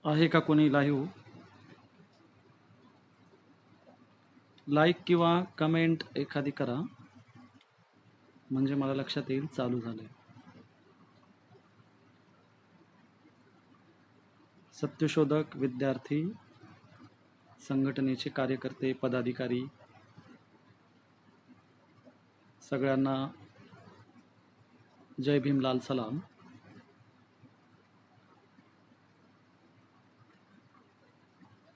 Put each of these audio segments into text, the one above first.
आहे का कोणी लाईव्ह? लाईक किंवा कमेंट एखादी करा, म्हणजे मला लक्षात येईल चालू झालंय. सत्यशोधक विद्यार्थी संघटनेचे कार्यकर्ते, पदाधिकारी सगळ्यांना जय भीम, लाल सलाम.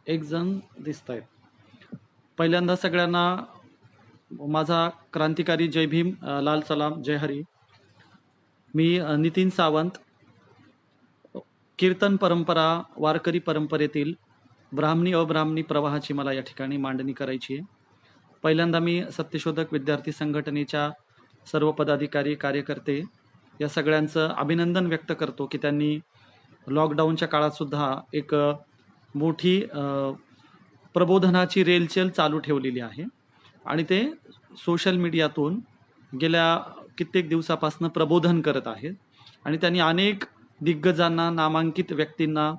एक जण दिसत आहेत. पहिल्यांदा सगळ्यांना माझा क्रांतिकारी जय भीम, लाल सलाम, जय हरी. मी नितीन सावंत, कीर्तन परंपरा, वारकरी परंपरेतील ब्राह्मणी अब्राह्मणी प्रवाहाची मला या ठिकाणी मांडणी करायची आहे. पहिल्यांदा मी सत्यशोधक विद्यार्थी संघटनेच्या सर्व पदाधिकारी, कार्यकर्ते या सगळ्यांचं अभिनंदन व्यक्त करतो की त्यांनी लॉकडाऊनच्या काळात सुद्धा एक मोठी प्रबोधनाची रेलचेल चालू ठेवलेली आहे आणि ते सोशल मीडियातून गेल्या कित्येक दिवसापासून प्रबोधन करत आहेत आणि त्यांनी अनेक दिग्गजांना, नामांकित व्यक्तींना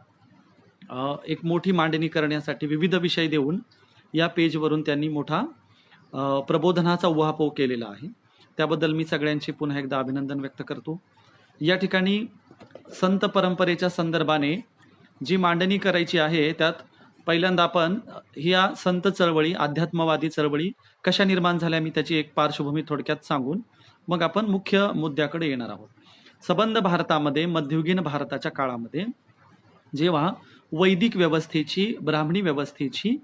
एक मोठी मांडणी करण्यासाठी विविध विषय देऊन या पेजवरून त्यांनी मोठा प्रबोधनाचा उहापोह केलेला आहे. त्याबद्दल मी सगळ्यांचे पुन्हा एकदा अभिनंदन व्यक्त करतो. या ठिकाणी संत परंपरेच्या संदर्भाने जी मांडणी करायची आहे त्यात पहिल्यांदा आपण ह्या संत चळवळी, अध्यात्मवादी चळवळी कशा निर्माण झाल्या मी त्याची एक पार्श्वभूमी थोडक्यात सांगून मग आपण मुख्य मुद्द्याकडे येणार आहोत. सबंध भारतामध्ये, मध्ययुगीन भारताच्या काळामध्ये जेव्हा वैदिक व्यवस्थेची, ब्राह्मणी व्यवस्थेची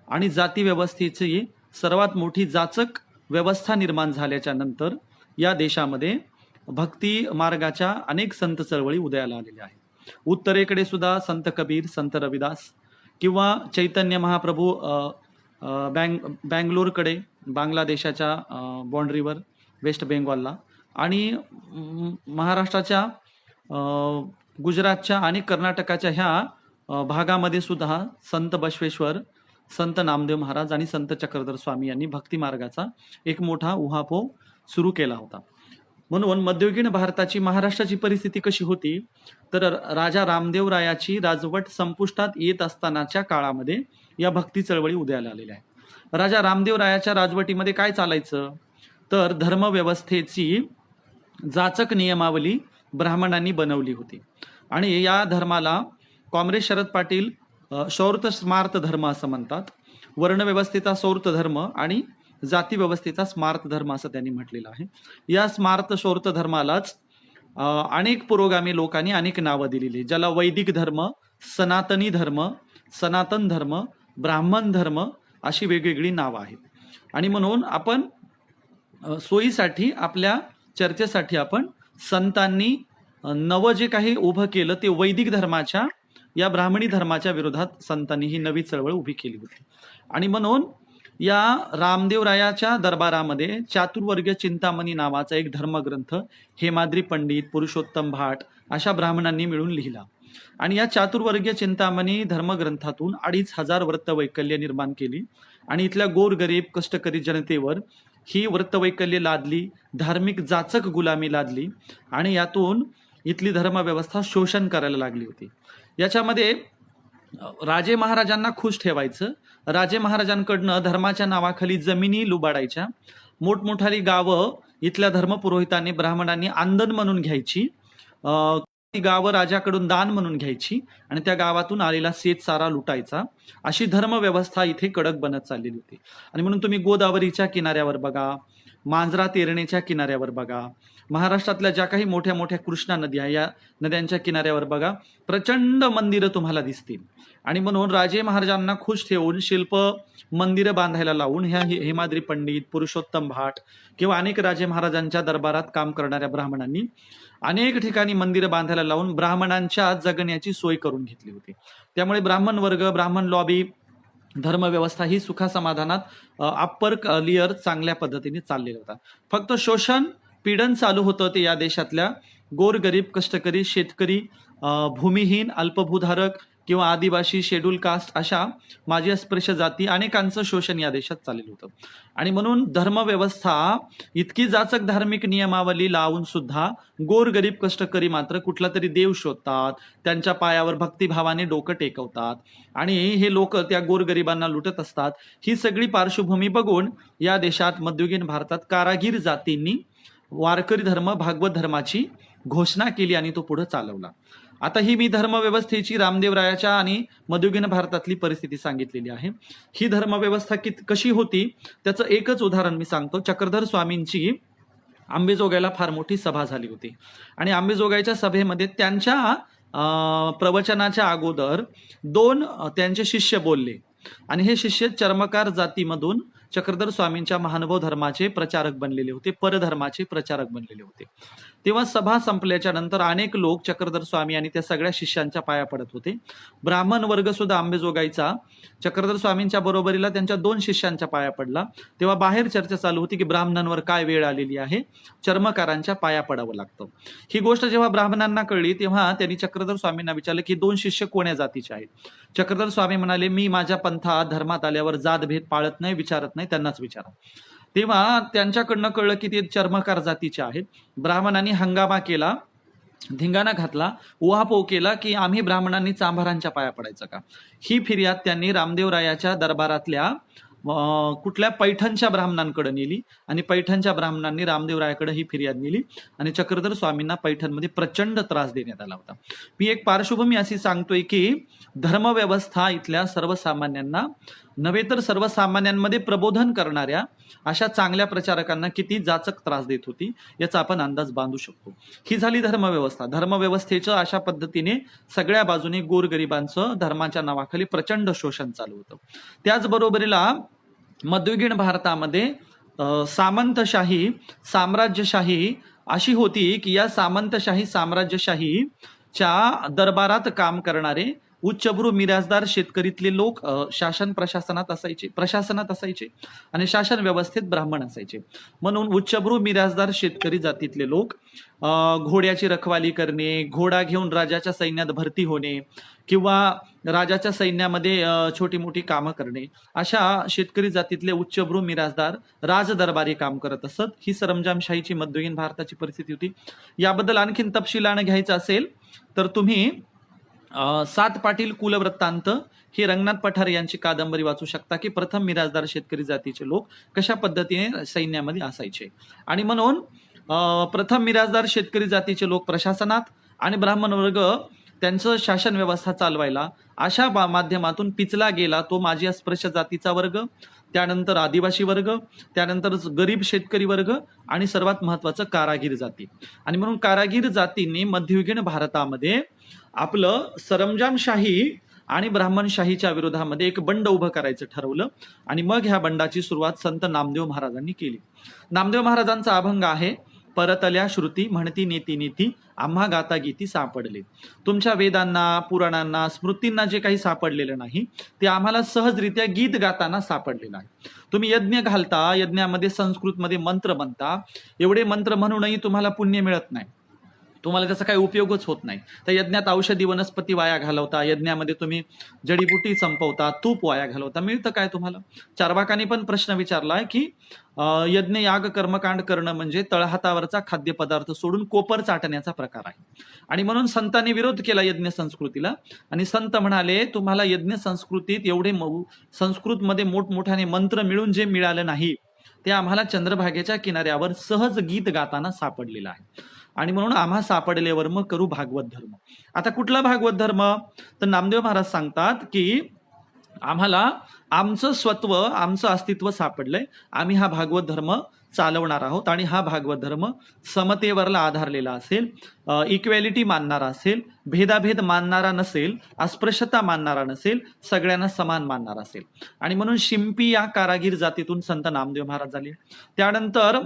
आणि जाती व्यवस्थेची सर्वात मोठी जाचक व्यवस्था निर्माण झाल्याच्या नंतर या देशामध्ये भक्ती मार्गाच्या अनेक संत चळवळी उदयाला आलेल्या आहेत. उत्तरेकडे सुद्धा संत कबीर, संत रविदास किंवा चैतन्य महाप्रभू बँगलोरकडे, बांगलादेशाच्या बाँड्रीवर, वेस्ट बेंगॉलला आणि महाराष्ट्राच्या, गुजरातच्या आणि कर्नाटकाच्या ह्या भागामध्ये सुद्धा संत बसवेश्वर, संत नामदेव महाराज आणि संत चक्रधर स्वामी यांनी भक्ती मार्गाचा एक मोठा उहापोह सुरू केला होता. म्हणून मध्ययुगीन भारताची, महाराष्ट्राची परिस्थिती कशी होती तर राजा रामदेवरायाची राजवट संपुष्टात येत असतानाच्या काळामध्ये या भक्ती चळवळी उदयाला आलेल्या आहेत. राजा रामदेवरायाच्या राजवटीमध्ये काय चालायचं तर धर्मव्यवस्थेची जाचक नियमावली ब्राह्मणांनी बनवली होती आणि या धर्माला कॉम्रेड शरद पाटील शौर्त स्मार्त धर्म असं म्हणतात. वर्णव्यवस्थेचा शौर्त धर्म आणि जाती व्यवस्थेचा स्मार्त धर्म असं त्यांनी म्हटलेलं आहे. या स्मार्त शौर्त धर्मालाच अनेक पुरोगामी लोकांनी अनेक नावं दिलेली, ज्याला वैदिक धर्म, सनातनी धर्म, सनातन धर्म, ब्राह्मण धर्म अशी वेगवेगळी नावं आहेत. आणि म्हणून आपण सोयीसाठी, आपल्या चर्चेसाठी आपण संतांनी नवं जे काही उभं केलं ते वैदिक धर्माच्या, या ब्राह्मणी धर्माच्या विरोधात संतांनी ही नवी चळवळ उभी केली होती. आणि म्हणून या रामदेवरायाच्या दरबारामध्ये चातुर्वर्ग चिंतामणी नावाचा एक धर्मग्रंथ हेमाद्री पंडित, पुरुषोत्तम भाट अशा ब्राह्मणांनी मिळून लिहिला आणि या चातुर्वर्गीय चिंतामणी धर्मग्रंथातून 2500 व्रतवैकल्य निर्माण केली आणि इथल्या गोरगरीब कष्टकरी जनतेवर ही व्रतवैकल्य लादली, धार्मिक जाचक गुलामी लादली आणि यातून इथली धर्मव्यवस्था शोषण करायला लागली होती. याच्यामध्ये राजे महाराजांना खुश ठेवायचं, राजे महाराजांकडनं धर्माच्या नावाखाली जमिनी लुबाडायच्या, मोठमोठाली गावं इथल्या धर्मपुरोहितांनी, ब्राह्मणांनी आंदण म्हणून घ्यायची, ती गावं राजाकडून दान म्हणून घ्यायची आणि त्या गावातून आलेला शेतसारा लुटायचा. अशी धर्मव्यवस्था इथे कडक बनत चाललेली होती. आणि म्हणून तुम्ही गोदावरीच्या किनाऱ्यावर बघा, मांजरा तेरणेच्या किनाऱ्यावर बघा, महाराष्ट्रातल्या ज्या काही मोठ्या मोठ्या कृष्णा नद्या, या नद्यांच्या किनाऱ्यावर बघा, प्रचंड मंदिरं तुम्हाला दिसतील. आणि म्हणून राजे महाराजांना खुश ठेवून शिल्प मंदिरं बांधायला लावून ह्या हेमाद्री पंडित, पुरुषोत्तम भाट किंवा अनेक राजे महाराजांच्या दरबारात काम करणाऱ्या ब्राह्मणांनी अनेक ठिकाणी मंदिरं बांधायला लावून ब्राह्मणांच्या जगण्याची सोय करून घेतली होती. त्यामुळे ब्राह्मण वर्ग, ब्राह्मण लॉबी, धर्मव्यवस्था ही सुखासमाधानात अप्पर लेअर चांगल्या पद्धतीने चाललेला होता. फक्त शोषण, पीडन चालू होतं ते या देशातल्या गोरगरीब, कष्टकरी, शेतकरी, भूमिहीन, अल्पभूधारक, किंवा आदिवासी, शेड्यूल कास्ट अशा माजी अस्पृश्य जाती अनेकांचं शोषण या देशात चाललेलं होतं. आणि म्हणून धर्मव्यवस्था इतकी जाचक धार्मिक नियमावली लावून सुद्धा गोरगरीब कष्टकरी मात्र कुठला तरी देव शोधतात, त्यांच्या पायावर भक्तिभावाने डोकं टेकवतात आणि हे लोक त्या गोरगरिबांना लुटत असतात. ही सगळी पार्श्वभूमी बघून या देशात मध्ययुगीन भारतात कारागीर जातींनी वारकरी धर्म, भागवत धर्माची घोषणा केली आणि तो पुढे चालवला. आता ही मी धर्मव्यवस्थेची रामदेवरायाच्या आणि मध्ययुगीन भारतातली परिस्थिती सांगितलेली आहे. ही धर्मव्यवस्था कशी होती त्याचं एकच उदाहरण मी सांगतो. चक्रधर स्वामींची आंबेजोगाईला फार मोठी सभा झाली होती आणि आंबेजोगाईच्या सभेमध्ये त्यांच्या प्रवचनाच्या अगोदर दोन त्यांचे शिष्य बोलले आणि हे शिष्य चर्मकार जातीमधून चक्रधर स्वामींच्या महानुभव धर्माचे प्रचारक बनलेले होते, परधर्माचे प्रचारक बनलेले होते. तेव्हा सभा संपल्याच्या नंतर अनेक लोक चक्रधर स्वामी आणि त्या सगळ्या शिष्यांच्या पाया पडत होते. ब्राह्मण वर्ग सुद्धा आंबेजोगाईचा चक्रधर स्वामींच्या बरोबरीला त्यांच्या दोन शिष्यांच्या पाया पडला. तेव्हा बाहेर चर्चा चालू होती की ब्राह्मणांवर काय वेळ आलेली आहे, चर्मकारांच्या पाया पडावं लागतं. ही गोष्ट जेव्हा ब्राह्मणांना कळली तेव्हा त्यांनी चक्रधर स्वामींना विचारलं की दोन शिष्य कोण्या जातीचे आहेत. चक्रधर स्वामी म्हणाले, मी माझ्या पंथात धर्मात आल्यावर जातभेद पाळत नाही, विचारत नाही, त्यांनाच विचारा. तेव्हा त्यांच्याकडनं कळलं की ते चर्मकार जातीचे आहेत. ब्राह्मणांनी हंगामा केला, धिंगाणा घातला, उहापोह केला की आम्ही ब्राह्मणांनी चांभारांच्या पाया पडायचं का. ही फिर्याद त्यांनी रामदेवरायाच्या दरबारातल्या कुठल्या पैठणच्या ब्राह्मणांकडे नेली आणि पैठणच्या ब्राह्मणांनी रामदेवरायाकडे ही फिर्याद नेली आणि चक्रधर स्वामींना पैठणमध्ये प्रचंड त्रास देण्यात आला होता. मी एक पार्श्वभूमी अशी सांगतोय की धर्मव्यवस्था इथल्या सर्वसामान्यांना नव्हे तर सर्वसामान्यांमध्ये प्रबोधन करणाऱ्या अशा चांगल्या प्रचारकांना किती जाचक त्रास देत होती याचा आपण अंदाज बांधू शकतो. ही झाली धर्मव्यवस्था. धर्मव्यवस्थेचं अशा पद्धतीने सगळ्या बाजूने गोरगरिबांचं धर्माच्या नावाखाली प्रचंड शोषण चालू होतं. त्याचबरोबरीला मध्ययुगीन भारतामध्ये सामंतशाही, साम्राज्यशाही अशी होती की या सामंतशाही, साम्राज्यशाहीच्या दरबारात काम करणारे उच्चभ्रू मिराजदार शेतकरीतले लोक प्रशासनात असायचे आणि शासन व्यवस्थेत ब्राह्मण असायचे. म्हणून उच्चभ्रू मिराजदार शेतकरी जातीतले लोक घोड्याची रखवाली करणे, घोडा घेऊन राजाच्या सैन्यात भरती होणे किंवा राजाच्या सैन्यामध्ये छोटी मोठी कामं करणे, अशा शेतकरी जातीतले उच्चभ्रू मिराजदार राजदरबारी काम करत असत. ही सरंजामशाहीची मध्ययुगीन भारताची परिस्थिती होती. याबद्दल आणखीन तपशिलाने घ्यायचं असेल तर तुम्ही सात पाटील कुलवृत्तांत ही रंगनाथ पठारे यांची कादंबरी वाचू शकता की प्रथम मिराजदार शेतकरी जातीचे लोक कशा पद्धतीने सैन्यामध्ये असायचे. आणि म्हणून प्रथम मिराजदार शेतकरी जातीचे लोक प्रशासनात आणि ब्राह्मण वर्ग त्यांचं शासन व्यवस्था चालवायला अशा माध्यमातून पिचला गेला. तो माजी अस्पृश्य जातीचा वर्ग, त्यानंतर आदिवासी वर्ग, त्यानंतर गरीब शेतकरी वर्ग आणि सर्वात महत्वाचं कारागीर जाती. आणि म्हणून कारागीर जातींनी मध्ययुगीन भारतामध्ये आपलं सरंजामशाही आणि ब्राह्मणशाहीच्या विरोधामध्ये एक बंड उभं करायचं ठरवलं आणि मग ह्या बंडाची सुरुवात संत नामदेव महाराजांनी केली. नामदेव महाराजांचा अभंग आहे, परतल्या श्रुती म्हणती नीती नीती आम्हा गाता गीती सापडले. तुमच्या वेदांना, पुराणांना, स्मृतींना जे काही सापडलेलं नाही ते आम्हाला सहजरित्या गीत गाताना सापडलेलं आहे. तुम्ही यज्ञ घालता, यज्ञामध्ये संस्कृतमध्ये मंत्र म्हणता, एवढे मंत्र म्हणूनही तुम्हाला पुण्य मिळत नाही, तुम्हाला त्याचा काही उपयोगच होत नाही. त्या यज्ञात औषधी वनस्पती वाया घालवता, यज्ञामध्ये तुम्ही जडीबुटी संपवता, तूप वाया घालवता, मिळतं काय तुम्हाला. चार्वाकांनी पण प्रश्न विचारलाय की यज्ञ याग कर्मकांड करणं म्हणजे तळहातावरचा खाद्यपदार्थ सोडून कोपर चाटण्याचा प्रकार आहे. आणि म्हणून संतांनी विरोध केला यज्ञ संस्कृतीला आणि संत म्हणाले, तुम्हाला यज्ञ संस्कृतीत एवढे संस्कृतमध्ये मोठमोठ्याने मंत्र मिळून जे मिळालं नाही ते आम्हाला चंद्रभागेच्या किनाऱ्यावर सहज गीत गाताना सापडलेलं आहे. आणि म्हणून आम्हा सापडले वर्म करू भागवत धर्म. आता कुठला भागवत धर्म, तर नामदेव महाराज सांगतात की आम्हाला आमचं स्वत्व, आमचं अस्तित्व सापडलंय, आम्ही हा भागवत धर्म चालवणार आहोत आणि हा भागवत धर्म समतेवरला आधारलेला असेल, इक्वॅलिटी मानणारा असेल, भेदाभेद मानणारा नसेल, अस्पृश्यता मानणारा नसेल, सगळ्यांना समान मानणारा असेल. आणि म्हणून शिंपी या कारागीर जातीतून संत नामदेव महाराज झाले. त्यानंतर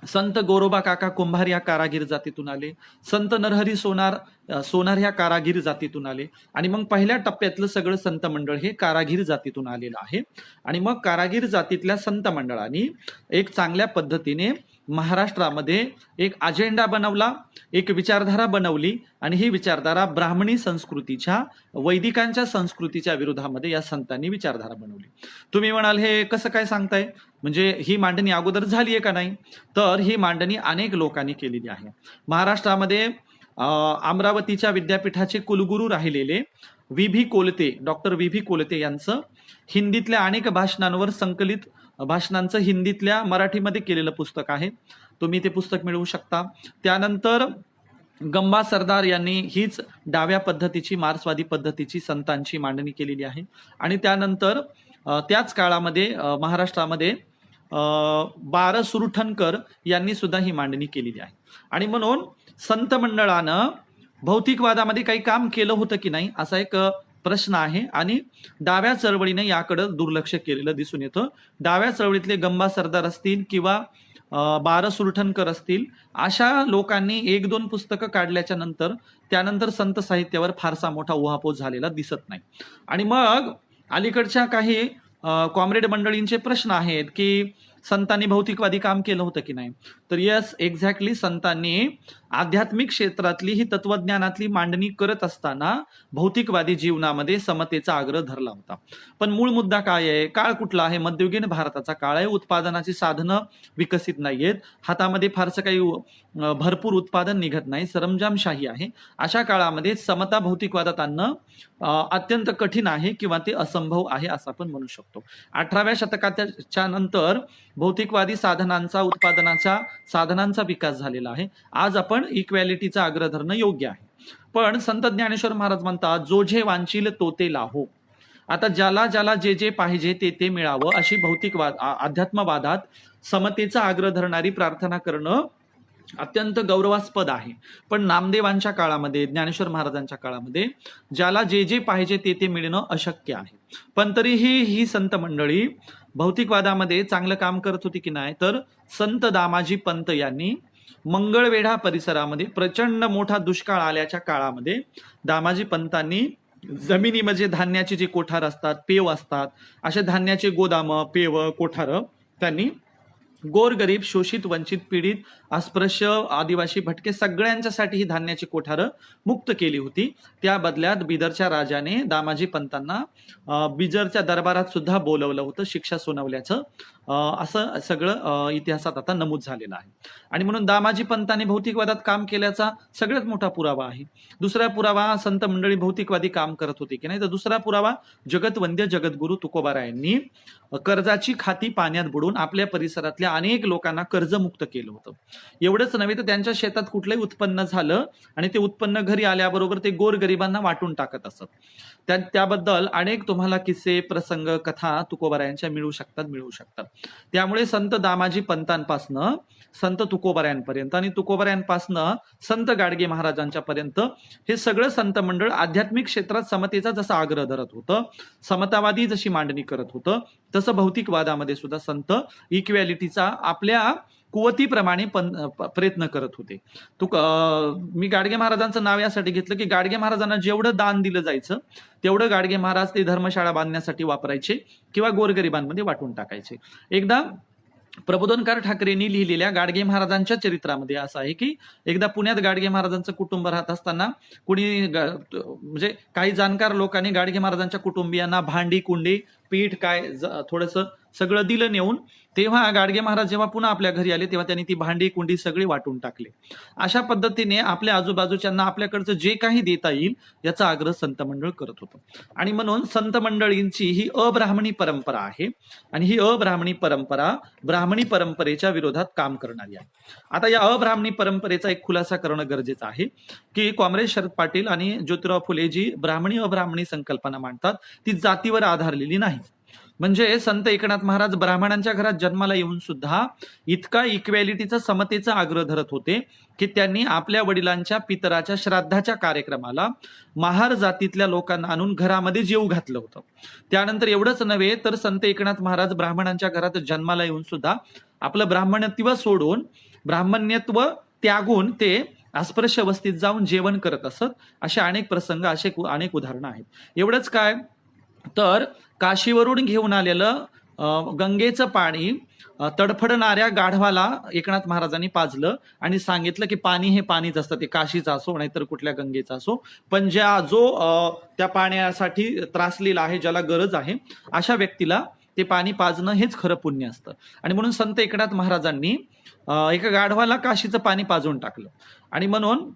संत गोरोबा काका कुंभार या कारागीर जातीतून आले, संत नरहरी सोनार ह्या कारागीर जातीतून आले आणि मग पहिल्या टप्प्यातलं सगळं संत मंडळ हे कारागीर जातीतून आलेलं आहे. आणि मग कारागीर जातीतल्या संत मंडळांनी एक चांगल्या पद्धतीने महाराष्ट्रामध्ये एक अजेंडा बनवला, एक विचारधारा बनवली आणि ही विचारधारा ब्राह्मणी संस्कृतीच्या, वैदिकांच्या संस्कृतीच्या विरोधामध्ये या संतांनी विचारधारा बनवली. तुम्ही म्हणाल हे कसं काय सांगताय, म्हणजे ही मांडणी अगोदर झाली आहे का नाही? तर ही मांडणी अनेक लोकांनी केलेली आहे. महाराष्ट्रामध्ये अमरावतीच्या विद्यापीठाचे कुलगुरू राहिलेले V Kolte, doctor V Kolte यांचं हिंदीतल्या अनेक भाषणांवर संकलित भाषणांचं हिंदीतल्या मराठीमध्ये केलेलं पुस्तक आहे. तुम्ही ते पुस्तक मिळवू शकता. त्यानंतर गंबा सरदार यांनी हीच डाव्या पद्धतीची, मार्क्सवादी पद्धतीची संतांची मांडणी केलेली आहे. आणि त्यानंतर त्याच काळामध्ये महाराष्ट्रामध्ये बार सुरठणकर यांनी सुद्धा ही मांडणी केलेली आहे. आणि म्हणून संत मंडळानं भौतिकवादामध्ये काही काम केलं होतं की नाही असा एक प्रश्न आहे आणि डाव्या चळवळीने याकडे दुर्लक्ष केलेलं दिसून येतं. डाव्या चळवळीतले गंबा सरदार असतील किंवा बार सुरठणकर असतील, अशा लोकांनी 1-2 पुस्तकं काढल्याच्या नंतर त्यानंतर संत साहित्यावर फारसा मोठा उहापोह झालेला दिसत नाही. आणि मग अलीकडच्या काही कॉम्रेड मंडळींचे प्रश्न आहेत की संतांनी भौतिकवादी काम केलं होतं की नाही? तर यस, एक्झॅक्टली, संतांनी आध्यात्मिक क्षेत्रातली ही तत्वज्ञानातली मांडणी करत असताना भौतिकवादी जीवनामध्ये समतेचा आग्रह धरला होता. पण मूळ मुद्दा काय आहे? काळ कुठला आहे? मध्ययुगीन भारताचा काळ आहे. उत्पादनाची साधनं विकसित नाहीयेत, हातामध्ये फारसं काही भरपूर उत्पादन निघत नाही, सरंजामशाही आहे. अशा काळामध्ये समता भौतिकवादात आणणं अत्यंत कठीण आहे किंवा ते असंभव आहे असं आपण म्हणू शकतो. 18व्या शतकाच्या नंतर भौतिकवादी साधनांचा, उत्पादनाच्या साधनांचा विकास झालेला आहे. आज आपण इक्वॅलिटीचा आग्रह धरणं योग्य आहे. पण संत ज्ञानेश्वर महाराज म्हणतात, जो जे वांछील तो ते लाहो. आता ज्याला ज्याला जे जे पाहिजे ते ते मिळावं अशी भौतिकवाद, अध्यात्मवादात समतेचा आग्रह धरणारी प्रार्थना करणं अत्यंत गौरवास्पद आहे. पण नामदेवांच्या काळामध्ये, ज्ञानेश्वर महाराजांच्या काळामध्ये ज्याला जे जे पाहिजे ते ते मिळणं अशक्य आहे. पण तरीही ही संत मंडळी भौतिकवादामध्ये चांगलं काम करत होती की नाही? तर संत दामाजी पंत यांनी मंगळवेढा परिसरामध्ये प्रचंड मोठा दुष्काळ आल्याच्या काळामध्ये दामाजी पंतांनी जमिनीमध्ये धान्याचे जे कोठार असतात, पेव असतात, अशा धान्याचे गोदाम, पेव, कोठार त्यांनी गोरगरीब, शोषित, वंचित, पीडित, अस्पृश्य, आदिवासी, भटके सगळ्यांच्यासाठी ही धान्याची कोठारं मुक्त केली होती. त्या बदल्यात बिदरच्या राजाने दामाजी पंतांना बिदरच्या दरबारात सुद्धा बोलवलं होतं, शिक्षा सुनावल्याचं असं सगळं इतिहासात आता नमूद झालेलं आहे. आणि म्हणून दामाजी पंतांनी भौतिकवादात काम केल्याचा सगळ्यात मोठा पुरावा आहे. दुसरा पुरावा, संत मंडळी भौतिकवादी काम करत होती की नाही? तर दुसरा पुरावा, जगतवंद्य जगद्गुरु तुकोबारायांनी कर्जाची खाती पाण्यात बुडून आपल्या परिसरातल्या अनेक लोकांना कर्जमुक्त केलं होतं. एवढंच नव्हे तर त्यांच्या शेतात कुठलंही उत्पन्न झालं आणि ते उत्पन्न घरी आल्याबरोबर ते गोरगरिबांना वाटून टाकत असत. त्याबद्दल अनेक तुम्हाला किस्से, प्रसंग, कथा तुकोबारायांच्या मिळू शकतात. त्यामुळे संत दामाजी पंतांपासनं संत तुकोबारायांपर्यंत आणि तुकोबारायांपासनं संत गाडगे महाराजांच्या पर्यंत हे सगळं संत मंडळ आध्यात्मिक क्षेत्रात समतेचा जसा आग्रह धरत होतं, समतावादी जशी मांडणी करत होतं, तसं भौतिकवादामध्ये सुद्धा संत इक्वॅलिटीचा आपल्या कुवतीप्रमाणे प्रयत्न करत होते. मी गाडगे महाराजांचं नाव यासाठी घेतलं की गाडगे महाराजांना जेवढं दान दिलं जायचं तेवढं गाडगे महाराज ते धर्मशाळा बांधण्यासाठी वापरायचे किंवा गोरगरिबांमध्ये वाटून टाकायचे. एकदा प्रबोधनकार ठाकरेंनी लिहिलेल्या गाडगे महाराजांच्या चरित्रामध्ये असं आहे की एकदा पुण्यात गाडगे महाराजांचं कुटुंब राहत असताना कुणी म्हणजे काही जाणकार लोकांनी गाडगे महाराजांच्या कुटुंबियांना भांडी, कुंडी, पीठ काय थोडंसं सगळं दिलं नेऊन. तेव्हा गाडगे महाराज जेव्हा पुन्हा आपल्या घरी आले तेव्हा त्यांनी ती भांडी, कुंडी सगळी वाटून टाकले. अशा पद्धतीने आपल्या आजूबाजूच्यांना आपल्याकडचं जे काही देता येईल याचा आग्रह संत मंडळ करत होतं. आणि म्हणून संत मंडळींची ही अब्राह्मणी परंपरा आहे आणि ही अब्राह्मणी परंपरा ब्राह्मणी परंपरेच्या विरोधात काम करणारी आहे. आता या अब्राह्मणी परंपरेचा एक खुलासा करणं गरजेचं आहे की कॉम्रेड शरद पाटील आणि ज्योतिराव फुले जी ब्राह्मणी अब्राह्मणी संकल्पना मांडतात ती जातीवर आधारलेली नाही. म्हणजे संत एकनाथ महाराज ब्राह्मणांच्या घरात जन्माला येऊन सुद्धा इतका इक्वॅलिटीचा, समतेचा आग्रह धरत होते की त्यांनी आपल्या वडिलांच्या पितराच्या श्राद्धाच्या कार्यक्रमाला महार जातीतल्या लोकांना आणून घरामध्ये जेवू घातलं होतं. त्यानंतर एवढंच नव्हे तर संत एकनाथ महाराज ब्राह्मणांच्या घरात जन्माला येऊन सुद्धा आपलं ब्राह्मणत्व सोडून, ब्राह्मण्यत्व त्यागून ते अस्पृश्य वस्तीत जाऊन जेवण करत असत. असे अनेक प्रसंग, असे अनेक उदाहरणं आहेत. एवढंच काय तर काशीवरून घेऊन आलेलं गंगेचं पाणी तडफडणाऱ्या गाढवाला एकनाथ महाराजांनी पाजलं आणि सांगितलं की पाणी हे पाणीच असतं, ते काशीचं असो नाहीतर कुठल्या गंगेचं असो, पण जो त्या पाण्यासाठी त्रासलेला आहे, ज्याला गरज आहे, अशा व्यक्तीला ते पाणी पाजणं हेच खरं पुण्य असतं. आणि म्हणून संत एकनाथ महाराजांनी एका गाढवाला काशीचं पाणी पाजून टाकलं. आणि म्हणून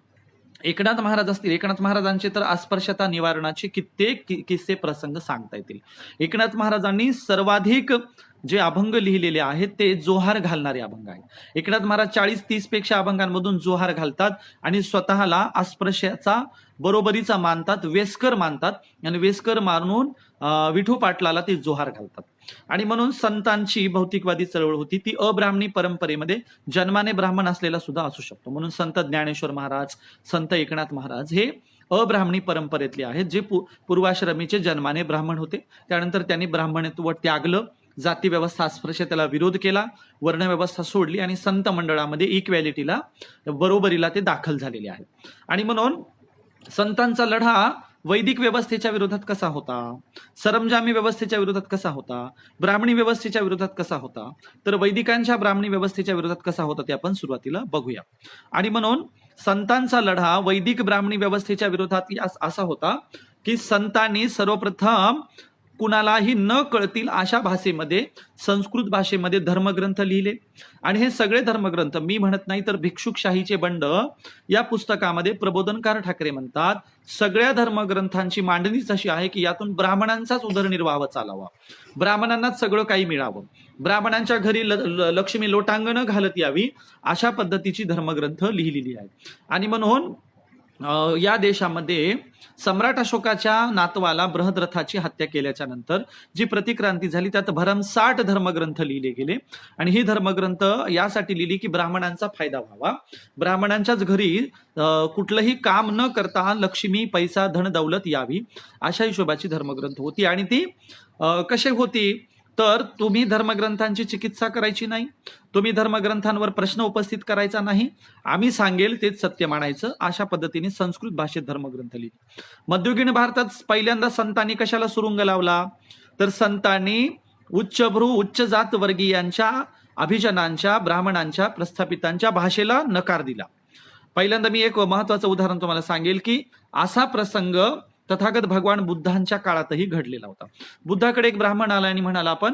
एकनाथ महाराज असतील, एकनाथ महाराजांचे तर अस्पृश्यता निवारणाचे कित्येक किस्से प्रसंग सांगता येतील. एकनाथ महाराजांनी सर्वाधिक जे अभंग लिहिलेले आहेत ते जोहार घालणारे अभंग आहेत. एकनाथ महाराज 40-30 पेक्षा अभंगांमधून जोहार घालतात आणि स्वतःला अस्पृश्याचा बरोबरीचा मानतात, वेस्कर मानतात आणि वेस्कर मानून विठू पाटलाला ते जोहार घालतात. आणि म्हणून संतांची भौतिकवादी चळवळ होती ती अब्राह्मणी परंपरेमध्ये जन्माने ब्राह्मण असलेला सुद्धा असू शकतो. म्हणून संत ज्ञानेश्वर महाराज, संत एकनाथ महाराज हे अब्राह्मणी परंपरेतले आहेत, जे पूर्वाश्रमीचे जन्माने ब्राह्मण होते. त्यानंतर त्यांनी ब्राह्मणत्व त्यागलं, जाती व्यवस्था अस्पृश्यतेला विरोध केला, वर्णव्यवस्था सोडली आणि संत मंडळामध्ये इक्वॅलिटीला, बरोबरीला ते दाखल झालेले आहेत. आणि म्हणून संतांचा लढा वैदिक व्यवस्थेच्या विरोधात कसा होता, सरंजामी व्यवस्थेच्या विरोधात कसा होता, ब्राह्मणी व्यवस्थेच्या विरोधात कसा होता, तर वैदिकांच्या ब्राह्मणी व्यवस्थेच्या विरोधात कसा होता ते आपण सुरुवातीला बघूया. आणि म्हणून संतांचा लढा वैदिक ब्राह्मणी व्यवस्थेच्या विरोधात असा होता की संतांनी सर्वप्रथम कुणालाही न कळतील अशा भाषेमध्ये, संस्कृत भाषेमध्ये धर्मग्रंथ लिहिले. आणि हे सगळे धर्मग्रंथ, मी म्हणत नाही तर भिक्षुकशाहीचे बंड या पुस्तकामध्ये प्रबोधनकार ठाकरे म्हणतात, सगळ्या धर्मग्रंथांची मांडणीच अशी आहे की यातून ब्राह्मणांचाच उदरनिर्वाह चालावा, ब्राह्मणांनाच सगळं काही मिळावं, ब्राह्मणांच्या घरी लक्ष्मी लोटांगण घालत यावी, अशा पद्धतीची धर्मग्रंथ लिहिलेली आहेत. आणि म्हणून या देशामध्ये सम्राट अशोकाच्या नातवाला बृहद्रथाची हत्या केल्याच्या नंतर जी प्रतिक्रांती झाली त्यात भरमसाठ धर्मग्रंथ लिहिले गेले. आणि ही धर्मग्रंथ यासाठी लिहिली की ब्राह्मणांचा फायदा व्हावा, ब्राह्मणांच्याच घरी कुठलंही काम न करता लक्ष्मी, पैसा, धन दौलत यावी, अशा हिशोबाची धर्मग्रंथ होती. आणि ती कशी होती तर तुम्ही धर्मग्रंथांची चिकित्सा करायची नाही, तुम्ही धर्मग्रंथांवर प्रश्न उपस्थित करायचा नाही, आम्ही सांगेल तेच सत्य मानायचं, अशा पद्धतीने संस्कृत भाषेत धर्मग्रंथ लिहिले. मध्ययुगीन भारतात पहिल्यांदा संतांनी कशाला सुरुंग लावला, तर संतांनी उच्चभ्रू, उच्च जात वर्गीयांच्या, अभिजनांच्या, ब्राह्मणांच्या, प्रस्थापितांच्या भाषेला नकार दिला. पहिल्यांदा मी एक महत्वाचं उदाहरण तुम्हाला सांगेल की असा प्रसंग तथागत भगवान बुद्धांच्या काळातही घडलेला होता. बुद्धाकडे एक ब्राह्मण आला आणि म्हणाला, आपण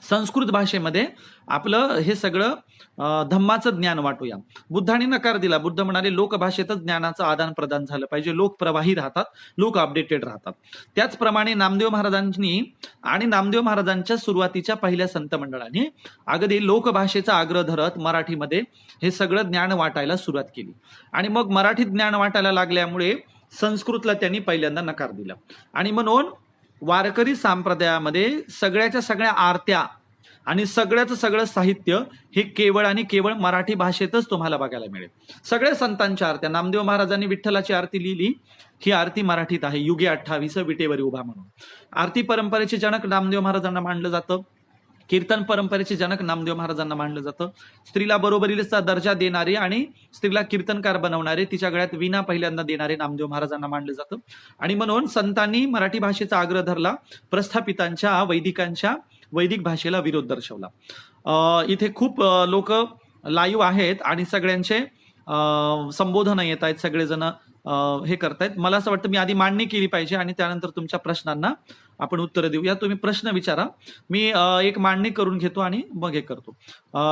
संस्कृत भाषेमध्ये आपलं हे सगळं धम्माचं ज्ञान वाटूया. बुद्धाने नकार दिला. बुद्ध म्हणाले, लोकभाषेतच ज्ञानाचं आदान प्रदान झालं पाहिजे, लोक प्रवाही राहतात, लोक अपडेटेड राहतात. त्याचप्रमाणे नामदेव महाराजांनी आणि नामदेव महाराजांच्या सुरुवातीच्या पहिल्या संत मंडळाने अगदी लोकभाषेचा आग्रह धरत मराठीमध्ये हे सगळं ज्ञान वाटायला सुरुवात केली. आणि मग मराठीत ज्ञान वाटायला लागल्यामुळे संस्कृतला त्यांनी पहिल्यांदा नकार दिला. आणि म्हणून वारकरी संप्रदायामध्ये सगळ्याच्या सगळ्या आरत्या आणि सगळ्याचं सगळं साहित्य हे केवळ आणि केवळ मराठी भाषेतच तुम्हाला बघायला मिळेल. सगळ्या संतांच्या आरत्या, नामदेव महाराजांनी विठ्ठलाची आरती लिहिली, ही आरती मराठीत आहे, युगे 28 विटेवरी उभा म्हणून. आरती परंपरेचे जनक नामदेव महाराजांना मानलं जातं, कीर्तन परंपरेचे जनक नामदेव महाराजांना मानलं जातं. स्त्रीला बरोबरीचा दर्जा देणारे आणि स्त्रीला कीर्तनकार बनवणारे, तिच्या गळ्यात वीणा पहिल्यांदा देणारे नामदेव महाराजांना मानलं जातं. आणि म्हणून संतांनी मराठी भाषेचा आग्रह धरला, प्रस्थापितांच्या, वैदिकांच्या वैदिक भाषेला विरोध दर्शवला. इथे खूप लोक लाईव्ह आहेत आणि सगळ्यांचे संबोधन येत आहेत, सगळेजण हे करतायत. मला असं वाटतं मी आधी मांडणी केली पाहिजे आणि त्यानंतर तुमच्या प्रश्नांना आपण उत्तर देऊया. तुम्ही प्रश्न विचारा, मी एक मांडणी करून घेतो आणि मग हे करतो.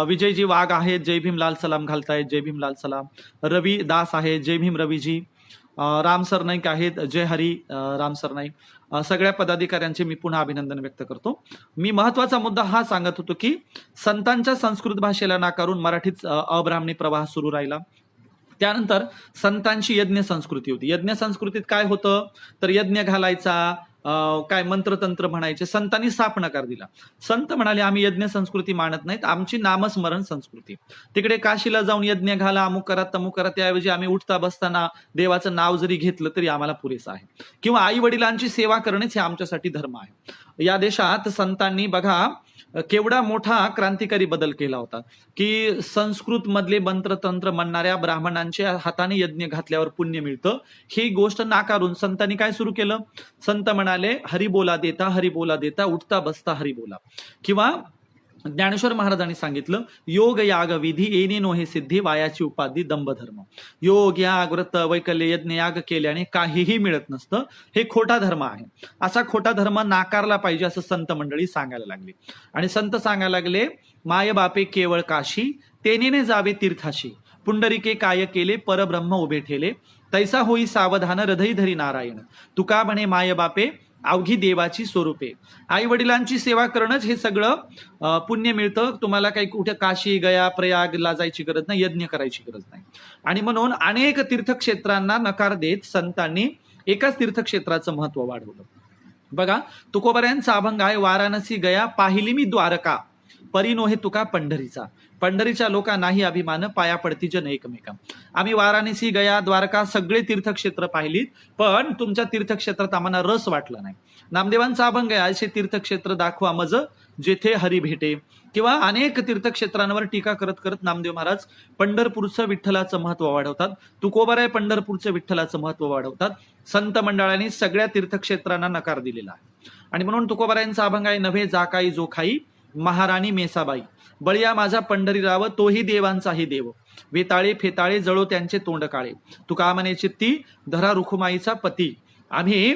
विजयजी वाघ आहेत, जय भीम लाल सलाम घालतायत, जय भीम लाल सलाम. रवी दास आहेत, जय भीम रवीजी. राम सरनाईक आहेत, जय हरी राम सरनाईक. सगळ्या पदाधिकाऱ्यांचे मी पुन्हा अभिनंदन व्यक्त करतो. मी महत्वाचा मुद्दा हा सांगत होतो की संतांच्या संस्कृत भाषेला नाकारून मराठीत अब्राह्मणी प्रवाह सुरू राहिला. त्यानंतर संतांची यज्ञ संस्कृती होती. यज्ञ संस्कृतीत काय होतं तर यज्ञ घालायचा, काय मंत्रतंत्र म्हणायचे. संतांनी साफ नकार दिला. संत म्हणाले, आम्ही यज्ञ संस्कृती मानत नाहीत, आमची नामस्मरण संस्कृती. तिकडे काशीला जाऊन यज्ञ घाला, अमुक करा, तमुक करा, त्याऐवजी आम्ही उठता बसताना देवाचं नाव जरी घेतलं तरी आम्हाला पुरेसं आहे. किंवा आई वडिलांची सेवा करणेच हे आमच्यासाठी धर्म आहे. या देशात संतांनी बघा केवढा मोठा क्रांतिकारी बदल केला होता की संस्कृत मधले मंत्रतंत्र म्हणणाऱ्या ब्राह्मणांच्या हाताने यज्ञ घातल्यावर पुण्य मिळतं, ही गोष्ट नाकारून संतांनी काय सुरू केलं? संत म्हणाले, हरी बोला देता उठता बसता हरी बोला. किंवा ज्ञानेश्वर महाराजांनी सांगितलं, योग याग विधी येणे नो हे सिद्धी वायाची उपाधी दंभधर्म. योग याग व्रत वैकल्य यज्ञ याग केल्याने काहीही मिळत नसतं, हे खोटा धर्म आहे. असा खोटा धर्म नाकारला पाहिजे असं संत मंडळी सांगायला लागली. आणि संत सांगायला लागले, माय बापे केवळ काशी तेनेने जावे तीर्थाशी, पुंडरिके काय केले परब्रह्म उभे ठेले, तैसा होई सावधान हृदय धरी नारायण, तुका म्हणे माय बापे अवघी देवाची स्वरूपे. आई वडिलांची सेवा करणंच हे सगळं पुण्य मिळतं. तुम्हाला काही कुठे काशी गया प्रयागला जायची गरज नाही, यज्ञ करायची गरज नाही. आणि म्हणून अनेक तीर्थक्षेत्रांना नकार देत संतांनी एकाच तीर्थक्षेत्राचं महत्व वाढवलं. बघा, तुकोबऱ्यांचा अभंग आहे, वाराणसी गया पाहिली मी द्वारका, परी नोहे तुका पंढरीचा. पंढरीच्या लोकांनाही अभिमान, पाया पडती जन एकमेका. आम्ही वाराणसी गया द्वारका सगळे तीर्थक्षेत्र पाहिलीत, पण तुमच्या तीर्थक्षेत्रात आम्हाला रस वाटला नाही. नामदेवांचा अभंग आहे, असे तीर्थक्षेत्र दाखवा मज जेथे हरी भेटे. किंवा अनेक तीर्थक्षेत्रांवर टीका करत करत नामदेव महाराज पंढरपूरचं विठ्ठलाचं महत्व वाढवतात, तुकोबाराय पंढरपूरचं विठ्ठलाचं महत्व वाढवतात. संत मंडळांनी सगळ्या तीर्थक्षेत्रांना नकार दिलेला आहे. आणि म्हणून तुकोबारायांचा अभंग आहे, नव्हे जाकाई जोखाई महाराणी मेसाबाई, बळिया माझा पंढरीराव तोही देवांचाही देव, वेताळे फेताळे जळो त्यांचे तोंड काळे, तुका म्हणे चित्ती धरा रुखुमाईचा पती. आम्ही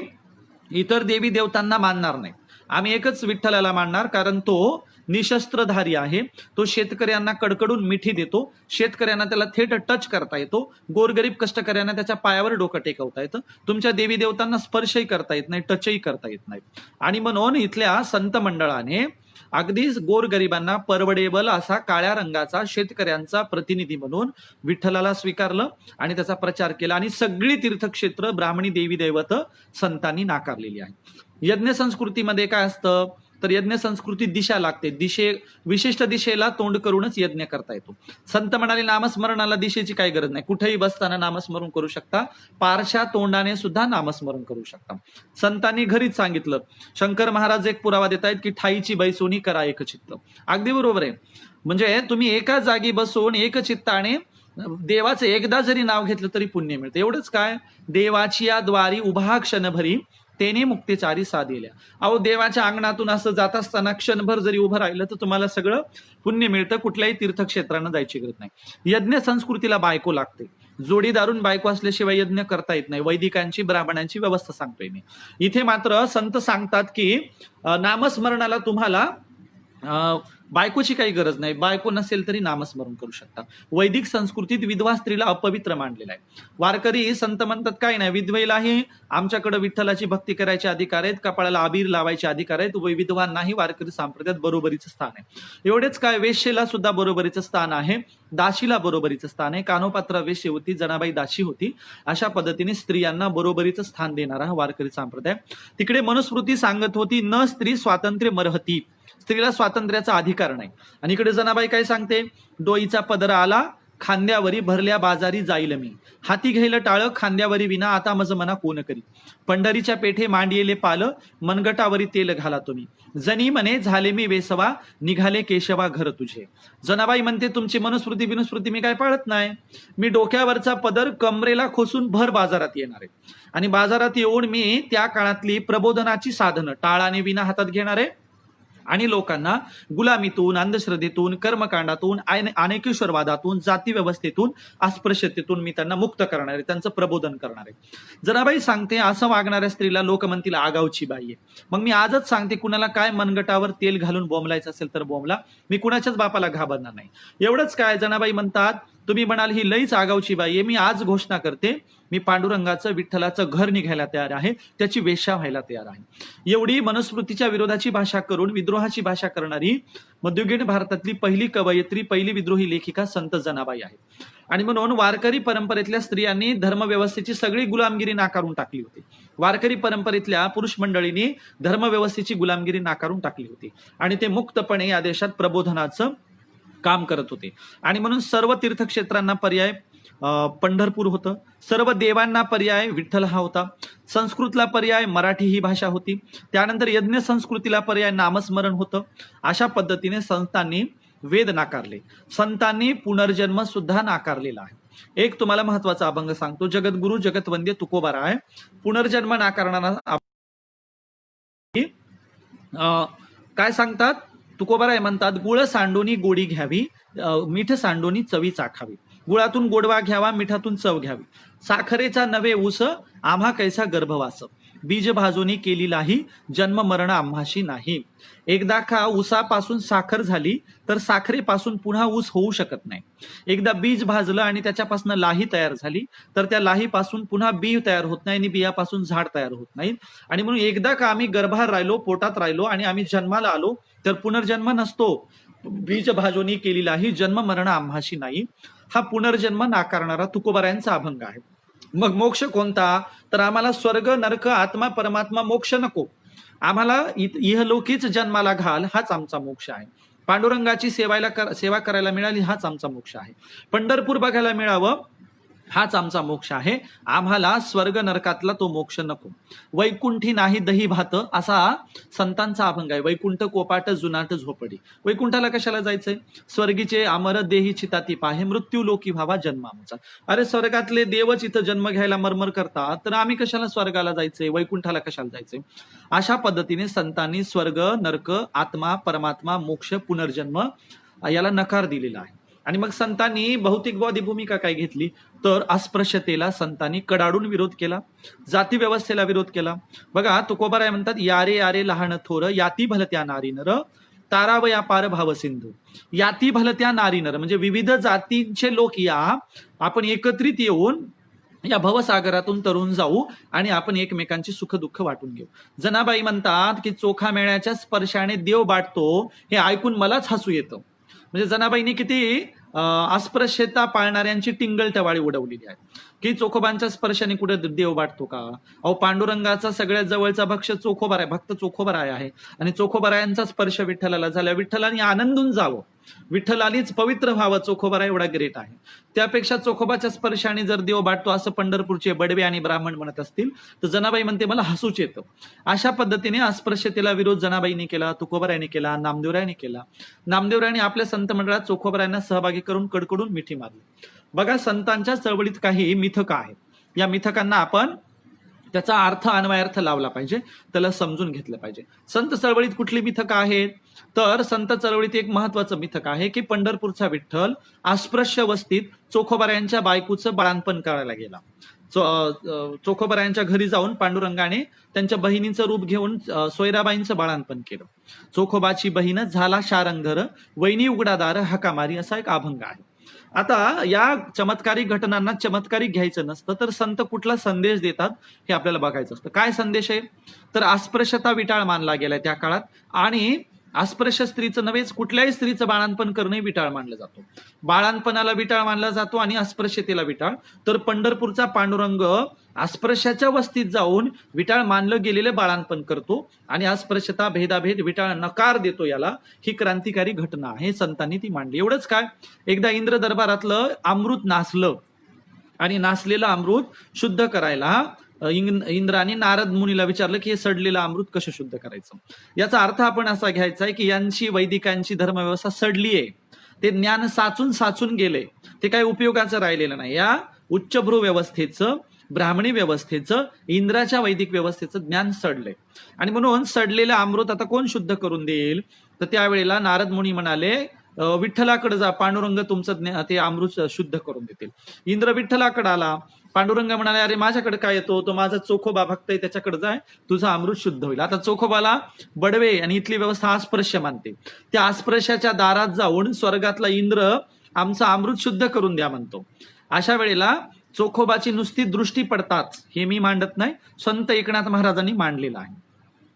इतर देवी देवतांना मानणार नाही, आम्ही एकच विठ्ठलाला मानणार, कारण तो निशस्त्रधारी आहे. तो शेतकऱ्यांना कडकडून मिठी देतो, शेतकऱ्यांना त्याला थेट टच करता येतो, गोरगरीब कष्टकऱ्यांना त्याच्या पायावर डोकं टेकवता येतं. तुमच्या देवी देवतांना स्पर्शही करता येत नाही, टचही करता येत नाही. आणि म्हणून इथल्या संत मंडळाने अगदीच गोरगरिबांना परवडेबल असा काळ्या रंगाचा शेतकऱ्यांचा प्रतिनिधी म्हणून विठ्ठलाला स्वीकारलं आणि त्याचा प्रचार केला. आणि सगळी तीर्थक्षेत्र ब्राह्मणी देवी दैवत संतांनी नाकारलेली आहे. यज्ञ संस्कृतीमध्ये काय असतं तर यज्ञ संस्कृती दिशा लागते, विशिष्ट दिशेला तोंड करूनच यज्ञ करता येतो. संत म्हणाले, नामस्मरणाला दिशेची काही गरज नाही, कुठेही बसताना नामस्मरण करू शकता, पारशा तोंडाने सुद्धा नामस्मरण करू शकता. संतांनी घरीच सांगितलं. शंकर महाराज एक पुरावा देत आहेत की ठाईची बैसोनी करा एक चित्त. अगदी बरोबर आहे. म्हणजे तुम्ही एका जागी बसून एक चित्ताने देवाचं एकदा जरी नाव घेतलं तरी पुण्य मिळतं. एवढंच काय, देवाची या द्वारी उभा क्षणभरी तेने मुक्तेचारी साधिल्या. अहो, देवाच्या अंगणातून असं जात असताना क्षणभर जरी उभं राहिलं तर तुम्हाला सगळं पुण्य मिळतं, कुठल्याही तीर्थक्षेत्रांना जायची गरज नाही. यज्ञ संस्कृतीला बायको लागते, जोडीदारून बायको असल्याशिवाय यज्ञ करता येत नाही. वैदिकांची ब्राह्मणांची व्यवस्था सांगतोय मी. इथे मात्र संत सांगतात की नामस्मरणाला तुम्हाला बायकोची काही गरज नाही, बायको नसेल तरी नामस्मरण करू शकता. वैदिक संस्कृतीत विधवा स्त्रीला अपवित्र मानलेला आहे. वारकरी संत म्हणतात काय नाही, विधवेलाही आमच्याकडे विठ्ठलाची भक्ती करायचे अधिकार आहेत, कपाळाला अबीर लावायचे अधिकार आहेत, विधवांनाही वारकरी संप्रदायात बरोबरीचं स्थान आहे. एवढेच काय, वेश्येला सुद्धा बरोबरीचं स्थान आहे, दाशीला बरोबरीचं स्थान आहे. कानोपात्रा वेश्य होती, जनाबाई दाशी होती. अशा पद्धतीने स्त्रियांना बरोबरीचं स्थान देणारा हा वारकरी संप्रदाय. तिकडे मनुस्मृती सांगत होती, न स्त्री स्वातंत्र्य मरहती, स्त्रीला स्वातंत्र्याचा अधिकार नाही. आणि इकडे जनाबाई काय सांगते, डोईचा पदर आला खांद्यावरी भरल्या बाजारी जाईल मी, हाती घ्यायला टाळ खांद्यावरी विना आता मज मना कोण करी, पंढरीच्या पेठे मांडियेले पाल मनगटावरी तेल घाला तुम्ही, जनी म्हणे झाले मी वेसवा निघाले केशवा घर तुझे. जनाबाई म्हणते, तुमची मनुस्मृती बिनुस्मृती मी काय पाळत नाही, मी डोक्यावरचा पदर कमरेला खोसून भर बाजारात येणार आहे आणि बाजारात येऊन मी त्या काळातली प्रबोधनाची साधनं टाळ आणि विना हातात घेणार आहे आणि लोकांना गुलामीतून, अंधश्रद्धेतून, कर्मकांडातून, अनेकेश्वरवादातून, जाती व्यवस्थेतून, अस्पृश्यतेतून मी त्यांना मुक्त करणार आहे, त्यांचं प्रबोधन करणार आहे. जनाबाई सांगते, असं वागणाऱ्या स्त्रीला लोक म्हणतील आगाऊची बाई आहे. मग मी आजच सांगते, कुणाला काय मनगटावर तेल घालून बोंबलायचं असेल तर बोंबला, मी कुणाच्याच बापाला घाबरणार नाही. एवढंच काय, जनाबाई म्हणतात, तुम्ही म्हणाल ही लईच आगाऊची बाई आहे, मी आज घोषणा करते, मी पांडुरंगाचं विठ्ठलाचं घर निघायला तयार आहे, त्याची वेश्या व्हायला तयार आहे. एवढी मनुस्मृतीच्या विरोधाची भाषा करून विद्रोहाची भाषा करणारी मध्ययुगीन भारतातली पहिली कवयित्री, पहिली विद्रोही लेखिका संत जनाबाई आहे. आणि म्हणून वारकरी परंपरेतल्या स्त्रियांनी धर्मव्यवस्थेची सगळी गुलामगिरी नाकारून टाकली होती. वारकरी परंपरेतल्या पुरुष मंडळींनी धर्मव्यवस्थेची गुलामगिरी नाकारून टाकली होती आणि ते मुक्तपणे या देशात प्रबोधनाचं काम करत होते. आणि म्हणून सर्व तीर्थक्षेत्रांना पर्याय पंढरपूर होतं. सर्व देवांना पर्याय विठ्ठल हा होता. संस्कृतला पर्याय मराठी ही भाषा होती. त्यानंतर यज्ञ संस्कृतीला पर्याय नामस्मरण होतं. अशा पद्धतीने संतांनी वेद नाकारले, संतांनी पुनर्जन्म सुद्धा नाकारलेला आहे. एक तुम्हाला महत्वाचा अभंग सांगतो. जगद्गुरु जगतवंद्य तुकोबाराय पुनर्जन्म नाकारणारा काय सांगतात? तुकोबाराय म्हणतात, गुळ सांडोनी गोडी घ्यावी, मीठ सांडोनी चवी चाखावी. गुळातून गोडवा घ्यावा, मिठातून चव घ्यावी. साखरेचा नवे ऊस आम्हा कैसा गर्भवास, बीज भाजोनी केलेलाही जन्म मरण आम्हाशी नाही. एकदा का ऊसापासून साखर झाली तर साखरेपासून पुन्हा ऊस होऊ शकत नाही. एकदा बीज भाजलं आणि त्याच्यापासून लाही तयार झाली तर त्या लाहीपासून पुन्हा बी तयार होत नाही आणि बियापासून झाड तयार होत नाही. आणि म्हणून एकदा का आम्ही गर्भात राहिलो, पोटात राहिलो आणि आम्ही जन्माला आलो तर पुनर्जन्म नसतो. बीज भाजोनी केलेलाही जन्म मरण आम्हाशी नाही. हा पुनर्जन्म नाकारणारा तुकोबारायांचा अभंग आहे. मग मोक्ष कोणता? तर आम्हाला स्वर्ग नरक आत्मा परमात्मा मोक्ष नको, आम्हाला इहलोकीच जन्माला घाल, हाच आमचा मोक्ष आहे. पांडुरंगाची सेवा करायला मिळाली, हाच आमचा मोक्ष आहे. पंढरपूर बघायला मिळावं, हाच आमचा मोक्ष आहे. आम्हाला स्वर्ग नरकातला तो मोक्ष नको. वैकुंठी नाही दही भात, असा संतांचा अभंग आहे. वैकुंठ कोपाट जुनाट झोपडी. वैकुंठाला कशाला जायचंय? स्वर्गीचे अमर देही चिताती पाहे, मृत्यू लोकी व्हावा जन्म आमचा. अरे स्वर्गातले देवच इथं जन्म घ्यायला मरमर करतात, तर आम्ही कशाला स्वर्गाला जायचंय, वैकुंठाला कशाला जायचंय? अशा पद्धतीने संतांनी स्वर्ग नरक आत्मा परमात्मा मोक्ष पुनर्जन्म याला नकार दिलेला आहे. आणि मग संतांनी भौतिकवादी भूमिका काय घेतली? तर अस्पृश्यतेला संतांनी कडाडून विरोध केला, जाती व्यवस्थेला विरोध केला. बघा तुकोबाराय म्हणतात, यारे यारे लहान थोर याती भलत्या नारी नर, तारावया पार भाव सिंधू. याती भलत्या नारी नर म्हणजे विविध जातींचे लोक या, आपण एकत्रित येऊन या भवसागरातून तरुण जाऊ आणि आपण एकमेकांची सुख दुःख वाटून घेऊ. जनाबाई म्हणतात की चोखा मेळ्याच्या स्पर्शाने देव बाटतो, हे ऐकून मलाच हसू येतं. म्हणजे जनाबाईंनी किती अस्पृश्यता पाळणाऱ्यांची टिंगल टवाळी उडवलेली आहे की चोखोबांच्या स्पर्शाने कुठे देव वाटतो का? अहो पांडुरंगाचा सगळ्यात जवळचा भक्त चोखोबाराय, भक्त चोखोबाराय आहे आणि चोखोबारायांचा स्पर्श विठ्ठलाला झाला. विठ्ठलाने आनंदून जावं, विठ्ठलालीच पवित्र व्हावं, चोखोबाराय एवढा ग्रेट आहे. त्यापेक्षा चोखोबाच्या स्पर्शाने जर देव बाटतो असं पंढरपूरचे बडवे आणि ब्राह्मण म्हणत असतील तर जनाबाई म्हणते मला हसूच येतं. अशा पद्धतीने अस्पृश्यतेला विरोध जनाबाईंनी केला, तुकोबारायांनी केला, नामदेवरायांनी केला. नामदेवरायांनी आपल्या संत मंडळात चोखोबारायांना सहभागी करून कडकडून मिठी मारली. बघा संतांच्या चळवळीत काही मिथक आहेत. या मिथकांना आपण त्याचा अर्थ अन्वयार्थ लावला पाहिजे, त्याला समजून घेतलं पाहिजे. संत चळवळीत कुठली मिथक आहेत? तर संत चळवळीत एक महत्वाचं मिथक आहे की पंढरपूरचा विठ्ठल अस्पृश्य वस्तीत चोखोबारायांच्या बायकोचं बाळंतपण करायला गेला. चोखोबारायांच्या घरी जाऊन पांडुरंगाने त्यांच्या बहिणीचं रूप घेऊन सोयराबाईंचं बाळंतपण केलं. चोखोबाची बहीण झाला शारंगधर, वैनी उघडादार हकामारी, असा एक अभंग आहे. आता या चमत्कारी घटनांना चमत्कारिक घ्यायचं नसतं, तर संत कुठला संदेश देतात हे आपल्याला बघायचं असतं. काय संदेश आहे? तर अस्पृश्यता विटाळ मानला गेलाय त्या काळात आणि अस्पृश्य स्त्रीचं नव्हेच कुठल्याही स्त्रीचं बाळंतपण करणे विटाळ मानलं जातो. बाळंतपणाला विटाळ मानला जातो आणि अस्पृश्यतेला विटाळ. तर पंढरपूरचा पांडुरंग अस्पृश्याच्या वस्तीत जाऊन विटाळ मानलं गेलेलं बाळंतपण करतो आणि अस्पृश्यता भेदाभेद विटाळ नकार देतो. याला ही क्रांतिकारी घटना आहे, संतांनी ती मांडली. एवढंच काय, एकदा इंद्र दरबारातलं अमृत नासलं आणि नासलेलं अमृत शुद्ध करायला इंद्राने नारद मुनीला विचारलं की हे सडलेलं अमृत कसं शुद्ध करायचं. याचा अर्थ आपण असा घ्यायचा आहे की यांची वैदिकांची धर्मव्यवस्था सडली आहे, ते ज्ञान साचून साचून गेले, ते काही उपयोगाचं राहिलेलं नाही. या उच्चभ्रू व्यवस्थेचं, ब्राह्मणी व्यवस्थेचं, इंद्राच्या वैदिक व्यवस्थेचं ज्ञान सडलंय आणि म्हणून सडलेलं अमृत आता कोण शुद्ध करून देईल? तर त्यावेळेला नारद मुनी म्हणाले विठ्ठलाकडे जा, पांडुरंग तुमचं ते अमृत शुद्ध करून देतील. इंद्र विठ्ठलाकडे आला, पांडुरंग म्हणाले अरे माझ्याकडे काय येतो, तो माझा चोखोबा भक्त आहे, त्याच्याकडे जाय, तुझं अमृत शुद्ध होईल. आता चोखोबाला बडवे आणि इथली व्यवस्था अस्पृश्य मानते. त्या अस्पृश्याच्या दारात जाऊन स्वर्गातला इंद्र आमचं अमृत शुद्ध करून द्या म्हणतो. अशा वेळेला चोखोबाची नुसती दृष्टी पडताच, हे मी मांडत नाही, संत एकनाथ महाराजांनी मांडलेलं आहे.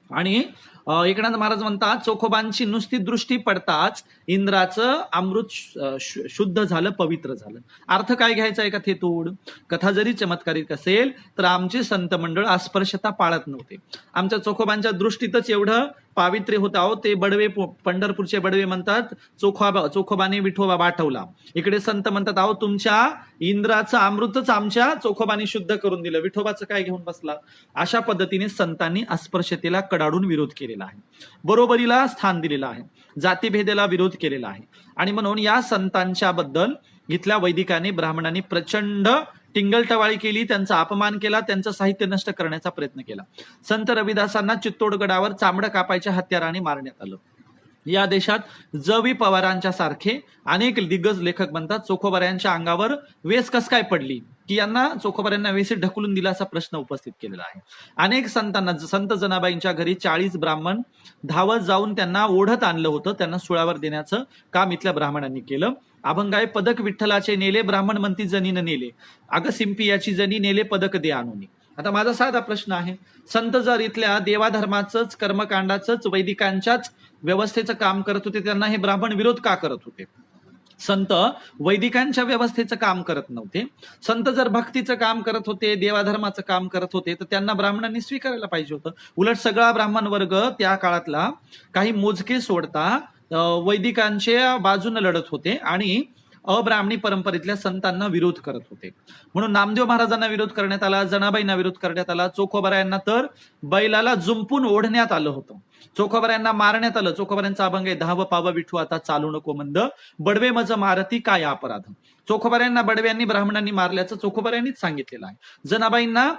आणि एकनाथ महाराज म्हणतात चोखोबांची नुसती दृष्टी पडताच इंद्राचं अमृत शुद्ध झालं, पवित्र झालं. अर्थ काय घ्यायचा आहे कथेतून? कथा जरी चमत्कारिक असेल तर आमचे संत मंडळ अस्पर्शता पाळत नव्हते. आमच्या चोखोबांच्या दृष्टीतच एवढं पावित्र्य होतं. अहो ते बडवे, पंढरपूरचे बडवे म्हणतात चोखोबाने विठोबा वाटवला. इकडे संत म्हणतात अहो तुमच्या इंद्राचं अमृतच आमच्या चोखोबाने शुद्ध करून दिलं, विठोबाचं काय घेऊन बसला. अशा पद्धतीने संतांनी अस्पृश्यतेला कडाडून विरोध केलेला आहे, बरोबरीला स्थान दिलेलं आहे, जातीभेदाला विरोध केलेला आहे. आणि म्हणून या संतांच्या बद्दल इथल्या वैदिकांनी, ब्राह्मणांनी प्रचंड टिंगलटवाळी केली, त्यांचा अपमान केला, त्यांचं साहित्य नष्ट करण्याचा प्रयत्न केला. संत रविदासांना चित्तोडगडावर चामडं कापायच्या हत्याराने मारण्यात आलं. या देशात जवी पवारांच्या सारखे अनेक दिग्गज लेखक म्हणतात चोखोबाऱ्यांच्या अंगावर वेस कस काय पडली, की यांना चोखोबाऱ्यांना वेसे ढकलून दिला असा प्रश्न उपस्थित केलेला आहे. अनेक संतांना, संत जनाबाईंच्या घरी 40 ब्राह्मण धावत जाऊन त्यांना ओढत आणलं होतं. त्यांना सुळावर देण्याचं काम इथल्या ब्राह्मणांनी केलं. अभंगाय पदक विठ्ठलाचे नेले, ब्राह्मण म्हणती जनीन नेले, अगं सिंपियाची जनी नेले पदक दे आणून. आता माझा साधा प्रश्न आहे, संत जर इथल्या देवाधर्माचंच, कर्मकांडाचंच, वैदिकांच्याच व्यवस्थेचं काम करत होते, त्यांना हे ब्राह्मण विरोध का करत होते? संत वैदिकांच्या व्यवस्थेचं काम करत नव्हते. संत जर भक्तीचं काम करत होते, देवाधर्माचं काम करत होते, तर त्यांना ब्राह्मणांनी स्वीकारायला पाहिजे होतं. उलट सगळा ब्राह्मण वर्ग त्या काळातला काही मोजके सोडता वैदिकांच्या बाजूने लढत होते आणि अब्राह्मणी परंपरेतल्या संतांना विरोध करत होते. म्हणून नामदेव महाराजांना विरोध करण्यात आला, जनाबाईंना विरोध करण्यात आला, चोखोबाऱ्यांना तर बैलाला जुंपून ओढण्यात आलं होतं, चोखोबाऱ्यांना मारण्यात आलं. चोखोबाऱ्यांचा अभंग आहे, धाव पाव विठू आता चालू नको मंद, बडवे मज मारती काय अपराध. चोखोबाऱ्यांना बडव्यांनी, ब्राह्मणांनी मारल्याचं चोखोबाऱ्यांनीच सांगितलेलं आहे. जनाबाईंना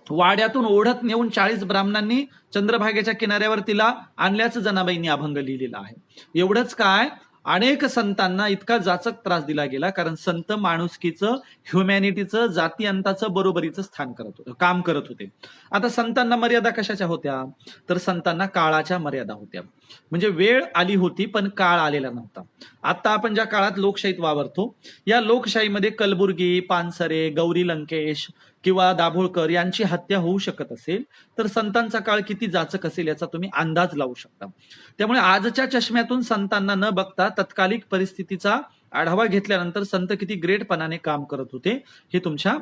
वाड्यातून ओढत नेऊन 40 ब्राह्मणांनी चंद्रभागेच्या किनाऱ्यावर तिला आणल्याचं जनाबाईंनी अभंग लिहिलेला आहे. एवढंच काय, अनेक संतांना इतका जाचक त्रास दिला गेला, कारण संत माणुसकीचं, ह्युमॅनिटीचं, जाती अंताचं, बरोबरीचं काम करत होते. आता संतांना मर्यादा कशाच्या होत्या? तर संतांना काळाच्या मर्यादा होत्या. म्हणजे वेळ आली होती पण काळ आलेला नव्हता. आता आपण ज्या काळात लोकशाहीत वावरतो, या लोकशाहीमध्ये कलबुर्गी, पानसरे, गौरी लंकेश किंवा दाभोळकर यांची हत्या होऊ शकत असेल तर संतांचा काळ किती जाचक असेल याचा तुम्ही अंदाज लावू शकता. त्यामुळे आजच्या चष्म्यातून संतांना न बघता तत्कालिक परिस्थितीचा आढावा घेतल्यानंतर संत किती ग्रेटपणाने काम करत होते हे तुमच्या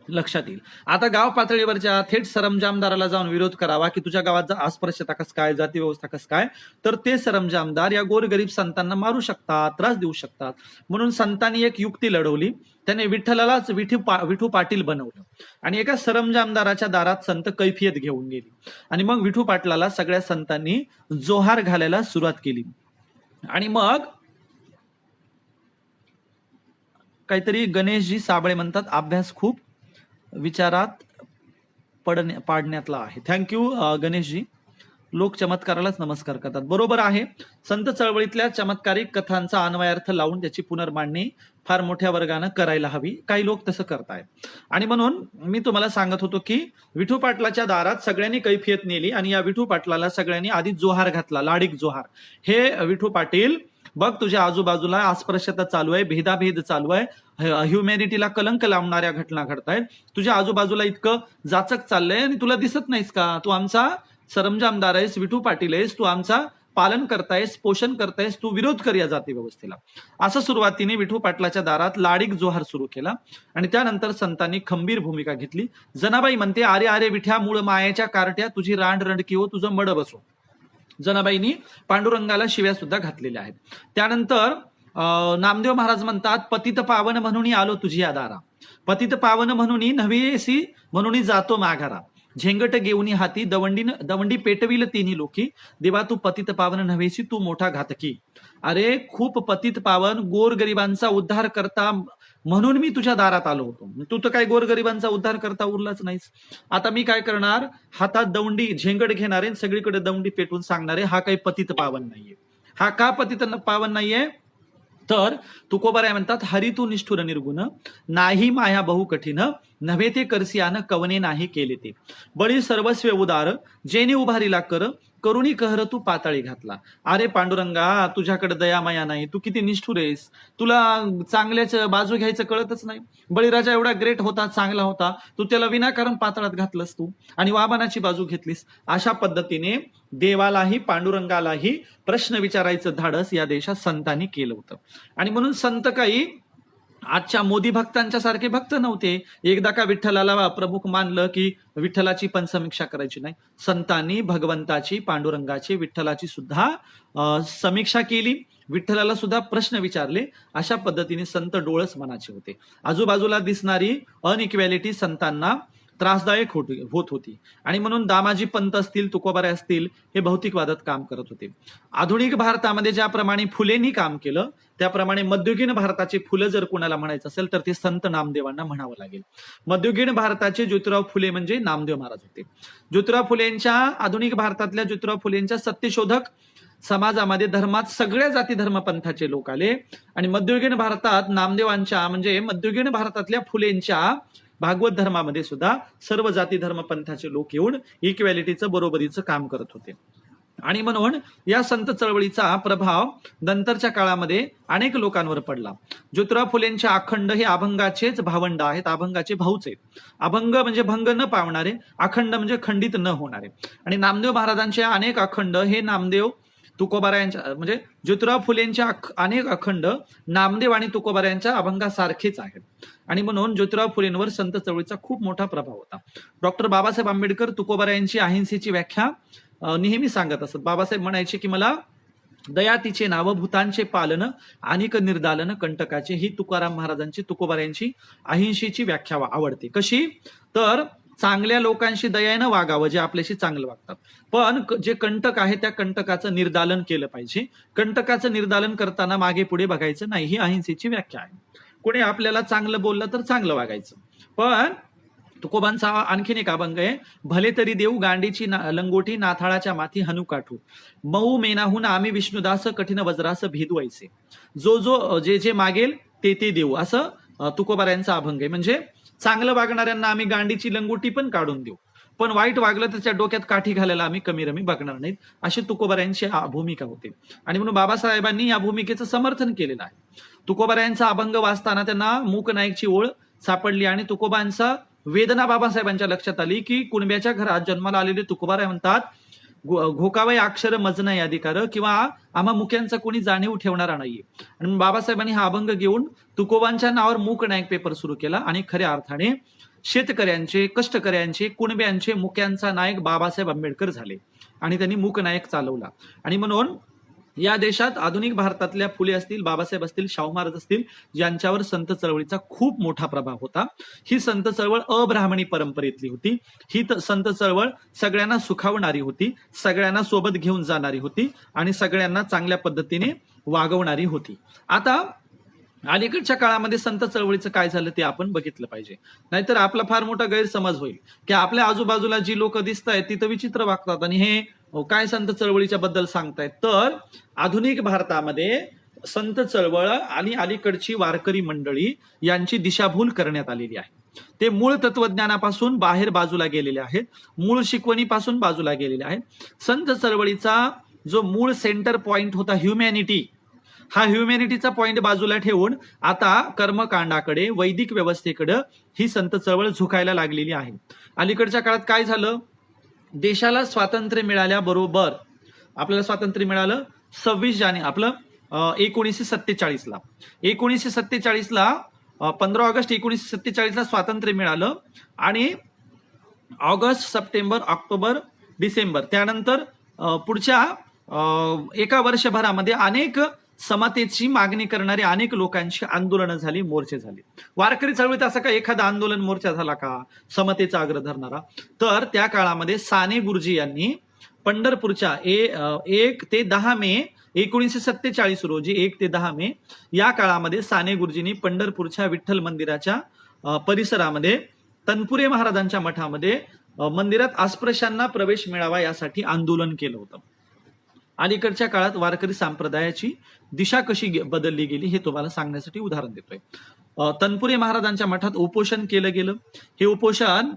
लक्षात येईल. आता गाव पातळीवरच्या थेट सरंजामदाराला जाऊन विरोध करावा की तुझ्या गावात अस्पृश्यता कस काय, जाती व्यवस्था कस काय, तर ते सरंजामदार या गोरगरीब संतांना मारू शकतात, त्रास देऊ शकतात. म्हणून संतांनी एक युक्ती लढवली, त्याने विठ्ठलालाच विठू पाटील बनवलं आणि एका सरंजामदाराच्या दारात संत कैफियत घेऊन गेली आणि मग विठू पाटलाला सगळ्या संतांनी जोहार घालायला सुरुवात केली. आणि मग काहीतरी गणेशजी साबळे म्हणतात अभ्यास खूप विचारात पाडण्यातला आहे. थँक्यू गणेशजी. लोक चमत्कारालाच नमस्कार करतात, बरोबर आहे. संत चळवळीतल्या चमत्कारिक कथांचा अन्वयार्थ लावून त्याची पुनर्मांडणी फार मोठ्या वर्गानं करायला हवी. काही लोक तसं करतायत. आणि म्हणून मी तुम्हाला सांगत होतो की विठू पाटलाच्या दारात सगळ्यांनी कैफियत नेली आणि या विठू पाटलाला सगळ्यांनी आधी जोहार घातला, लाडीक जोहार. हे विठू पाटील बघ, तुझ्या आजूबाजूला अस्पृश्यता चालू आहे, भेदाभेद चालू आहे, ह्युमॅनिटीला कलंक लावणाऱ्या घटना घडतायत, तुझ्या आजूबाजूला इतकं जाचक चाललंय आणि तुला दिसत नाहीस का? तू आमचा सरंजामदार आहेस, विठू पाटील आहेस, तू आमचा पालन करतायस, पोषण करतायस, तू विरोध कर या जाती व्यवस्थेला. असं सुरुवातीने विठू पाटलाच्या दारात लाडीक जोहार सुरू केला आणि त्यानंतर संतांनी खंबीर भूमिका घेतली. जनाबाई म्हणते, अरे अरे विठ्या मूळ मायेच्या कार्ट्या, तुझी रांड रंडकी हो, तुझं मड बसो. जनाबाईंनी पांडुरंगाला शिव्या सुद्धा घातलेल्या आहेत. त्यानंतर नामदेव महाराज म्हणतात, पतित पावन म्हणून आलो तुझी या दारा, पतित पावन म्हणून नव्हेसी म्हणून जातो माघारा, झेंगट घेऊनी हाती दवंडी पेटविल तिन्ही लोकी, देवा तू पतित पावन नव्हेसी तू मोठा घातकी. अरे खूप पतित पावन, गोरगरिबांचा उद्धार करता म्हणून मी तुझ्या दारात आलो होतो. तू तर काय गोरगरिबांचा उद्धार करता उरलाच नाहीस. आता मी काय करणार, हातात दवंडी झेंगड घेणारे, सगळीकडे दवंडी पेटवून सांगणारे, हा काही पतित पावन नाहीये. हा का पतित पावन नाहीये? तर तुकोबाराय म्हणतात, हरी तू निष्ठुर निर्गुण, नाही माया बहु कठीण, नव्हे ते करसियान कवने नाही केले ते, बळी सर्वस्व उदार, जेने उभारीला कर, करुणी कहर तू पाताळी घातला. अरे पांडुरंगा, तुझ्याकडे दयामाया नाही, तू किती निष्ठुर आहेस, तुला चांगल्याच बाजू घ्यायचं कळतच नाही. बळीराजा एवढा ग्रेट होता, चांगला होता, तू त्याला विनाकारण पाताळात घातलंस तू आणि वामनाची बाजू घेतलीस. अशा पद्धतीने देवालाही पांडुरंगालाही प्रश्न विचारायचं धाडस या देशात संतांनी केलं होतं. आणि म्हणून संत काही आजच्या मोदी भक्तांच्या सारखे भक्त नव्हते. एकदा का विठ्ठलाला प्रमुख मानलं की विठ्ठलाची पण समीक्षा करायची नाही. संतांनी भगवंताची, पांडुरंगाची, विठ्ठलाची सुद्धा समीक्षा केली. विठ्ठलाला सुद्धा प्रश्न विचारले. अशा पद्धतीने संत डोळस मनाचे होते. आजूबाजूला दिसणारी अनइक्वॅलिटी संतांना त्रासदायक होत होती. आणि म्हणून दामाजी पंत असतील, तुकोबारे असतील, हे भौतिकवादात काम करत होते. आधुनिक भारतामध्ये ज्याप्रमाणे फुलेंनी काम केलं, त्याप्रमाणे मध्ययुगीन भारताचे फुलं जर कोणाला म्हणायचं असेल तर ते संत नामदेवांना म्हणावं लागेल. मध्ययुगीन भारताचे ज्योतिराव फुले म्हणजे नामदेव महाराज होते. ज्योतिराव फुलेंच्या, आधुनिक भारतातल्या ज्योतिराव फुलेंच्या सत्यशोधक समाजामध्ये धर्मात सगळ्या जाती धर्म पंथाचे लोक आले. आणि मध्ययुगीन भारतात नामदेवांच्या म्हणजे मध्ययुगीन भारतातल्या फुलेंच्या भागवत धर्मामध्ये सुद्धा सर्व जाती धर्म पंथाचे लोक येऊन इक्वॅलिटीचं, बरोबरीचं काम करत होते. आणि म्हणून या संत चळवळीचा प्रभाव नंतरच्या काळामध्ये अनेक लोकांवर पडला. ज्योतिराव फुलेंच्या अखंड हे अभंगाचेच भावंड आहेत, अभंगाचे भाऊच आहेत. अभंग म्हणजे भंग न पावणारे, अखंड म्हणजे खंडित न होणारे. आणि नामदेव महाराजांचे अनेक अखंड हे नामदेव तुकोबारा यांच्या म्हणजे ज्योतिराव फुलेंच्या अनेक अखंड नामदेव आणि तुकोबारा यांच्या अभंगासारखेच आहेत. आणि म्हणून ज्योतिराव फुलेंवर संत चळवळीचा खूप मोठा प्रभाव होता. डॉक्टर बाबासाहेब आंबेडकर तुकोबारा यांची अहिंसेची व्याख्या नेहमी सांगत असत. बाबासाहेब म्हणायचे की मला दया तिचे नाव, भूतांचे पालन, अनेक निर्दालन कंटकाचे, ही तुकाराम महाराजांची, तुकोबारा यांची अहिंसेची व्याख्या आवडते. कशी तर चांगल्या लोकांशी दयानं वागावं, जे आपल्याशी चांगलं वागतात, पण जे कंटक आहे त्या कंटकाचं निर्दालन केलं पाहिजे. कंटकाचं निर्दालन करताना मागे पुढे बघायचं नाही, ही अहिंसेची व्याख्या आहे. कोणी आपल्याला चांगलं बोललं तर चांगलं वागायचं. पण तुकोबांचा आणखीन एक अभंग आहे, भले तरी देऊ गांडीची लंगोटी, नाथाळाच्या माथी हनु काठू, मऊ मेनाहून आम्ही विष्णुदास, कठीण वज्रास भिदवायचे, जो जे मागेल ते देऊ, असं तुकोबारा यांचा अभंग आहे. म्हणजे चांगलं वागणाऱ्यांना आम्ही गांडीची लंगोटी पण काढून देऊ, पण वाईट वागलं तर त्या डोक्यात काठी घालायला आम्ही कमी रमी बघणार नाहीत, अशी तुकोबारा यांची भूमिका होती. आणि म्हणून बाबासाहेबांनी या भूमिकेचं समर्थन केलेलं आहे. तुकोबारा यांचा अभंग वाचताना त्यांना मूक नाईकची ओळ सापडली आणि तुकोबांचा वेदना बाबासाहेबांच्या लक्षात आली की कुणब्याच्या घरात जन्माला आलेले तुकोबारा म्हणतात, घोकावय अक्षर मजना याधिकार, किंवा आम्हा मुख्यांचा कोणी जाणीव ठेवणारा नाहीये. आणि बाबासाहेबांनी हा अभंग घेऊन तुकोबांच्या नावावर मूक नायक पेपर सुरू केला आणि खऱ्या अर्थाने शेतकऱ्यांचे, कष्टकऱ्यांचे, कुणब्यांचे मुख्यांचा नायक बाबासाहेब आंबेडकर झाले आणि त्यांनी मूक नायक चालवला. आणि म्हणून या देशात आधुनिक भारतातल्या फुले असतील, बाबासाहेब असतील, शाहू महाराज असतील, यांच्यावर संत चळवळीचा खूप मोठा प्रभाव होता. ही संत चळवळ अब्राह्मणी परंपरेतली होती. ही संत चळवळ सगळ्यांना सुखावणारी होती, सगळ्यांना सोबत घेऊन जाणारी होती आणि सगळ्यांना चांगल्या पद्धतीने वागवणारी होती. आता अलीकडच्या काळामध्ये संत चळवळीचं काय झालं ते आपण बघितलं पाहिजे, नाहीतर आपला फार मोठा गैरसमज होईल की आपल्या आजूबाजूला जी लोक दिसत आहेत ती तर विचित्र वागतात आणि हे काय संत चळवळीच्या बद्दल सांगतायत. तर आधुनिक भारतामध्ये संत चळवळ आणि अलीकडची वारकरी मंडळी यांची दिशाभूल करण्यात आलेली आहे. ते मूळ तत्वज्ञानापासून बाहेर बाजूला गेलेले आहेत, मूळ शिकवणीपासून बाजूला गेलेले आहेत. संत चळवळीचा जो मूळ सेंटर पॉइंट होता ह्युमॅनिटी, हा ह्युमॅनिटीचा पॉइंट बाजूला ठेवून आता कर्मकांडाकडे, वैदिक व्यवस्थेकडे ही संत चळवळ झुकायला लागलेली आहे. अलीकडच्या काळात काय झालं, देशाला स्वातंत्र्य मिळाल्याबरोबर, आपल्याला स्वातंत्र्य मिळालं 26 जानेवारी आपलं 1947ला. 1947ला 15 ऑगस्ट 1947ला स्वातंत्र्य मिळालं आणि ऑगस्ट, सप्टेंबर, ऑक्टोबर, डिसेंबर त्यानंतर पुढच्या एका वर्षभरामध्ये अनेक समतेची मागणी करणारी अनेक लोकांची आंदोलनं झाली, मोर्चे झाले. वारकरी चळवळीत असं का एखादा आंदोलन मोर्चा झाला का समतेचा आग्रह धरणारा? तर त्या काळामध्ये साने गुरुजी यांनी पंढरपूरच्या 1 ते 10 मे 1947 रोजी 1 ते 10 मे या काळामध्ये साने गुरुजींनी पंढरपूरच्या विठ्ठल मंदिराच्या परिसरामध्ये तनपुरे महाराजांच्या मठामध्ये मंदिरात अस्पृश्यांना प्रवेश मिळावा यासाठी आंदोलन केलं होतं. अलीकडच्या काळात वारकरी संप्रदायाची दिशा कशी बदलली गेली हे तुम्हाला सांगण्यासाठी उदाहरण देतोय. तनपुरे महाराजांच्या मठात उपोषण केलं गेलं. हे उपोषण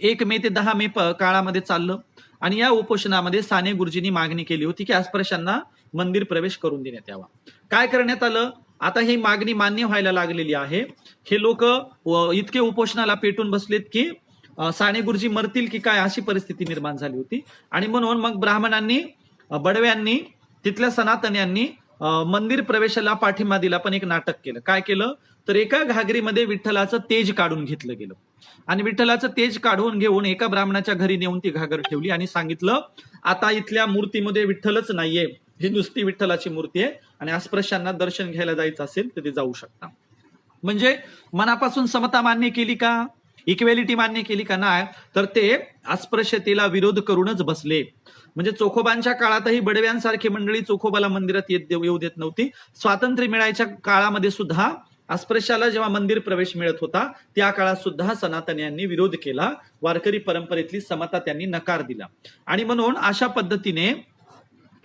1 मे ते 10 मे काळामध्ये चाललं आणि या उपोषणामध्ये साने गुरुजींनी मागणी केली होती की अस्पृश्यांना मंदिर प्रवेश करून देण्यात यावा. काय करण्यात आलं? आता ही मागणी मान्य व्हायला लागलेली आहे. हे लोक इतके उपोषणाला पेटून बसलेत की साने गुरुजी मरतील की काय अशी परिस्थिती निर्माण झाली होती. आणि म्हणून मग ब्राह्मणांनी, बडव्यांनी, तिथल्या सनातन्यांनी मंदिर प्रवेशाला पाठिंबा दिला, पण एक नाटक केलं. काय केलं तर एका घागरीमध्ये विठ्ठलाचं तेज काढून घेतलं गेलं आणि विठ्ठलाचं तेज काढून घेऊन एका ब्राह्मणाच्या घरी नेऊन ती घागर ठेवली आणि सांगितलं आता इथल्या मूर्तीमध्ये विठ्ठलच नाहीये, ही नुसती विठ्ठलाची मूर्ती आहे आणि अस्पृश्यांना दर्शन घ्यायला जायचं असेल तर ते जाऊ शकता. म्हणजे मनापासून समता मान्य केली का, इक्वेलिटी मान्य केली का? नाही, तर ते अस्पृश्यतेला विरोध करूनच बसले. म्हणजे चोखोबांच्या काळातही बडव्यांसारखी मंडळी चोखोबाला मंदिरात येऊ देत नव्हती. स्वातंत्र्य मिळायच्या काळामध्ये सुद्धा अस्पृश्याला जेव्हा मंदिर प्रवेश मिळत होता त्या काळात सुद्धा सनातन्यांनी विरोध केला. वारकरी परंपरेतली समता त्यांनी नकार दिला. आणि म्हणून अशा पद्धतीने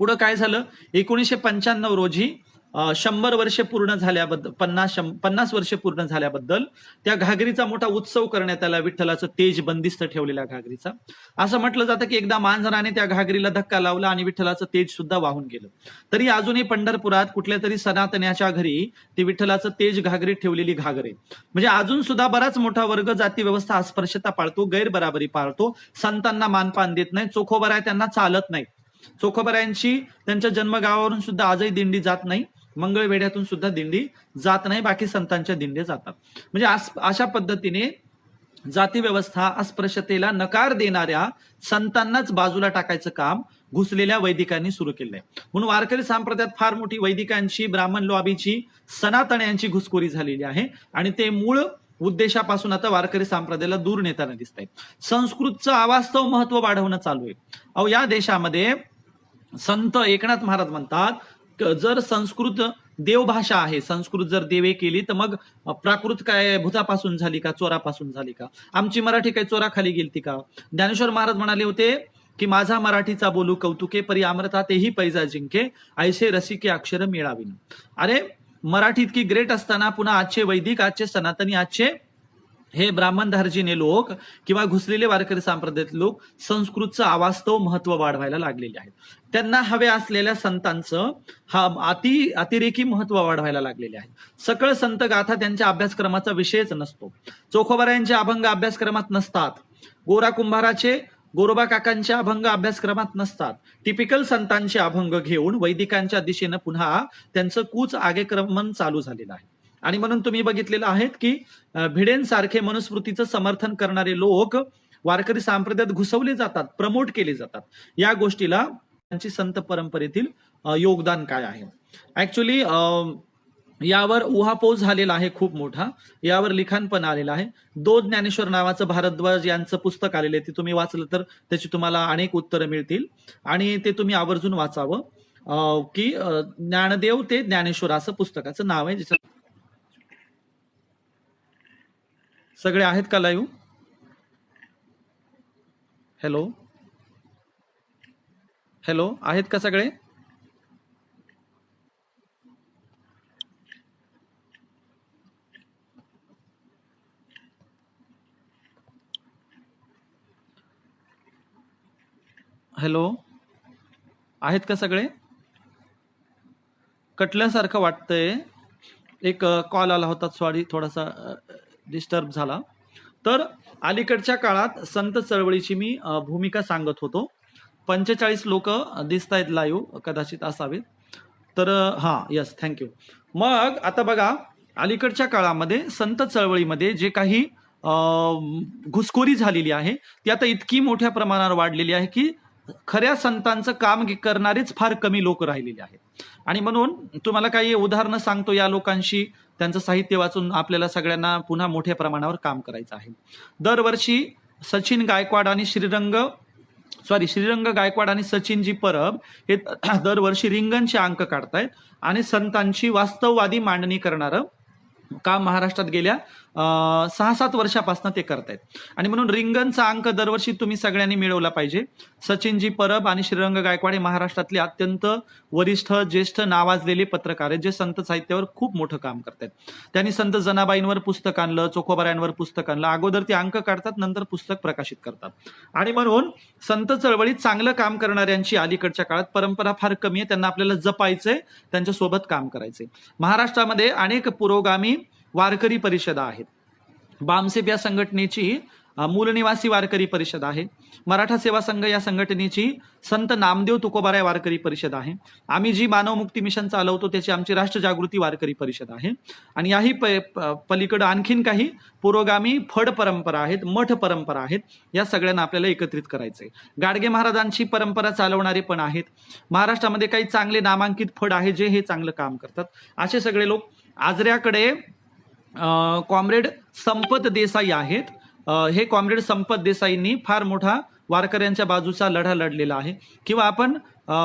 पुढे काय झालं, 1995 रोजी 100 वर्षे पूर्ण झाल्याबद्दल, 50 वर्षे पूर्ण झाल्याबद्दल त्या घागरीचा मोठा उत्सव करण्यात आला, विठ्ठलाचं तेज बंदिस्त ठेवलेल्या घागरीचा. असं म्हटलं जातं की एकदा मांजराने त्या घागरीला धक्का लावला आणि विठ्ठलाचं तेज सुद्धा वाहून गेलं. तरी अजूनही पंढरपुरात कुठल्या तरी सनातन्याच्या घरी ती विठ्ठलाचं तेज घागरीत ठेवलेली घागर आहे. म्हणजे अजून सुद्धा बराच मोठा वर्ग जाती व्यवस्था अस्पृश्यता पाळतो, गैरबराबरी पाळतो, संतांना मानपान देत नाही, चोखोबराय त्यांना चालत नाही. चोखोबरायांची त्यांच्या जन्मगावावरून सुद्धा आजही दिंडी जात नाही, मंगळवेढ्यातून सुद्धा दिंडी जात नाही, बाकी संतांच्या दिंड्या जातात. म्हणजे अशा पद्धतीने जाती व्यवस्था, अस्पृश्यतेला नकार देणाऱ्या संतांनाच बाजूला टाकायचं काम घुसलेल्या वैदिकांनी सुरू केलंय. म्हणून वारकरी संप्रदायात फार मोठी वैदिकांची, ब्राह्मण लॉबीची, सनातन्यांची घुसखोरी झालेली आहे आणि ते मूळ उद्देशापासून आता वारकरी संप्रदायाला दूर नेताना दिसत आहे. संस्कृतचं अवास्तव महत्व वाढवणं चालू आहे. अहो, या देशामध्ये संत एकनाथ महाराज म्हणतात जर संस्कृत देवभाषा आहे, संस्कृत जर देवे केली तर मग प्राकृत काय भूतापासून झाली का, चोरापासून झाली का? आमची मराठी काय चोराखाली गेलती का? ज्ञानेश्वर महाराज म्हणाले होते की माझा मराठीचा बोलू कौतुके, परी अमृता तेही पैजा जिंके, ऐसे रसिके अक्षर मिळावीन. अरे, मराठी इतकी ग्रेट असताना पुन्हा आजचे वैदिक, आजचे सनातनी, आजचे हे ब्राह्मणधार्जीने लोक किंवा घुसलेले वारकरी संप्रदायातले लोक संस्कृतचं अवास्तव महत्व वाढवायला लागलेले आहेत. त्यांना हवे असलेल्या संतांचं अतिरेकी महत्व वाढवायला लागलेले आहे. सकळ संत गाथा त्यांच्या अभ्यासक्रमाचा विषयच नसतो. चोखोबारायांचे अभंग अभ्यासक्रमात नसतात. गोरा कुंभाराचे, गोरोबा काकांचे अभंग अभ्यासक्रमात नसतात. टिपिकल संतांचे अभंग घेऊन वैदिकांच्या दिशेनं पुन्हा त्यांचं कूच आगेक्रमण चालू झालेलं आहे. आणि म्हणून तुम्ही बघितलेलं आहेत की भिडेंसारखे मनुस्मृतीचं समर्थन करणारे लोक वारकरी संप्रदायात घुसवले जातात, प्रमोट केले जातात. या गोष्टीला त्यांची संत परंपरेतील योगदान काय आहे? ऍक्च्युली यावर उहापोह झालेला आहे खूप मोठा, यावर लिखाण पण आलेलं आहे. ज्ञानेश्वर नावाचं भारद्वाज यांचं पुस्तक आलेलं आहे, ते तुम्ही वाचलं तर त्याची तुम्हाला अनेक उत्तरं मिळतील आणि ते तुम्ही आवर्जून वाचावं. की ज्ञानदेव ते ज्ञानेश्वर असं पुस्तकाचं नाव आहे. ज्याचं सगळे आहेत का लाईव्ह? हॅलो हॅलो, आहेत का सगळे? हॅलो, आहेत का सगळे? कटल्यासारखं वाटतंय. एक कॉल आला होता, सॉरी, थोडासा डिस्टर्ब झाला. तर अलीकडच्या काळात संत चळवळीची मी भूमिका सांगत होतो. 45 लोक दिसत आहेत लाईव्ह, कदाचित असावेत. तर हां, यस, थँक्यू. मग आता बघा, अलीकडच्या काळामध्ये संत चळवळीमध्ये जे काही घुसखोरी झालेली आहे ती आता इतकी मोठ्या प्रमाणावर वाढलेली आहे की खऱ्या संतांचं काम करणारेच फार कमी लोक राहिलेले आहेत. आणि म्हणून तुम्हाला काही उदाहरणं सांगतो या लोकांशी, त्यांचं साहित्य वाचून आपल्याला सगळ्यांना पुन्हा मोठ्या प्रमाणावर काम करायचं आहे. दरवर्षी सचिन गायकवाड आणि श्रीरंग गायकवाड आणि सचिनजी परब हे दरवर्षी रिंगणचे अंक काढतायत आणि संतांची वास्तववादी मांडणी करणारं काम महाराष्ट्रात गेल्या 6-7 वर्षापासून ते करतायत. आणि म्हणून रिंगणचा अंक दरवर्षी तुम्ही सगळ्यांनी मिळवला पाहिजे. सचिनजी परब आणि श्रीरंग गायकवाड हे महाराष्ट्रातले अत्यंत वरिष्ठ ज्येष्ठ नावाजलेले पत्रकार आहेत, जे संत साहित्यावर खूप मोठं काम करतात. त्यांनी संत जनाबाईंवर पुस्तक आणलं, चोखोबारायांवर पुस्तक आणलं. अगोदर ते अंक काढतात, नंतर पुस्तक प्रकाशित करतात. आणि म्हणून संत चळवळीत चांगलं काम करणाऱ्यांची अलीकडच्या काळात परंपरा फार कमी आहे. त्यांना आपल्याला जपायचंय, त्यांच्यासोबत काम करायचंय. महाराष्ट्रामध्ये अनेक पुरोगामी वारकरी परिषदा आहेत. बामसेप या संघटनेची मूल निवासी वारकरी परिषद आहे. मराठा सेवा संघ या संघटनेची संत नामदेव तुकोबाराय वारकरी परिषद आहे. आम्ही जी मानव मुक्ती मिशन चालवतो त्याची आमची राष्ट्र जागृती वारकरी परिषद आहे. आणि याही पलीकडे आणखीन काही पुरोगामी फड परंपरा आहेत, मठ परंपरा आहेत. या सगळ्यांना आपल्याला एकत्रित करायचंय. गाडगे महाराजांची परंपरा चालवणारे पण आहेत. महाराष्ट्रामध्ये काही चांगले नामांकित फड आहे जे हे चांगलं काम करतात. असे सगळे लोक. आजऱ्याकडे कॉम्रेड संपत देसाई आहेत. हे कॉम्रेड संपत देसाईंनी फार मोठा वारकऱ्यांच्या बाजूचा लढा लढलेला आहे. किंवा आपण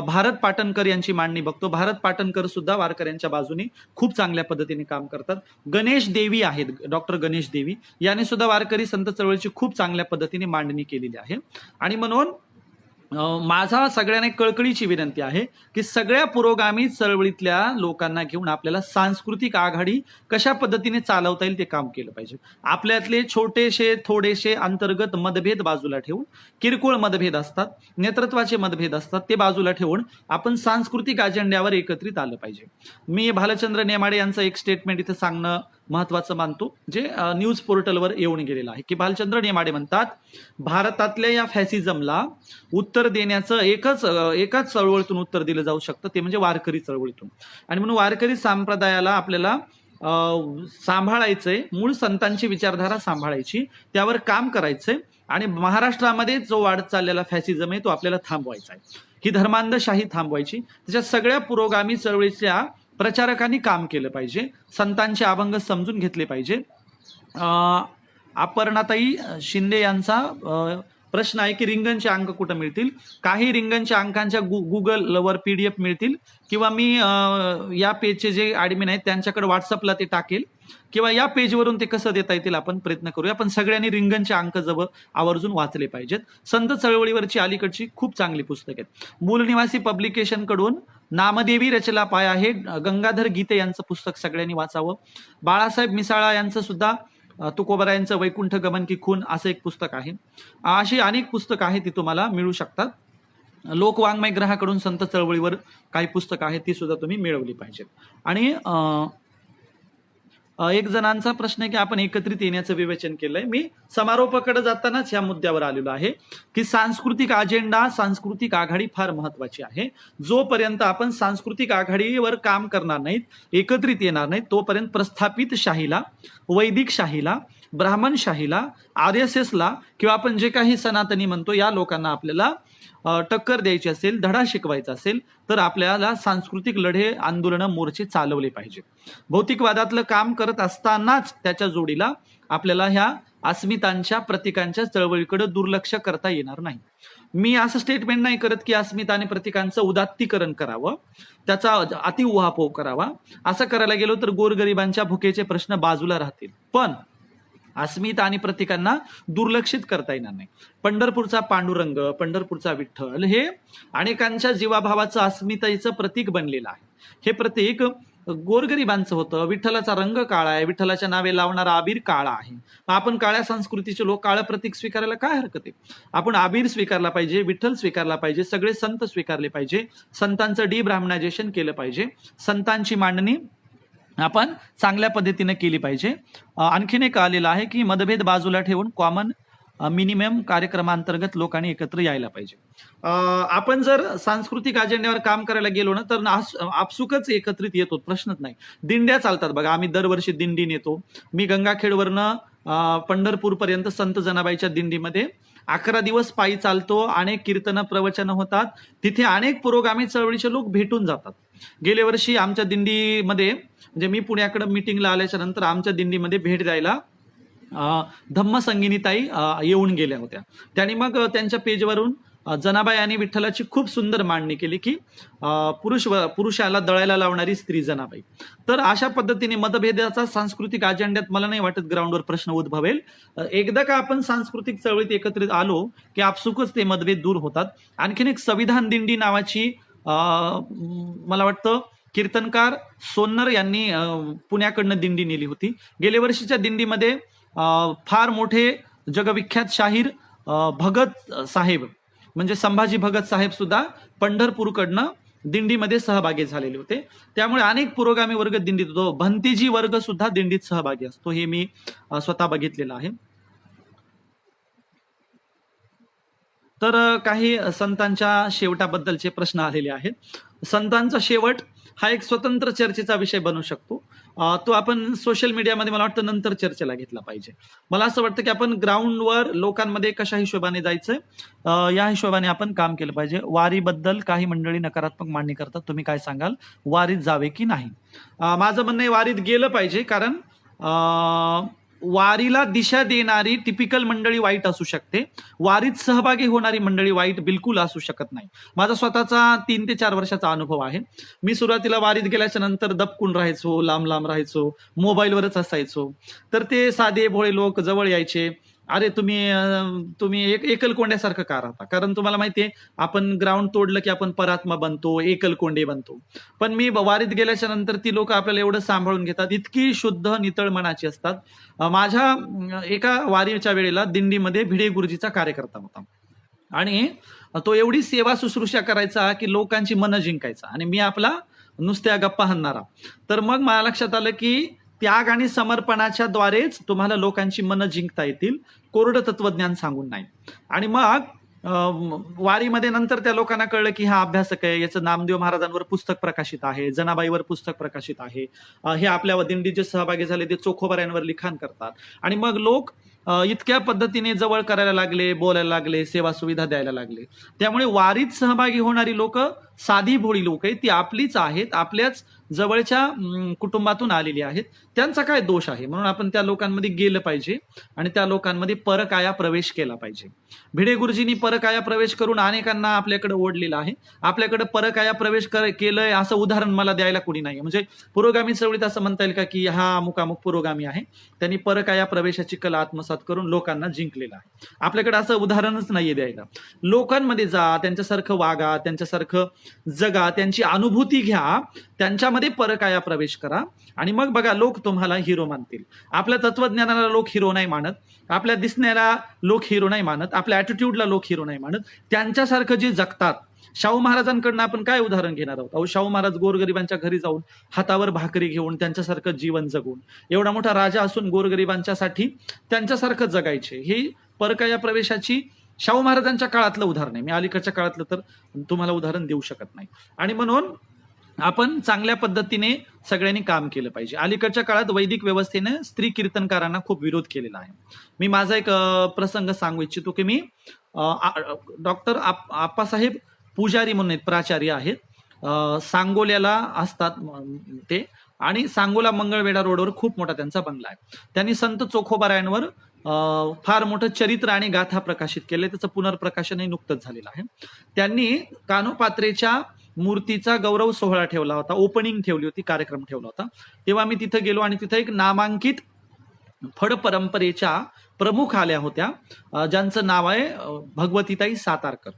भारत पाटणकर यांची मांडणी बघतो. भारत पाटणकर सुद्धा वारकऱ्यांच्या बाजूने खूप चांगल्या पद्धतीने काम करतात. गणेश देवी आहेत, डॉक्टर गणेश देवी यांनी सुद्धा वारकरी संत चळवळीची खूप चांगल्या पद्धतीने मांडणी केलेली आहे. आणि म्हणून माझा सगळ्यांना कळकळीची विनंती आहे की सगळ्या पुरोगामी चळवळीतल्या लोकांना घेऊन आपल्याला सांस्कृतिक आघाडी कशा पद्धतीने चालवता येईल ते काम केलं पाहिजे. आपल्यातले छोटेसे थोडेसे अंतर्गत मतभेद बाजूला ठेवून, किरकोळ मतभेद असतात, नेतृत्वाचे मतभेद असतात, ते बाजूला ठेवून आपण सांस्कृतिक अजेंड्यावर एकत्रित आलं पाहिजे. मी भालचंद्र नेमाडे यांचं एक स्टेटमेंट इथं सांगणं महत्वाचं मानतो, जे न्यूज पोर्टलवर येऊन गेलेलं आहे. की भालचंद्र नेमाडे म्हणतात, भारतातल्या या फॅसिझमला उत्तर देण्याचं एकाच चळवळीतून उत्तर दिलं जाऊ शकतं, ते म्हणजे वारकरी चळवळीतून. आणि म्हणून वारकरी संप्रदायाला आपल्याला सांभाळायचंय, मूळ संतांची विचारधारा सांभाळायची, त्यावर काम करायचंय. आणि महाराष्ट्रामध्ये जो वाढत चाललेला फॅसिझम आहे तो आपल्याला थांबवायचा आहे. ही धर्मांधशाही थांबवायची. त्याच्या सगळ्या पुरोगामी चळवळीच्या प्रचारकांनी काम केलं पाहिजे. संतांचे अभंग समजून घेतले पाहिजे. अपर्णाताई शिंदे यांचा प्रश्न आहे की रिंगणचे अंक कुठं मिळतील. काही रिंगणच्या अंकांच्या गुगलवर PDF मिळतील, किंवा मी या पेजचे जे ऍडमिन आहेत त्यांच्याकडे व्हॉट्सअपला ते टाकेल, किंवा या पेजवरून ते कसं देता येतील आपण प्रयत्न करूया. पण सगळ्यांनी रिंगणचे अंक जवळ आवर्जून वाचले पाहिजेत. संत चळवळीवरची अलीकडची खूप चांगली पुस्तक आहेत. मूल निवासी पब्लिकेशन कडून नामदेवी रचला पाया हे गंगाधर गीते यांचं पुस्तक सगळ्यांनी वाचावं. बाळासाहेब मिसाळा यांचं सुद्धा तुकोबारायांचं वैकुंठ गमन की खून असं एक पुस्तक आहे. अशी अनेक पुस्तकं आहेत ती तुम्हाला मिळू शकतात. लोकवाङ्मय ग्रहाकडून संत चळवळीवर काही पुस्तकं आहेत ती सुद्धा तुम्ही मिळवली पाहिजेत. आणि एक जणांचा प्रश्न आहे की आपण एकत्रित येण्याचं विवेचन केलंय. मी समारोपाकडे जातानाच या मुद्द्यावर आलेलो आहे की सांस्कृतिक अजेंडा, सांस्कृतिक आघाडी फार महत्वाची आहे. जोपर्यंत आपण सांस्कृतिक आघाडीवर काम करणार नाहीत, एकत्रित येणार नाहीत, तोपर्यंत प्रस्थापित शाहीला, वैदिक शाहीला, ब्राह्मणशाहीला, RSSला किंवा आपण जे काही सनातनी म्हणतो या लोकांना आपल्याला टक्कर द्यायची असेल, धडा शिकवायचा असेल, तर आपल्याला सांस्कृतिक लढे, आंदोलन, मोर्चे चालवले पाहिजे. भौतिकवादातलं काम करत असतानाच त्याच्या जोडीला आपल्याला ह्या अस्मितांच्या प्रतीकांच्या चळवळीकडे दुर्लक्ष करता येणार नाही. मी असं स्टेटमेंट नाही करत की अस्मिता आणि प्रतीकांचं उदात्तीकरण करावं, त्याचा अति उहापोह करावा. असं करायला गेलो तर गोरगरिबांच्या भुकेचे प्रश्न बाजूला राहतील, पण अस्मिता आणि प्रतीकांना दुर्लक्षित करता येणार नाही. पंढरपूरचा पांडुरंग, पंढरपूरचा विठ्ठल हे अनेकांच्या जीवाभावाचं अस्मितेचं प्रतीक बनलेलं आहे. हे प्रतीक गोरगरिबांचं होतं. विठ्ठलाचा रंग काळा आहे, विठ्ठलाच्या नावे लावणारा आबीर काळा आहे. आपण काळ्या संस्कृतीचे लोक काळं प्रतीक स्वीकारायला काय हरकत आहे? आपण आबीर स्वीकारला पाहिजे, विठ्ठल स्वीकारला पाहिजे, सगळे संत स्वीकारले पाहिजे, संतांचं डिब्राह्मणायझेशन केलं पाहिजे, संतांची मांडणी आपण चांगल्या पद्धतीने केली पाहिजे. आणखीन एक आलेलं आहे की मतभेद बाजूला ठेवून कॉमन मिनिमम कार्यक्रमांतर्गत लोकांनी एकत्र यायला पाहिजे. आपण जर सांस्कृतिक अजेंड्यावर काम करायला गेलो ना तर आपसुकच एकत्रित येतो, प्रश्नच नाही. दिंड्या चालतात बघा, आम्ही दरवर्षी दिंडी नेतो. मी गंगाखेडवरनं पंढरपूर पर्यंत संत जनाबाईच्या दिंडीमध्ये 11 दिवस पायी चालतो. अनेक कीर्तन प्रवचन होतात. तिथे अनेक पुरोगामी चळवळीचे लोक भेटून जातात. गेल्या वर्षी आमच्या दिंडीमध्ये, म्हणजे मी पुण्याकडे मिटिंगला आल्याच्या नंतर आमच्या दिंडीमध्ये भेट द्यायला धम्मसंगिनीताई येऊन गेल्या होत्या. त्यांनी मग त्यांच्या पेजवरून जनाबाई आणि विठ्ठलाची खूप सुंदर मांडणी केली की पुरुषाला दळायला लावणारी स्त्री जनाबाई. तर अशा पद्धतीने मतभेदाचा सांस्कृतिक अजेंड्यात मला नाही वाटत ग्राउंडवर प्रश्न उद्भवेल. एकदा का आपण सांस्कृतिक चळवळीत एकत्रित आलो की आपसुकच ते मतभेद दूर होतात. आणखीन एक संविधान दिंडी नावाची मला वाटतं कीर्तनकार सोन्नर यांनी पुण्याकडनं दिंडी नेली होती. गेल्या वर्षीच्या दिंडीमध्ये फार मोठे जगविख्यात शाहीर भगत साहेब म्हणजे संभाजी भगत साहेब सुद्धा पंढरपूरकडनं दिंडीमध्ये सहभागी झालेले होते. त्यामुळे अनेक पुरोगामी वर्ग दिंडीत होतो. भंतीजी वर्ग सुद्धा दिंडीत सहभागी असतो, हे मी स्वतः बघितलेलं आहे. तर काही संतांच्या शेवटाबद्दलचे प्रश्न आलेले आहेत. संतांचा शेवट हा एक स्वतंत्र चर्चेचा विषय बनू शकतो. तो आपण सोशल मीडियामध्ये मला वाटतं नंतर चर्चेला घेतला पाहिजे. मला असं वाटतं की आपण ग्राउंडवर लोकांमध्ये कशा हिशोबाने जायचंय या हिशोबाने आपण काम केलं पाहिजे. वारीबद्दल काही मंडळी नकारात्मक मांडणी करतात, तुम्ही काय सांगाल? वारीत जावे की नाही? माझं म्हणणं आहे वारीत गेलं पाहिजे, कारण वारीला दिशा देणारी टिपिकल मंडळी वाईट असू शकते, वारीत सहभागी होणारी मंडळी वाईट बिलकुल असू शकत नाही. माझा स्वतःचा 3 ते 4 वर्षाचा अनुभव आहे. मी सुरुवातीला वारीत गेल्याच्या नंतर दबकून राहायचो, लांब लांब राहायचो, मोबाईलवरच असायचो. तर ते साधे भोळे लोक जवळ यायचे, अरे तुम्ही एकलकोंड्यासारखं का राहता? कारण तुम्हाला माहितीये आपण ग्राउंड तोडलं की आपण परात्मा बनतो, एकलकोंडे बनतो. पण मी वारीत गेल्याच्या नंतर ती लोक आपल्याला एवढं सांभाळून घेतात, इतकी शुद्ध नितळ मनाची असतात. माझ्या एका वारीच्या वेळेला दिंडीमध्ये भिडे गुरुजीचा कार्यकर्ता होता आणि तो एवढी सेवा शुश्रूषा करायचा की लोकांची मनं जिंकायचा आणि मी आपला नुसत्या गप्पा हाणणारा. तर मग मला लक्षात आलं की त्याग आणि समर्पणाच्या द्वारेच तुम्हाला लोकांची मनं जिंकता येतील, कोरडं तत्वज्ञान सांगून नाही. आणि मग वारीमध्ये नंतर त्या लोकांना कळलं की हा अभ्यासक आहे, याचं नामदेव महाराजांवर पुस्तक प्रकाशित आहे, जनाबाईवर पुस्तक प्रकाशित आहे, हे आपल्या दिंडीत जे सहभागी झाले ते चोखोबाऱ्यांवर लिखाण करतात. आणि मग लोक इतक्या पद्धतीने जवळ करायला लागले, बोलायला लागले, सेवा सुविधा द्यायला लागले. त्यामुळे वारीत सहभागी होणारी लोक साधी भोळी लोक आहेत, ती आपलीच आहेत, आपल्याच जवळच्या कुटुंबातून आलेली आहेत. त्यांचा काय दोष आहे? म्हणून आपण त्या लोकांमध्ये गेलं पाहिजे आणि त्या लोकांमध्ये परकाया प्रवेश केला पाहिजे. भिडे गुरुजींनी परकाया प्रवेश करून अनेकांना आपल्याकडे ओढलेलं आहे. आपल्याकडे परकाया प्रवेश केलंय असं उदाहरण मला द्यायला कोणी नाही. म्हणजे पुरोगामी चळवळीत असं म्हणता येईल का की हा अमुक पुरोगामी आहे, त्यांनी परकाया प्रवेशाची कला आत्मसात करून लोकांना जिंकलेला आहे? आपल्याकडे असं उदाहरणच नाहीये द्यायला. लोकांमध्ये जा, त्यांच्यासारखं वागा, त्यांच्यासारखं जगा, त्यांची अनुभूती घ्या, त्यांच्यामध्ये परकाया प्रवेश करा आणि मग बघा लोक तुम्हाला हिरो मानतील. आपल्या तत्वज्ञानाला लोक हिरो नाही मानत, आपल्या दिसण्याला लोक हिरो नाही मानत, आपल्या ऍटिट्यूडला लोक हिरो नाही मानत. त्यांच्यासारखं जे जगतात. शाहू महाराजांकडनं आपण काय उदाहरण घेणार आहोत? अहो, शाहू महाराज गोरगरिबांच्या घरी जाऊन हातावर भाकरी घेऊन त्यांच्यासारखं जीवन जगून, एवढा मोठा राजा असून गोरगरिबांच्यासाठी त्यांच्यासारखं जगायचे. ही परकाया प्रवेशाची शाहू महाराजांच्या काळातलं उदाहरण आहे. मी अलीकडच्या काळातलं तर तुम्हाला उदाहरण देऊ शकत नाही. आणि म्हणून आपण चांगल्या पद्धतीने सगळ्यांनी काम केलं पाहिजे. अलीकडच्या काळात वैदिक व्यवस्थेने स्त्री कीर्तनकारांना खूप विरोध केलेला आहे. मी माझा एक प्रसंग सांगू इच्छितो की मी डॉक्टर आप्पासाहेब पुजारी म्हणून प्राचार्य आहेत, सांगोल्याला असतात ते, आणि सांगोला मंगळवेढा रोडवर खूप मोठा त्यांचा बंगला आहे. त्यांनी संत चोखोबारायांवर फार मोठं चरित्र आणि गाथा प्रकाशित केले. त्याचं पुनर्प्रकाशनही नुकतंच झालेलं आहे. त्यांनी कानोपात्रेच्या मूर्तीचा गौरव सोहळा ठेवला होता, ओपनिंग ठेवली होती, कार्यक्रम ठेवला होता. तेव्हा मी तिथे गेलो आणि तिथे एक नामांकित फड परंपरेच्या प्रमुख आल्या होत्या, ज्यांचं नाव आहे भगवतीताई सातारकर.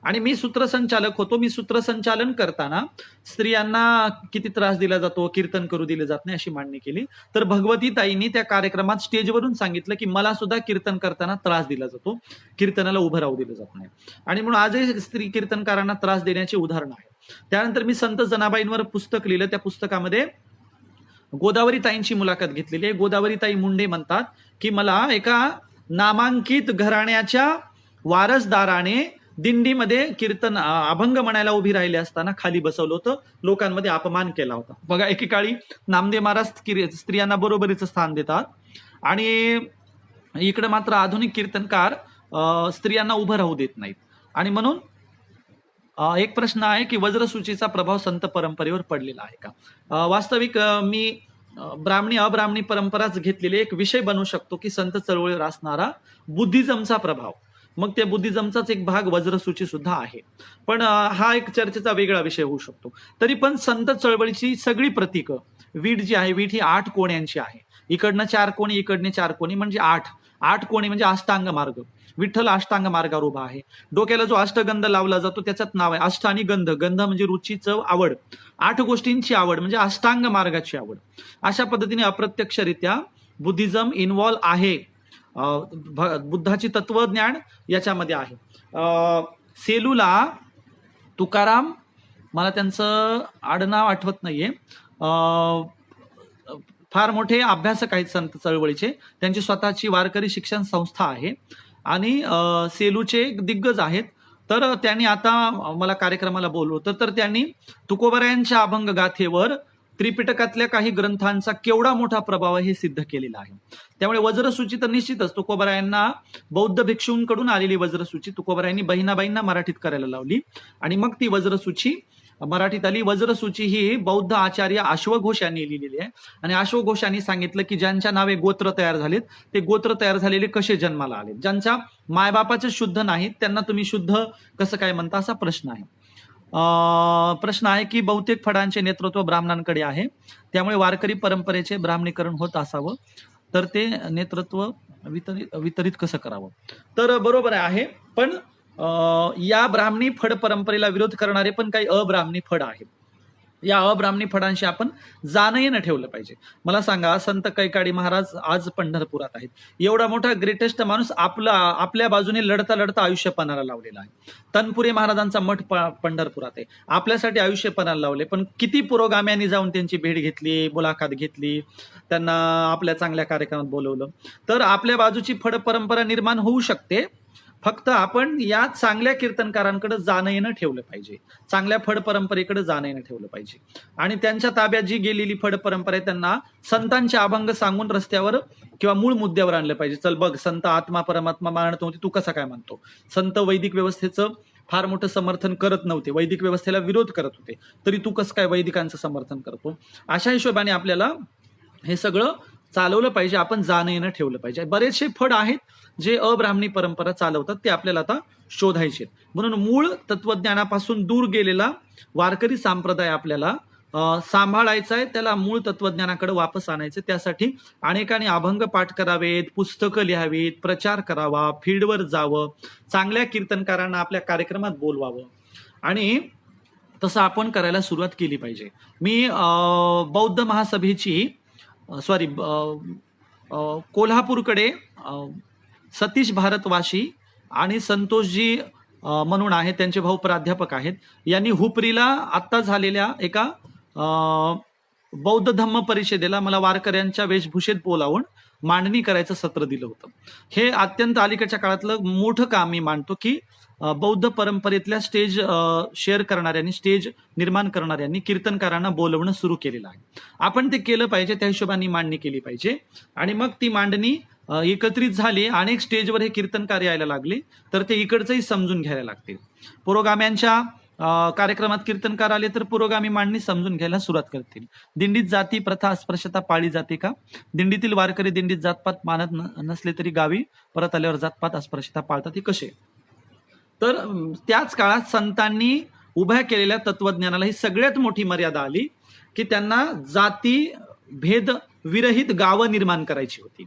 आणि मी सूत्रसंचालक होतो. मी सूत्रसंचालन करताना स्त्रियांना किती त्रास दिला जातो, कीर्तन करू दिले जात नाही अशी मांडणी केली. तर भगवतीताईंनी त्या कार्यक्रमात स्टेजवरून सांगितलं की मला सुद्धा कीर्तन करताना त्रास दिला जातो, कीर्तनाला उभं राहू दिलं जात नाही. आणि म्हणून आजही स्त्री कीर्तनकारांना त्रास देण्याची उदाहरणं आहे. त्यानंतर मी संत जनाबाईंवर पुस्तक लिहिलं. त्या पुस्तकामध्ये गोदावरीताईंची मुलाखत घेतलेली आहे. गोदावरीताई मुंडे म्हणतात की मला एका नामांकित घराण्याच्या वारसदाराने दिंडीमध्ये कीर्तन अभंग म्हणायला उभी राहिली असताना खाली बसवलं होतं, लोकांमध्ये अपमान केला होता. बघा, एकेकाळी नामदेव महाराज स्त्रियांना बरोबरीचं स्थान देतात आणि इकडे मात्र आधुनिक कीर्तनकार स्त्रियांना उभं राहू देत नाहीत. आणि म्हणून एक प्रश्न आहे की वज्रसूचीचा प्रभाव संत परंपरेवर पडलेला आहे का? वास्तविक मी ब्राह्मणी अब्राह्मणी परंपराच घेतलेले एक विषय बनवू शकतो की संत चळवळीवर असणारा बुद्धिझमचा प्रभाव. मग ते बुद्धिझमचाच एक भाग वज्रसूची सुद्धा आहे. पण हा एक चर्चेचा वेगळा विषय होऊ शकतो. तरी पण संत चळवळीची सगळी प्रतीकं, वीट जी आहे, वीट ही 8 कोण्यांची आहे. इकडनं 4 कोणी, इकडने 4 कोणी, म्हणजे 8 कोणी म्हणजे अष्टांग मार्ग. विठ्ठल अष्टांग मार्गावर उभा आहे. डोक्याला जो अष्टगंध लावला जातो त्याच्यात नाव आहे अष्ट आणि गंध. गंध म्हणजे रुची, चव, आवड. 8 गोष्टींची आवड म्हणजे अष्टांग मार्गाची आवड. अशा पद्धतीने अप्रत्यक्षरित्या बुद्धिझम इन्व्हॉल्व आहे. बुद्धाची तत्वज्ञान याच्यामध्ये आहे. सेलूला तुकाराम, मला त्यांचं आडनाव आठवत नाहीये, फार मोठे अभ्यासक आहेत संत चळवळीचे. त्यांची स्वतःची वारकरी शिक्षण संस्था आहे आणि सेलूचे दिग्गज आहेत. तर त्यांनी आता मला कार्यक्रमाला बोलवलं तर त्यांनी तुकोबरायांच्या अभंग गाथेवर त्रिपिटकातल्या काही ग्रंथांचा केवढा मोठा प्रभाव आहे हे सिद्ध केलेला आहे. त्यामुळे वज्रसूची तर निश्चितच तुकोबरायांना बौद्ध भिक्षूंकडून आलेली वज्रसूची तुकोबरायांनी बहिणाबाईंना मराठीत करायला लावली आणि मग ती वज्रसूची मराठीत आली. वज्रसूची ही बौद्ध आचार्य अश्वघोष यांनी लिहिलेली आहे आणि अश्वघोष यांनी सांगितलं की ज्यांच्या नावे गोत्र तयार झालेत ते गोत्र तयार झालेले कसे जन्माला आले. ज्यांच्या मायबापाचे शुद्ध नाहीत त्यांना तुम्ही शुद्ध कसं काय म्हणता असा प्रश्न आहे. प्रश्न आहे की बहुतेक फडांचे नेतृत्व ब्राह्मणांकडे आहे, त्यामुळे वारकरी परंपरेचे ब्राह्मणीकरण होत असावं, तर ते नेतृत्व वितरित कसं करावं. तर बरोबर आहे, पण या ब्राह्मणी फड परंपरेला विरोध करणारे पण काही अब्राह्मणी फड आहेत. या अब्राह्मणी फडांशी आपण जाणं ठेवलं पाहिजे. मला सांगा, संत कैकाडी महाराज आज पंढरपुरात आहेत. एवढा मोठा ग्रेटेस्ट माणूस आपल्या बाजूने लढता लढता आयुष्यपणाला लावलेला आहे. तनपुरे महाराजांचा मठ पंढरपुरात आहे, आपल्यासाठी आयुष्यपणाला लावले. पण किती पुरोगाम्यांनी जाऊन त्यांची भेट घेतली, मुलाखत घेतली, त्यांना आपल्या चांगल्या कार्यक्रमात बोलवलं. तर आपल्या बाजूची फड परंपरा निर्माण होऊ शकते, फक्त आपण या चांगल्या कीर्तनकारांकडे जाणं येणं ठेवलं पाहिजे, चांगल्या फड परंपरेकडे जाणं येणं ठेवलं पाहिजे. आणि त्यांच्या ताब्यात जी गेलेली फड परंपरा आहे त्यांना संतांचे अभंग सांगून रस्त्यावर किंवा मूळ मुद्द्यावर आणलं पाहिजे. चल बघ, संत आत्मा परमात्मा मानत नव्हते, तू कसा काय मानतो. संत वैदिक व्यवस्थेचं फार मोठं समर्थन करत नव्हते, वैदिक व्यवस्थेला विरोध करत होते, तरी तू कसं काय वैदिकांचं समर्थन करतो. अशा हिशोबाने आपल्याला हे सगळं चालवलं पाहिजे, आपण जाणं येणं ठेवलं पाहिजे. बरेचसे फड आहेत जे अब्राह्मणी परंपरा चालवतात, ते आपल्याला आता शोधायचे. म्हणून मूळ तत्वज्ञानापासून दूर गेलेला वारकरी संप्रदाय आपल्याला सांभाळायचा आहे, त्याला मूळ तत्वज्ञानाकडे वापस आणायचं. त्यासाठी अनेकांनी अभंग पाठ करावेत, पुस्तकं लिहावीत, प्रचार करावा, फील्डवर जावं, चांगल्या कीर्तनकारांना आपल्या कार्यक्रमात बोलवावं आणि तसं आपण करायला सुरुवात केली पाहिजे. मी बौद्ध महासभेची कोल्हापूरकडे सतीश भारतवाशी आणि संतोषजी म्हणून आहेत, त्यांचे भाऊ प्राध्यापक आहेत, यांनी हुपरीला आत्ता झालेल्या एका बौद्ध धम्म परिषदेला मला वारकऱ्यांच्या वेशभूषेत बोलावून मांडणी करायचं सत्र दिलं होतं. हे अत्यंत अलीकडच्या काळातलं मोठं काम मी मानतो की बौद्ध परंपरेतल्या स्टेज शेअर करणाऱ्यांनी, स्टेज निर्माण करणाऱ्यांनी कीर्तनकारांना बोलवणं सुरू केलेलं आहे. आपण ते केलं पाहिजे, त्या हिशोबाने मांडणी केली पाहिजे. आणि मग ती मांडणी एकत्रित झाली, अनेक स्टेजवर हे कीर्तनकार यायला लागले, तर ते इकडचंही समजून घ्यायला लागतील. पुरोगाम्यांच्या कार्यक्रमात कीर्तनकार आले तर पुरोगामी मांडणी समजून घ्यायला सुरुवात करतील. दिंडीत जाती प्रथा अस्पृश्यता पाळली जाते का? दिंडीतील वारकरी दिंडीत जातपात मानत नसले तरी गावी परत आल्यावर जातपात अस्पृश्यता पाळतात, हे कसे? तर त्याच काळात संतांनी उभ्या केलेल्या तत्वज्ञानाला ही सगळ्यात मोठी मर्यादा आली की त्यांना जाती भेद विरहित गावं निर्माण करायची होती.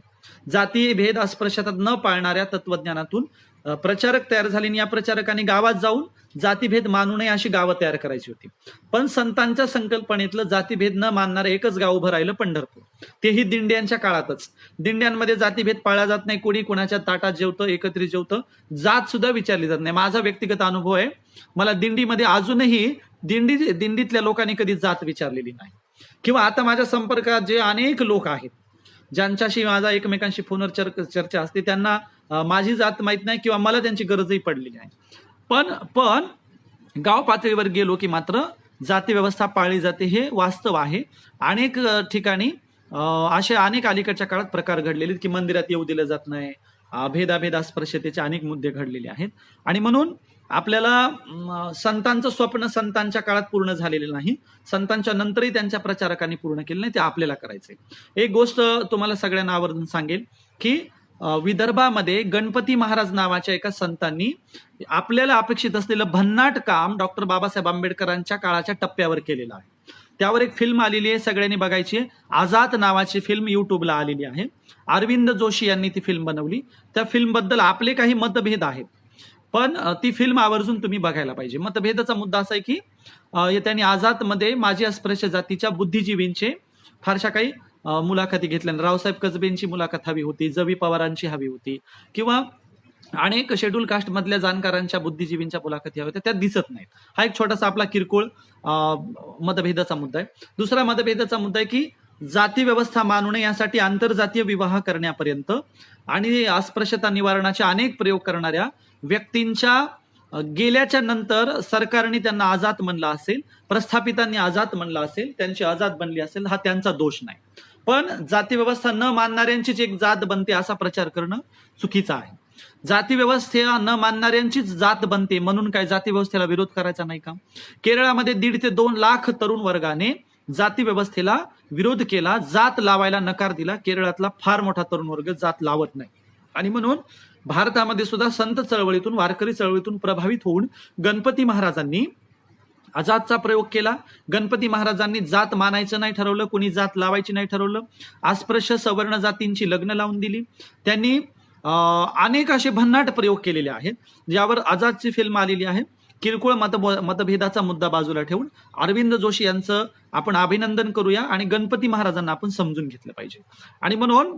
जाती भेद अस्पृश्यता न पाळणाऱ्या तत्वज्ञानातून प्रचारक तयार झाले आणि या प्रचारकांनी गावात जाऊन जातीभेद मानू नये अशी गावं तयार करायची होती. पण संतांच्या संकल्पनेतलं जातीभेद न मानणारं एकच गाव उभं राहिलं, पंढरपूर. तेही दिंड्यांच्या काळातच. दिंड्यांमध्ये जातीभेद पाळला जात नाही, कोणी कोणाच्या ताटात जेवतं, एकत्रित जेवतं, जात सुद्धा विचारली जात नाही. माझा व्यक्तिगत अनुभव आहे, मला दिंडीमध्ये अजूनही दिंडीतल्या लोकांनी कधी जात विचारलेली नाही. किंवा आता माझ्या संपर्कात जे अनेक लोक आहेत ज्यांच्याशी माझा एकमेकांशी फोनवर चर्चा असते, त्यांना माझी जात माहित नाही किंवा मला त्यांची गरजही पडलेली आहे. पण गाव पातळीवर गेलो की मात्र जाती व्यवस्था पाळली जाते, हे वास्तव आहे. अनेक ठिकाणी असे अनेक अलीकडच्या काळात प्रकार घडलेले की मंदिरात येऊ दिलं जात नाही, भेदाभेद अस्पृश्यतेचे अनेक मुद्दे घडलेले आहेत. आणि म्हणून आपल्याला संतांचं स्वप्न संतांच्या काळात पूर्ण झालेलं नाही, संतांच्या नंतरही त्यांच्या प्रचारकांनी पूर्ण केलं नाही, ते आपल्याला करायचंय. एक गोष्ट तुम्हाला सगळ्यांना आवर्जून सांगेल की विदर्भामध्ये गणपती महाराज नावाच्या एका संतांनी आपल्याला अपेक्षित असलेलं भन्नाट काम डॉक्टर बाबासाहेब आंबेडकरांच्या काळाच्या टप्प्यावर केलेलं आहे. त्यावर एक फिल्म आलेली आहे, सगळ्यांनी बघायची आहे. आझाद नावाची फिल्म युट्यूबला आलेली आहे. अरविंद जोशी यांनी ती फिल्म बनवली. त्या फिल्मबद्दल आपले काही मतभेद आहेत, पण ती फिल्म आवर्जून तुम्ही बघायला पाहिजे. मतभेदाचा मुद्दा असा आहे की त्यांनी आझादमध्ये माजी अस्पृश्य जातीच्या बुद्धिजीवींचे फारशा काही मुलाखती घेतल्या. रावसाहेब कसबेंची मुलाखत हवी होती, जवी पवारांची हवी होती, किंवा अनेक शेड्यूल कास्ट मधल्या जाणकारांच्या बुद्धिजीवींच्या मुलाखती हव्या होत्या, त्या दिसत नाहीत. हा एक छोटासा आपला किरकोळ मतभेदाचा मुद्दा आहे. दुसरा मतभेदाचा मुद्दा आहे की जाती व्यवस्था मानू नये यासाठी आंतरजातीय विवाह करण्यापर्यंत आणि अस्पृश्यता निवारणाचे अनेक प्रयोग करणाऱ्या व्यक्तींच्या गेल्याच्या नंतर सरकारने त्यांना आझाद म्हणलं असेल, प्रस्थापितांनी आझाद म्हणलं असेल, त्यांची आझाद बनली असेल, हा त्यांचा दोष नाही. पण जाती व्यवस्था न मानणाऱ्यांचीच एक जात बनते असा प्रचार करणं चुकीचं आहे. जाती व्यवस्था न मानणाऱ्यांचीच जात बनते म्हणून काय जाती व्यवस्थेला विरोध करायचा नाही का? केरळामध्ये 1.5 ते 2 लाख तरुण वर्गाने जाती व्यवस्थेला विरोध केला, जात लावायला नकार दिला. केरळातला फार मोठा तरुण वर्ग जात लावत नाही. आणि म्हणून भारतामध्ये सुद्धा संत चळवळीतून, वारकरी चळवळीतून प्रभावित होऊन गणपती महाराजांनी आझादचा प्रयोग केला. गणपती महाराजांनी जात मानायचं नाही ठरवलं, कोणी जात लावायची नाही ठरवलं. अस्पृश्य सवर्ण जातींची लग्न लावून दिली. त्यांनी अनेक असे भन्नाट प्रयोग केलेले आहेत, ज्यावर आझादची फिल्म आलेली आहे. किरकोळ मतभेदाचा मुद्दा बाजूला ठेवून अरविंद जोशी यांचं आपण अभिनंदन करूया आणि गणपती महाराजांना आपण समजून घेतलं पाहिजे. आणि म्हणून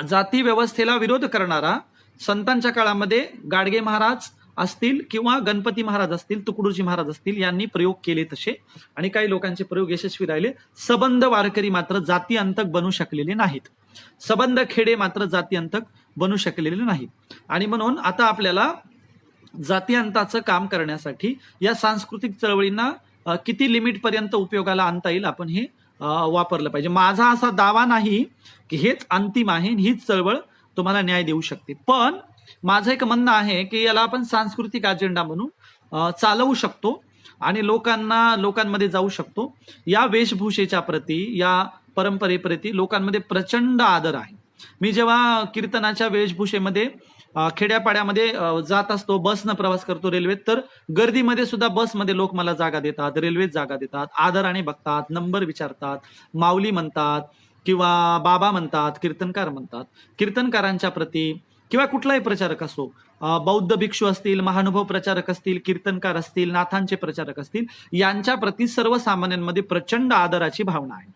जाती व्यवस्थेला विरोध करणारा संतांच्या काळामध्ये गाडगे महाराज असतील किंवा गणपती महाराज असतील, तुकडोजी महाराज असतील, यांनी प्रयोग केले तसे, आणि काही लोकांचे प्रयोग यशस्वी राहिले. सबंध वारकरी मात्र जाती अंतक बनू शकलेले नाहीत. सबंध खेडे मात्र जाती अंतक बनू शकलेले नाहीत. आणि म्हणून आता आपल्याला जाती अंताचं काम करण्यासाठी या सांस्कृतिक चळवळींना किती लिमिट पर्यंत उपयोगाला आणता येईल आपण हे वापरलं पाहिजे. माझा असा दावा नाही की हेच अंतिम आहे, हीच चळवळ तुम्हाला न्याय देऊ शकते, पण माझं एक म्हणणं आहे की याला आपण सांस्कृतिक अजेंडा म्हणून चालवू शकतो आणि लोकांमध्ये जाऊ शकतो. या वेशभूषेच्या प्रती, या परंपरेप्रती लोकांमध्ये प्रचंड आदर आहे. मी जेव्हा कीर्तनाच्या वेशभूषेमध्ये खेड्यापाड्यामध्ये जात असतो, बसनं प्रवास करतो, रेल्वेत, तर गर्दीमध्ये सुद्धा बसमध्ये लोक मला जागा देतात, रेल्वेत जागा देतात, आदराने बघतात, नंबर विचारतात, माऊली म्हणतात किंवा बाबा म्हणतात, कीर्तनकार म्हणतात. कीर्तनकारांच्या प्रती किंवा कुठलाही प्रचारक असो, बौद्ध भिक्षू असतील, महानुभव प्रचारक असतील, कीर्तनकार असतील, नाथांचे प्रचारक असतील, यांच्या प्रती सर्वसामान्यांमध्ये प्रचंड आदराची भावना आहे.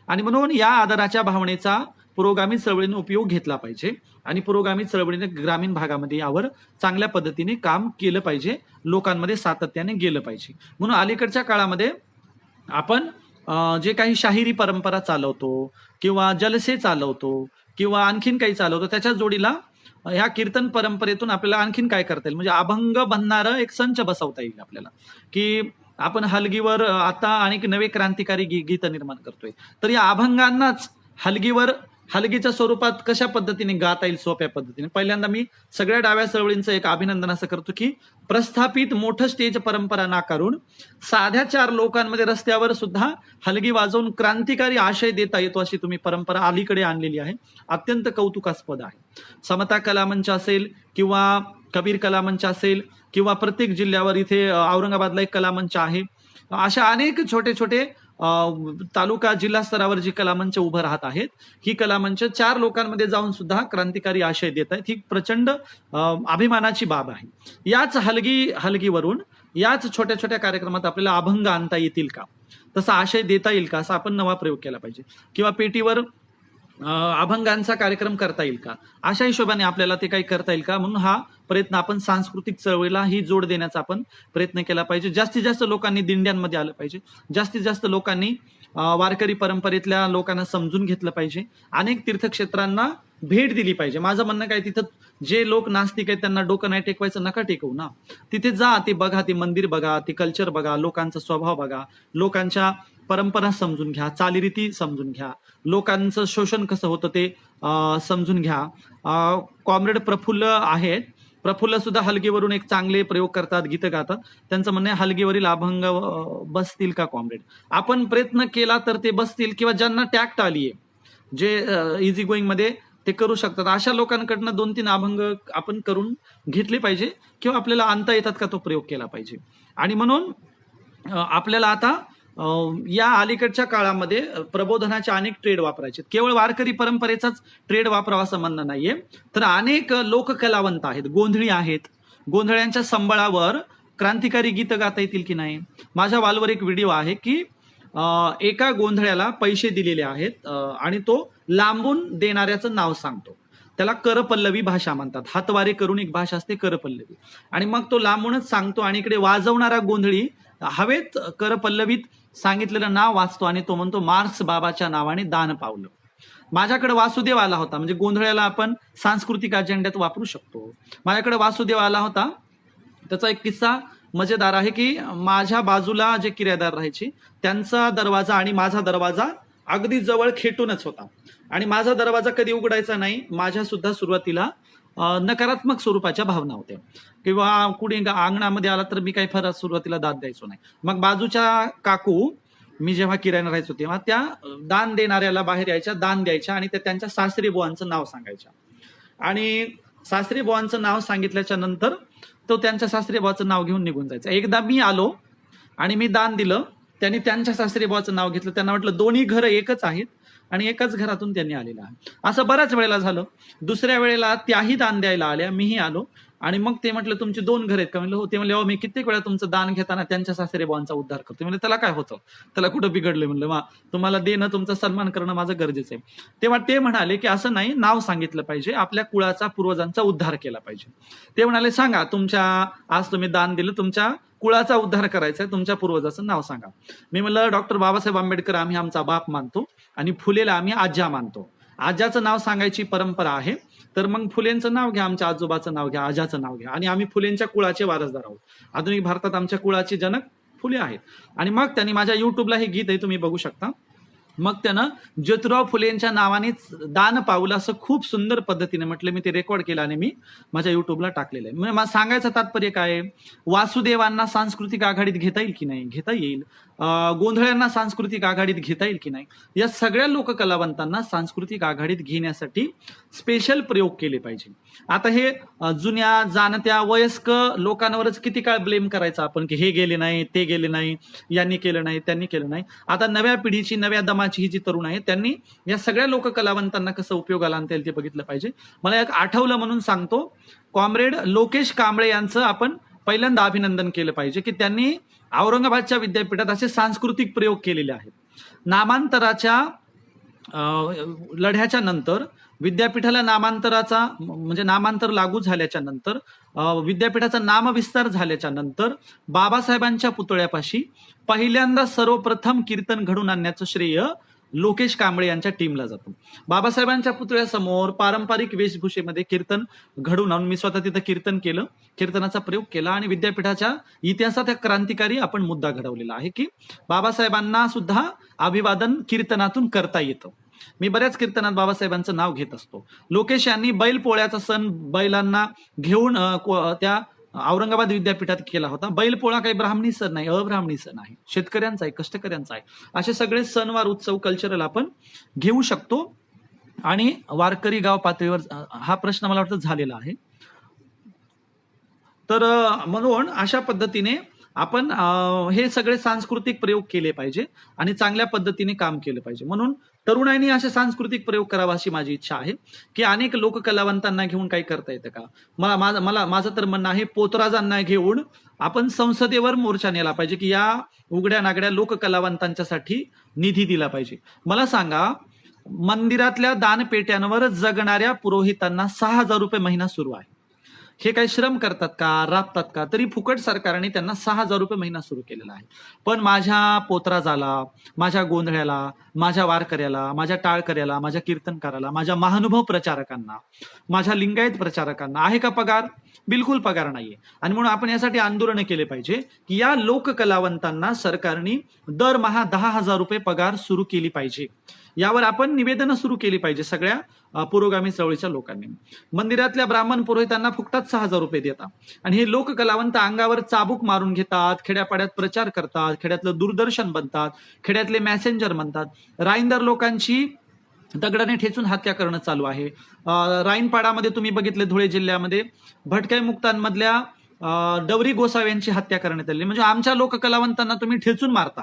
आणि म्हणून या आदराच्या भावनेचा पुरोगामी चळवळीने उपयोग घेतला पाहिजे आणि पुरोगामी चळवळीने ग्रामीण भागामध्ये यावर चांगल्या पद्धतीने काम केलं पाहिजे, लोकांमध्ये सातत्याने गेलं पाहिजे. म्हणून अलीकडच्या काळामध्ये आपण जे काही शाहिरी परंपरा चालवतो किंवा जलसे चालवतो किंवा आणखीन काही चालवतो, त्याच्या जोडीला ह्या कीर्तन परंपरेतून आपल्याला आणखीन काय करता येईल, म्हणजे अभंग बनणारं एक संच बसवता येईल आपल्याला, की आपण हलगीवर आता अनेक नवे क्रांतिकारी गीत निर्माण करतोय, तर या अभंगांनाच हलगीच्या स्वरूपात कशा पद्धतीने गाता येईल सोप्या पद्धतीने. पहिल्यांदा मी सगळ्या डाव्या चळवळींचं एक अभिनंदन असं करतो की प्रस्थापित मोठं स्टेज परंपरा नाकारून साध्या 4 लोकांमध्ये रस्त्यावर सुद्धा हलगी वाजवून क्रांतिकारी आशय देता येतो अशी तुम्ही परंपरा अलीकडे आणलेली आहे. अत्यंत कौतुकास्पद आहे. समता कलामंच असेल किंवा कबीर कलामंच असेल किंवा प्रत्येक जिल्ह्यावर इथे औरंगाबादला एक कलामंच आहे, अशा अनेक छोटे छोटे तालुका जिल्हा स्तरावर जी कलामंच उभं राहत आहेत, ही कलामंच 4 लोकांमध्ये जाऊन सुद्धा क्रांतिकारी आशय देत आहेत. ही प्रचंड अभिमानाची बाब आहे. याच हलगीवरून याच छोट्या छोट्या कार्यक्रमात आपल्याला अभंग आणता येतील का, तसा आशय देता येईल का, असा आपण नवा प्रयोग केला पाहिजे. किंवा पेटीवर अभंगांचा कार्यक्रम करता येईल का, अशा हिशोबाने आपल्याला ते काही करता येईल का, म्हणून हा प्रयत्न आपण सांस्कृतिक चळवळीला ही जोड देण्याचा आपण प्रयत्न केला पाहिजे. जास्तीत जास्त लोकांनी दिंड्यांमध्ये आलं पाहिजे, जास्तीत जास्त लोकांनी वारकरी परंपरेतल्या लोकांना समजून घेतलं पाहिजे, अनेक तीर्थक्षेत्रांना भेट दिली पाहिजे. माझं म्हणणं काय, तिथं जे लोक नास्तिक आहेत त्यांना डोकं नाही टेकवायचं, नका टेकवू ना. तिथे जा, ते बघा, ते मंदिर बघा, ते कल्चर बघा, लोकांचा स्वभाव बघा, लोकांच्या परंपरा समजून घ्या, चालीरीती समजून घ्या, लोकांचं शोषण कसं होतं ते समजून घ्या. कॉम्रेड प्रफुल्ल आहेत, प्रफुल्ल सुद्धा हलगीवरून एक चांगले प्रयोग करतात, गीतं गातात. त्यांचं म्हणणं आहे हलगीवरील अभंग बसतील का कॉम्रेड. आपण प्रयत्न केला तर ते बसतील, किंवा ज्यांना टॅक्ट आलीये, जे इझी गोईंग मध्ये ते करू शकतात. अशा लोकांकडनं 2-3 अभंग आपण करून घेतले पाहिजे किंवा आपल्याला आणता येतात का तो प्रयोग केला पाहिजे. आणि म्हणून आपल्याला आता या अलीकडच्या काळामध्ये प्रबोधनाचे अनेक ट्रेड वापरायचे. केवळ वारकरी परंपरेचाच ट्रेड वापरावा असं म्हणणं नाहीये, तर अनेक लोककलावंत आहेत, गोंधळी आहेत. गोंधळ्यांच्या संबळावर क्रांतिकारी गीत गाता येतील की नाही. माझ्या वालवर एक व्हिडिओ आहे की एका गोंधळ्याला पैसे दिलेले आहेत आणि तो लांबून देणाऱ्याचं नाव सांगतो. त्याला करपल्लवी भाषा म्हणतात. हातवारे करून एक भाषा असते करपल्लवी. आणि मग तो लांबूनच सांगतो आणि इकडे वाजवणारा गोंधळी हवेत करपल्लवीत सांगितलेलं नाव वाचतो आणि तो म्हणतो मार्क्स बाबाच्या नावाने दान पावलं. माझ्याकडे वासुदेव आला होता, म्हणजे गोंधळ्याला आपण सांस्कृतिक अजेंड्यात वापरू शकतो. माझ्याकडे वासुदेव आला होता. त्याचा एक किस्सा मजेदार आहे की माझ्या बाजूला जे किरायदार राहायचे त्यांचा दरवाजा आणि माझा दरवाजा अगदी जवळ खेटूनच होता आणि माझा दरवाजा कधी उघडायचा नाही. माझ्या सुद्धा सुरुवातीला नकारात्मक स्वरूपाच्या भावना होत्या किंवा कुणी अंगणामध्ये आला तर मी काही फार सुरुवातीला दाद द्यायचो नाही. मग बाजूच्या काकू, मी जेव्हा किरायना राहायचो तेव्हा त्या दान देणाऱ्याला बाहेर यायच्या, दान द्यायच्या आणि त्या त्यांच्या सासरी बुवांचं नाव सांगायच्या. आणि सासरी बुवांचं नाव सांगितल्याच्या नंतर तो त्यांच्या सासरी बुवाचं नाव घेऊन निघून जायचा. एकदा मी आलो आणि मी दान दिलं, त्यांनी त्यांच्या सासरी बुवाचं नाव घेतलं. त्यांना वाटलं दोन्ही घरं एकच आहेत आणि एकाच घरातून त्यांनी आलेला आहे. असं बऱ्याच वेळेला झालं. दुसऱ्या वेळेला त्याही दान द्यायला आल्या, मीही आलो आणि मग ते म्हटलं तुमची 2 घर आहेत का. म्हणलं हो. ते म्हणले मी कित्येक वेळा तुमचं दान घेताना त्यांच्या सासरे बुवांचा उद्धार करतो. म्हणजे त्याला काय होतं, त्याला कुठं बिघडलं. म्हणलं तुम्हाला देणं, तुमचा सन्मान करणं माझं गरजेचं आहे. तेव्हा ते म्हणाले की असं नाही, नाव सांगितलं पाहिजे, आपल्या कुळाचा पूर्वजांचा उद्धार केला पाहिजे. ते म्हणाले सांगा तुमच्या, आज तुम्ही दान दिलं, तुमच्या कुळाचा उद्धार करायचा आहे, तुमच्या पूर्वजाचं नाव सांगा. मी म्हणलं डॉक्टर बाबासाहेब आंबेडकर आम्ही आमचा बाप मानतो आणि फुलेला आम्ही आज्या मानतो. आज्याचं नाव सांगायची परंपरा आहे, तर मग फुलेंचं नाव घ्या, आमच्या आजोबाचं नाव घ्या, आज्याचं नाव घ्या. आणि आम्ही फुलेंच्या कुळाचे वारसदार आहोत. आधुनिक भारतात आमच्या कुळाचे जनक फुले आहेत. आणि मग त्यांनी माझ्या युट्यूबला हे गीत आहे, तुम्ही बघू शकता. मग त्यानं ज्योतिराव फुलेंच्या नावानेच दान पावलं असं खूप सुंदर पद्धतीने म्हटलं. मी ते रेकॉर्ड केलं आणि मी माझ्या युट्यूबला टाकलेलं आहे. म्हणजे मला सांगायचं तात्पर्य काय आहे, वासुदेवांना सांस्कृतिक आघाडीत घेता येईल की नाही, घेता येईल. गोंधळ्यांना सांस्कृतिक आघाडीत घेता येईल की नाही. या सगळ्या लोककलावंतांना सांस्कृतिक आघाडीत घेण्यासाठी स्पेशल प्रयोग केले पाहिजे. आता हे जुन्या जाणत्या वयस्क लोकांवरच किती काळ ब्लेम करायचा आपण की हे गेले नाही, ते गेले नाही, यांनी केलं नाही, त्यांनी केलं नाही. आता नव्या पिढीची, नव्या दमाची ही जी तरुण आहे त्यांनी या सगळ्या लोककलावंतांना कसं उपयोगाला आणता येईल ते बघितलं पाहिजे. मला एक आठवलं म्हणून सांगतो. कॉम्रेड लोकेश कांबळे यांचं आपण पहिल्यांदा अभिनंदन केलं पाहिजे की त्यांनी औरंगाबादच्या विद्यापीठात असे सांस्कृतिक प्रयोग केलेले आहेत. नामांतराच्या लढ्याच्या नंतर विद्यापीठाला नामांतराचा म्हणजे नामांतर लागू झाल्याच्या नंतर, विद्यापीठाचा नामविस्तार झाल्याच्या नंतर बाबासाहेबांच्या पुतळ्यापाशी पहिल्यांदा सर्वप्रथम कीर्तन घडून आणण्याचं श्रेय लोकेश कांबळे यांच्या टीमला जातो. बाबासाहेबांच्या पुतळ्यासमोर पारंपरिक वेशभूषेमध्ये कीर्तन घडून आणून मी स्वतः तिथं कीर्तन केलं, कीर्तनाचा प्रयोग केला आणि विद्यापीठाच्या इतिहासात एक क्रांतिकारी आपण मुद्दा घडवलेला आहे की बाबासाहेबांना सुद्धा अभिवादन कीर्तनातून करता येतं. मी बऱ्याच कीर्तनात बाबासाहेबांचं नाव घेत असतो. लोकेश यांनी बैल पोळ्याचा सण बैलांना घेऊन त्या औरंगाबाद विद्यापीठात केला होता. बैलपोळा काही ब्राह्मणी सण नाही, अब्राह्मणी सण आहे, शेतकऱ्यांचा आहे, कष्टकऱ्यांचा आहे. असे सगळे सणवार उत्सव कल्चरल आपण घेऊ शकतो. आणि वारकरी गाव पातळीवर हा प्रश्न मला वाटतं झालेला आहे. तर म्हणून अशा पद्धतीने आपण हे सगळे सांस्कृतिक प्रयोग केले पाहिजे आणि चांगल्या पद्धतीने काम केलं पाहिजे. म्हणून तरुणांनी असे सांस्कृतिक प्रयोग करावा अशी माझी इच्छा आहे की अनेक लोककलावंतांना घेऊन काही करता येतं का. माझं तर म्हणणं आहे पोतराजांना घेऊन आपण संसदेवर मोर्चा नेला पाहिजे की या उघड्या नागड्या लोककलावंतांच्यासाठी निधी दिला पाहिजे. मला सांगा, मंदिरातल्या दानपेट्यांवर जगणाऱ्या पुरोहितांना 6,000 रुपये महिना सुरू आहे. हे काही श्रम करतात का, राबतात का, तरी फुकट सरकारने त्यांना 6,000 रुपये महिना सुरू केलेला आहे. पण माझ्या पोतराजाला, माझ्या गोंधळ्याला, माझ्या वारकऱ्याला, माझ्या टाळकऱ्याला, माझ्या कीर्तनकाराला, माझ्या महानुभव प्रचारकांना, माझ्या लिंगायत प्रचारकांना आहे का पगार? बिलकुल पगार नाहीये. आणि म्हणून आपण यासाठी आंदोलन केले पाहिजे की या लोककलावंतांना सरकारने दरमहा 10,000 रुपये पगार सुरू केली पाहिजे. यावर आपण निवेदनं सुरू केली पाहिजे सगळ्या पुरोगामी चळवळीच्या लोकांनी. मंदिरातल्या ब्राह्मण पुरोहितांना फुकटात 6,000 रुपये देतात आणि हे लोककलावंत अंगावर चाबूक मारून घेतात, खेड्यापाड्यात प्रचार करतात, खेड्यातलं दूरदर्शन बनतात, खेड्यातले मॅसेंजर बनतात. राईंदर लोकांची दगडाने ठेचून हत्या करणं चालू आहे. राईनपाडामध्ये तुम्ही बघितले, धुळे जिल्ह्यामध्ये भटक्या मुक्तांमधल्या डवरी गोसावी यांची हत्या करण्यात आली. म्हणजे आमच्या लोककलावंतांना तुम्ही ठेचून मारता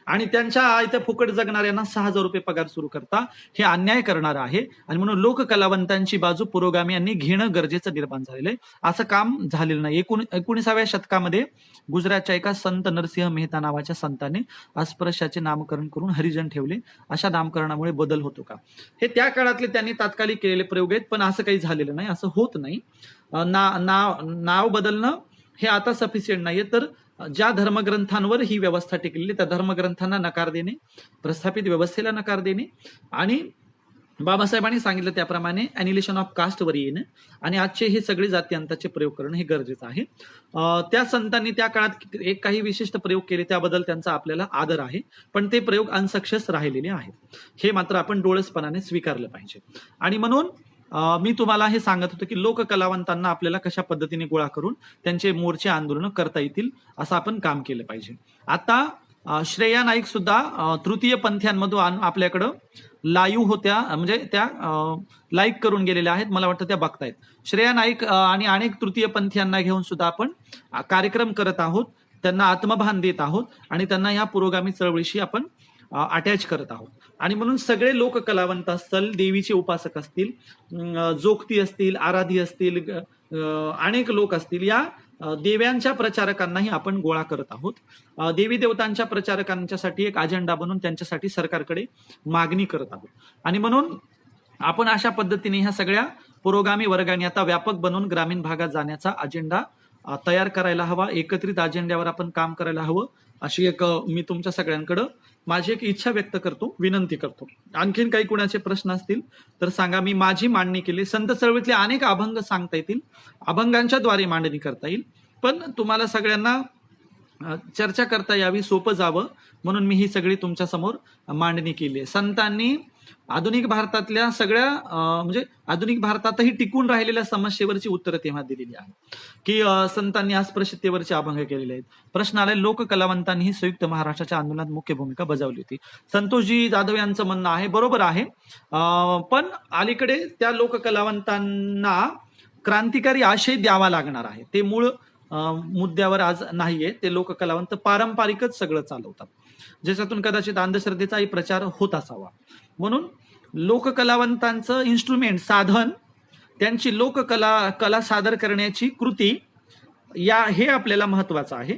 आणि त्यांच्या इथे फुकट जगणाऱ्यांना 6,000 रुपये पगार सुरू करता. हे अन्याय करणारं आहे आणि म्हणून लोककलावंतांची बाजू पुरोगामी यांनी घेणं गरजेचं निर्माण झालेलं आहे. असं काम झालेलं नाही. 19व्या शतकामध्ये गुजरातच्या एका संत नरसिंह मेहता नावाच्या संतांनी अस्पृश्याचे नामकरण करून हरिजन ठेवले. अशा नामकरणामुळे बदल होतो का? हे त्या काळातले त्यांनी तात्कालिक केलेले प्रयोग आहेत, पण असं काही झालेलं नाही, असं होत नाही. नाव बदलणं हे आता सफिशियंट नाहीये, तर ज्या धर्मग्रंथांवर ही व्यवस्था टिकलेली त्या धर्मग्रंथांना नकार देणे, प्रस्थापित व्यवस्थेला नकार देणे आणि बाबासाहेबांनी सांगितलं त्याप्रमाणे अॅनिलेशन ऑफ कास्टवर येणं आणि आजचे हे सगळे जातीअंताचे प्रयोग करणं हे गरजेचं आहे. त्या संतांनी त्या काळात एक काही विशिष्ट प्रयोग केले, त्याबद्दल त्यांचा आपल्याला आदर आहे, पण ते प्रयोग अनसक्सेस राहिलेले आहेत. हे मात्र आपण डोळसपणाने स्वीकारलं पाहिजे. आणि म्हणून मी तुम्हाला हे सांगत होतो की लोककलावंतांना आपल्याला कशा पद्धतीने गोळा करून त्यांचे मोर्चे आंदोलन करता येतील असं आपण काम केलं पाहिजे. आता श्रेया नाईक सुद्धा तृतीय पंथ्यांमधून आपल्याकडं लाईव्ह होत्या, म्हणजे त्या लाईक करून गेलेल्या आहेत, मला वाटतं त्या बघतायत. श्रेया नाईक आणि अनेक तृतीय पंथीयांना घेऊन सुद्धा आपण कार्यक्रम करत आहोत, त्यांना आत्मभान देत आहोत आणि त्यांना या पुरोगामी चळवळीशी आपण अटॅच करत आहोत. आणि म्हणून सगळे लोक कलावंत असतील, देवीचे उपासक असतील, जोगती असतील, आराधी असतील, अनेक लोक असतील, या देव्यांच्या प्रचारकांनाही आपण गोळा करत आहोत. देवी देवतांच्या प्रचारकांच्यासाठी एक अजेंडा बनवून त्यांच्यासाठी सरकारकडे मागणी करत आहोत. आणि म्हणून आपण अशा पद्धतीने ह्या सगळ्या पुरोगामी वर्गाने आता व्यापक बनवून ग्रामीण भागात जाण्याचा अजेंडा तयार करायला हवा. एकत्रित अजेंड्यावर आपण काम करायला हवं, अशी एक मी तुमच्या सगळ्यांकडं माझी एक इच्छा व्यक्त करतो, विनंती करतो. आणखीन काही कुणाचे प्रश्न असतील तर सांगा. मी माझी मांडणी केली. संत चळवळीतले अनेक अभंग सांगता येतील, अभंगांच्या द्वारे मांडणी करता येईल, पण तुम्हाला सगळ्यांना चर्चा करता यावी, सोपं जावं म्हणून मी ही सगळी तुमच्या समोर मांडणी केली आहे. संतांनी आधुनिक भारतातल्या सगळ्या म्हणजे आधुनिक भारतातही टिकून राहिलेल्या समस्येवरची उत्तरं तेव्हा दिलेली आहे की संतांनी अस्पृश्यतेवरचे अभंग केलेले आहेत. प्रश्न आलाय, लोककलावंतांनी संयुक्त महाराष्ट्राच्या आंदोलनात मुख्य भूमिका बजावली होती. संतोषजी जाधव यांचं म्हणणं आहे, बरोबर आहे, पण अलीकडे त्या लोककलावंतांना क्रांतिकारी आशय द्यावा लागणार आहे. ते मूळ मुद्द्यावर आज नाहीये. ते लोककलावंत पारंपरिकच सगळं चालवतात, ज्याच्यातून कदाचित अंधश्रद्धेचाही प्रचार होत असावा. म्हणून लोककलावंतांचं इन्स्ट्रुमेंट, साधन, त्यांची कला सादर करण्याची कृती, हे आपल्याला महत्वाचं आहे.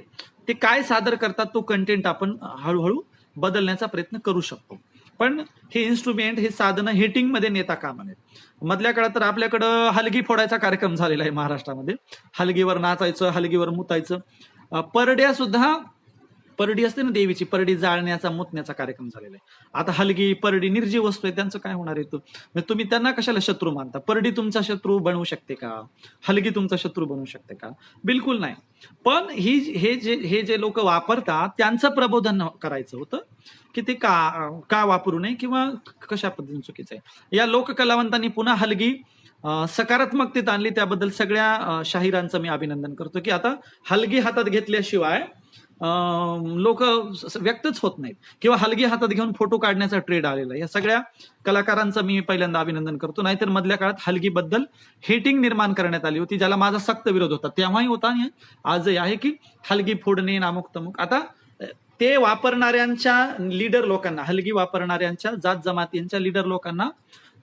ते काय सादर करतात तो कंटेंट आपण हळूहळू बदलण्याचा प्रयत्न करू शकतो, पण हे इन्स्ट्रुमेंट, हे साधनं हेटिंग मध्ये नेता कामा नयेत. मधल्या काळात तर आपल्याकडं हलगी फोडायचा कार्यक्रम झालेला आहे महाराष्ट्रामध्ये. हलगीवर नाचायचं, हलगीवर मुतायचं. परड्या सुद्धा, परडी असते ना देवीची, परडी जाळण्याचा, मुतण्याचा कार्यक्रम झालेला आहे. आता हलगी, परडी निर्जीव वस्तू आहे, त्यांचं काय होणार आहे? तुम्ही त्यांना कशाला शत्रू मानता? परडी तुमचा शत्रू बनवू शकते का? हलगी तुमचा शत्रू बनवू शकते का? बिलकुल नाही. पण हे जे लोक वापरतात त्यांचं प्रबोधन करायचं होतं की ते का वापरू नये किंवा कशा पद्धतीने चुकीचं आहे. या लोककलावंतांनी पुन्हा हलगी सकारात्मकतेत आणली, त्याबद्दल सगळ्या शाहिरांचं मी अभिनंदन करतो की आता हलगी हातात घेतल्याशिवाय लोक व्यक्तच होत नाहीत किंवा हलगी हातात घेऊन फोटो काढण्याचा ट्रेड आलेला आहे. या सगळ्या कलाकारांचं मी पहिल्यांदा अभिनंदन करतो. नाहीतर मधल्या काळात हलगीबद्दल हेटिंग निर्माण करण्यात आली होती, ज्याला माझा सक्त विरोध होता, तेव्हाही होता आणि आजही आहे की हलगी फोडणे, नामुक तमुक. आता ते वापरणाऱ्यांच्या लीडर लोकांना, हलगी वापरणाऱ्यांच्या जात जमातींच्या लीडर लोकांना,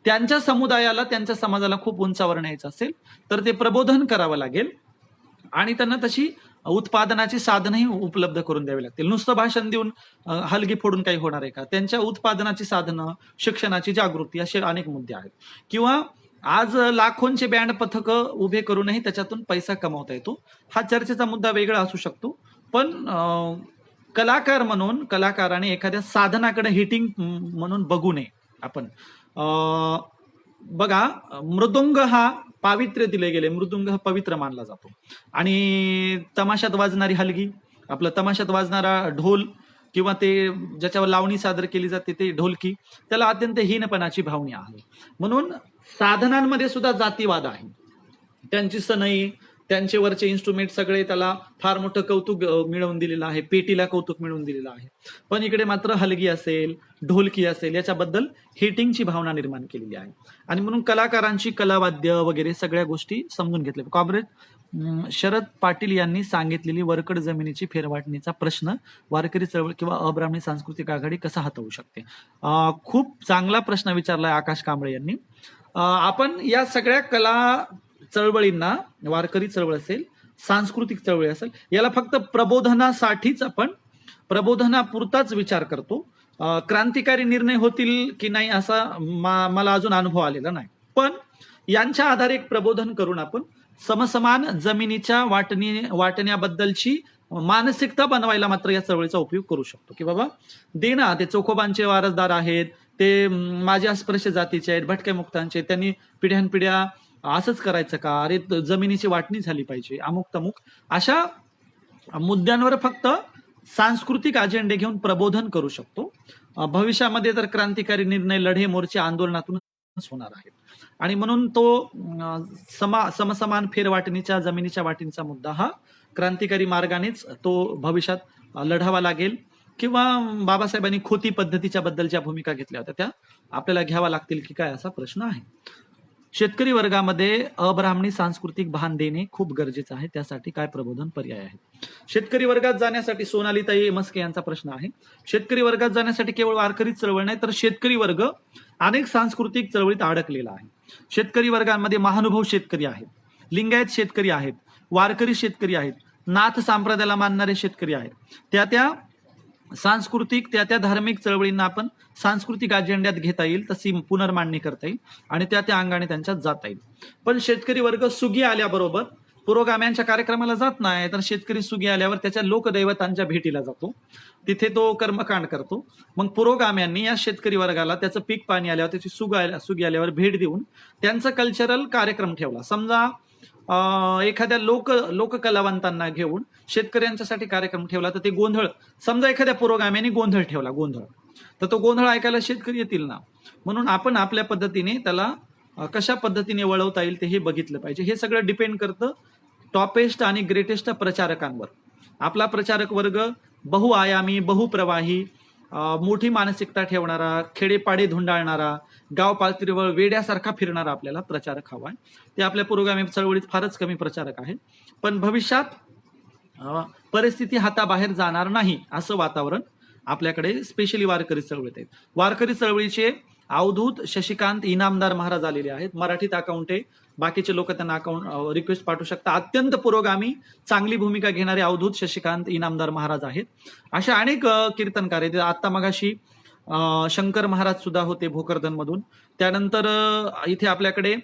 त्यांच्या समुदायाला, त्यांच्या समाजाला खूप उंचावर न्यायचं असेल तर ते प्रबोधन करावं लागेल आणि त्यांना तशी उत्पादनाची साधनही उपलब्ध करून द्यावी लागतील. नुसतं भाषण देऊन हलगी फोडून काही होणार आहे का? त्यांच्या उत्पादनाची साधनं, शिक्षणाची जागृती, असे अनेक मुद्दे आहेत. किंवा आज लाखोंचे बँड पथक उभे करूनही त्याच्यातून पैसा कमावता येतो. हा चर्चेचा मुद्दा वेगळा असू शकतो, पण कलाकार म्हणून कलाकाराने एखाद्या साधनाकडे हिटिंग म्हणून बघू नये. आपण बघा, मृदुंग हा पावित्र्य दिले गेले, मृदुंग हा पवित्र मानला जातो. आणि तमाशात वाजणारी हलगी, आपलं तमाशात वाजणारा ढोल किंवा ते ज्याच्यावर लावणी सादर केली जाते ते ढोलकी, त्याला अत्यंत हीनपणाची भावना आहे. म्हणून साधनांमध्ये सुद्धा जातीवाद आहे. त्यांची सनई, त्यांचे वरचे इन्स्ट्रुमेंट सगळे त्याला फार मोठं कौतुक मिळवून दिलेलं आहे, पेटीला कौतुक मिळवून दिलेलं आहे. पण इकडे मात्र हलगी असेल, ढोलकी असेल याच्याबद्दल हेटिंगची भावना निर्माण केलेली आहे. आणि म्हणून कलाकारांची कलावाद्य वगैरे सगळ्या गोष्टी समजून घेतल्या. कॉम्रेड शरद पाटील यांनी सांगितलेली वरकड जमिनीची फेरवाटणीचा प्रश्न वारकरी चळवळ किंवा अब्राह्मणी सांस्कृतिक आघाडी कसा हाताळू शकते? खूप चांगला प्रश्न विचारलाय आकाश कांबळे यांनी. आपण या सगळ्या कला चळवळींना, वारकरी चळवळ असेल, सांस्कृतिक चळवळी असेल, याला फक्त प्रबोधनासाठीच आपण प्रबोधनापुरताच विचार करतो. क्रांतिकारी निर्णय होतील की नाही असा मला अजून अनुभव आलेला नाही. पण यांच्या आधारे एक प्रबोधन करून आपण समसमान जमिनीच्या वाटण्याबद्दलची मानसिकता बनवायला मात्र या चळवळीचा उपयोग करू शकतो. की बाबा दे ना, ते चोखोबांचे वारसदार आहेत, ते माझ्या अस्पृश्य जातीचे आहेत, भटक्या मुक्तांचे, त्यांनी पिढ्यानपिढ्या असंच करायचं का, अरे जमिनीची वाटणी झाली पाहिजे, अमुक तमुक अशा मुद्द्यांवर फक्त सांस्कृतिक अजेंडे घेऊन प्रबोधन करू शकतो. भविष्यामध्ये तर क्रांतिकारी निर्णय, लढे, मोर्चे आंदोलनातूनच होणार आहेत. आणि म्हणून तो समसमान फेरवाटणीच्या जमिनीच्या वाटणीचा मुद्दा हा क्रांतिकारी मार्गानेच तो भविष्यात लढावा लागेल, किंवा बाबासाहेबांनी खोती पद्धतीच्या बद्दल ज्या भूमिका घेतल्या होत्या त्या आपल्याला घ्यावा लागतील की काय, असा प्रश्न आहे. शेतकरी वर्गामध्ये अब्राह्मणी सांस्कृतिक भान देणे खूप गरजेचं आहे. त्यासाठी काय प्रबोधन पर्याय आहे? शेतकरी वर्गात जाण्यासाठी सोनालीताई मस्के यांचा प्रश्न आहे. शेतकरी वर्गात जाण्यासाठी केवळ वारकरी चळवळ नाही, तर शेतकरी वर्ग अनेक सांस्कृतिक चळवळीत अडकलेला आहे. शेतकरी वर्गांमध्ये महानुभव शेतकरी आहेत, लिंगायत शेतकरी आहेत, वारकरी शेतकरी आहेत, नाथ संप्रदायाला मानणारे शेतकरी आहेत. त्या सांस्कृतिक त्या धार्मिक चळवळींना आपण सांस्कृतिक अजेंड्यात घेता येईल, तशी पुनर्मांडणी करता येईल आणि त्या अंगाने त्यांच्यात जाता येईल. पण शेतकरी वर्ग सुगी आल्याबरोबर पुरोगाम्यांच्या कार्यक्रमाला जात नाही, तर शेतकरी सुगी आल्यावर त्याच्या लोकदैवतांच्या भेटीला जातो, तिथे तो कर्मकांड करतो. मग पुरोगाम्यांनी या शेतकरी वर्गाला त्याचं पीक पाणी आल्यावर, त्याची सुगी आल्यावर भेट देऊन त्यांचा कल्चरल कार्यक्रम ठेवला. समजा एखाद्या लोककलावंतांना घेऊन शेतकऱ्यांच्यासाठी कार्यक्रम ठेवला, तर ते गोंधळ, समजा एखाद्या पुरोगाम्याने गोंधळ ठेवला, तर तो गोंधळ ऐकायला शेतकरी येतील ना. म्हणून आपण आपल्या पद्धतीने त्याला कशा पद्धतीने वळवता येईल ते हे बघितलं पाहिजे. हे सगळं डिपेंड करतं टॉपेस्ट आणि ग्रेटेस्ट प्रचारकांवर. आपला प्रचारक वर्ग बहुआयामी, बहुप्रवाही, मोठी मानसिकता ठेवणारा, खेडेपाडे धुंडाळणारा, गाव पातळीवर वेड्यासारखा फिरणारा आपल्याला प्रचारक हवाय. ते आपल्या पुरोगामी चळवळीत फारच कमी प्रचारक आहेत. पण भविष्यात परिस्थिती हाताबाहेर जाणार नाही असं वातावरण आपल्याकडे स्पेशली वारकरी चळवळीत आहेत. वारकरी चळवळीचे अवधूत शशिकांत इनामदार महाराज आलेले आहेत. मराठीत अकाउंट आहे, बाकीचे लोक त्यांना रिक्वेस्ट पाठवू शकता. अत्यंत पुरोगामी, चांगली भूमिका घेणारे अवधूत शशिकांत इनामदार महाराज आहेत. अशा अनेक कीर्तनकार आहेत. आता मगाशी शंकर महाराज सुद्धा होते भोकरदन मधून. त्यानंतर इथे आपल्याकडे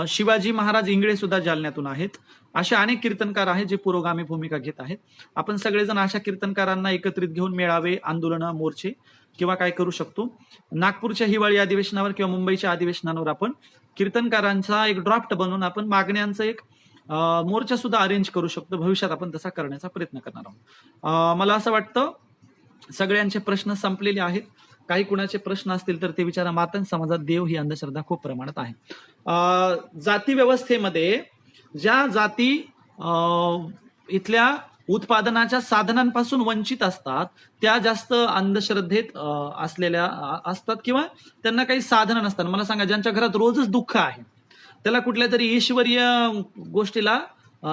शिवाजी महाराज इंगळे सुद्धा जालन्यातून आहेत. अशा अनेक कीर्तनकार आहेत जे पुरोगामी भूमिका घेत आहेत. आपण सगळेजण अशा कीर्तनकारांना एकत्रित घेऊन मेळावे, आंदोलनं, मोर्चे किंवा काय करू शकतो. नागपूरच्या हिवाळी अधिवेशनावर किंवा मुंबईच्या अधिवेशनावर आपण कीर्तनकारांचा एक ड्राफ्ट बनवून आपण मागण्यांचा एक मोर्चा सुद्धा अरेंज करू शकतो. भविष्यात आपण तसा करण्याचा प्रयत्न करणार आहोत. मला असं वाटतं सगळ्यांचे प्रश्न संपलेले आहेत. काही कुणाचे प्रश्न असतील तर ते विचारा. मातंग समाजात देव ही अंधश्रद्धा खूप प्रमाणात आहे. जाती व्यवस्थेमध्ये ज्या जाती इथल्या उत्पादनाच्या साधनांपासून वंचित असतात त्या जास्त अंधश्रद्धेत असलेल्या असतात, किंवा त्यांना काही साधनं नसतात. मला सांगा, ज्यांच्या घरात रोजच दुःख आहे त्याला कुठल्या तरी ईश्वरीय गोष्टीला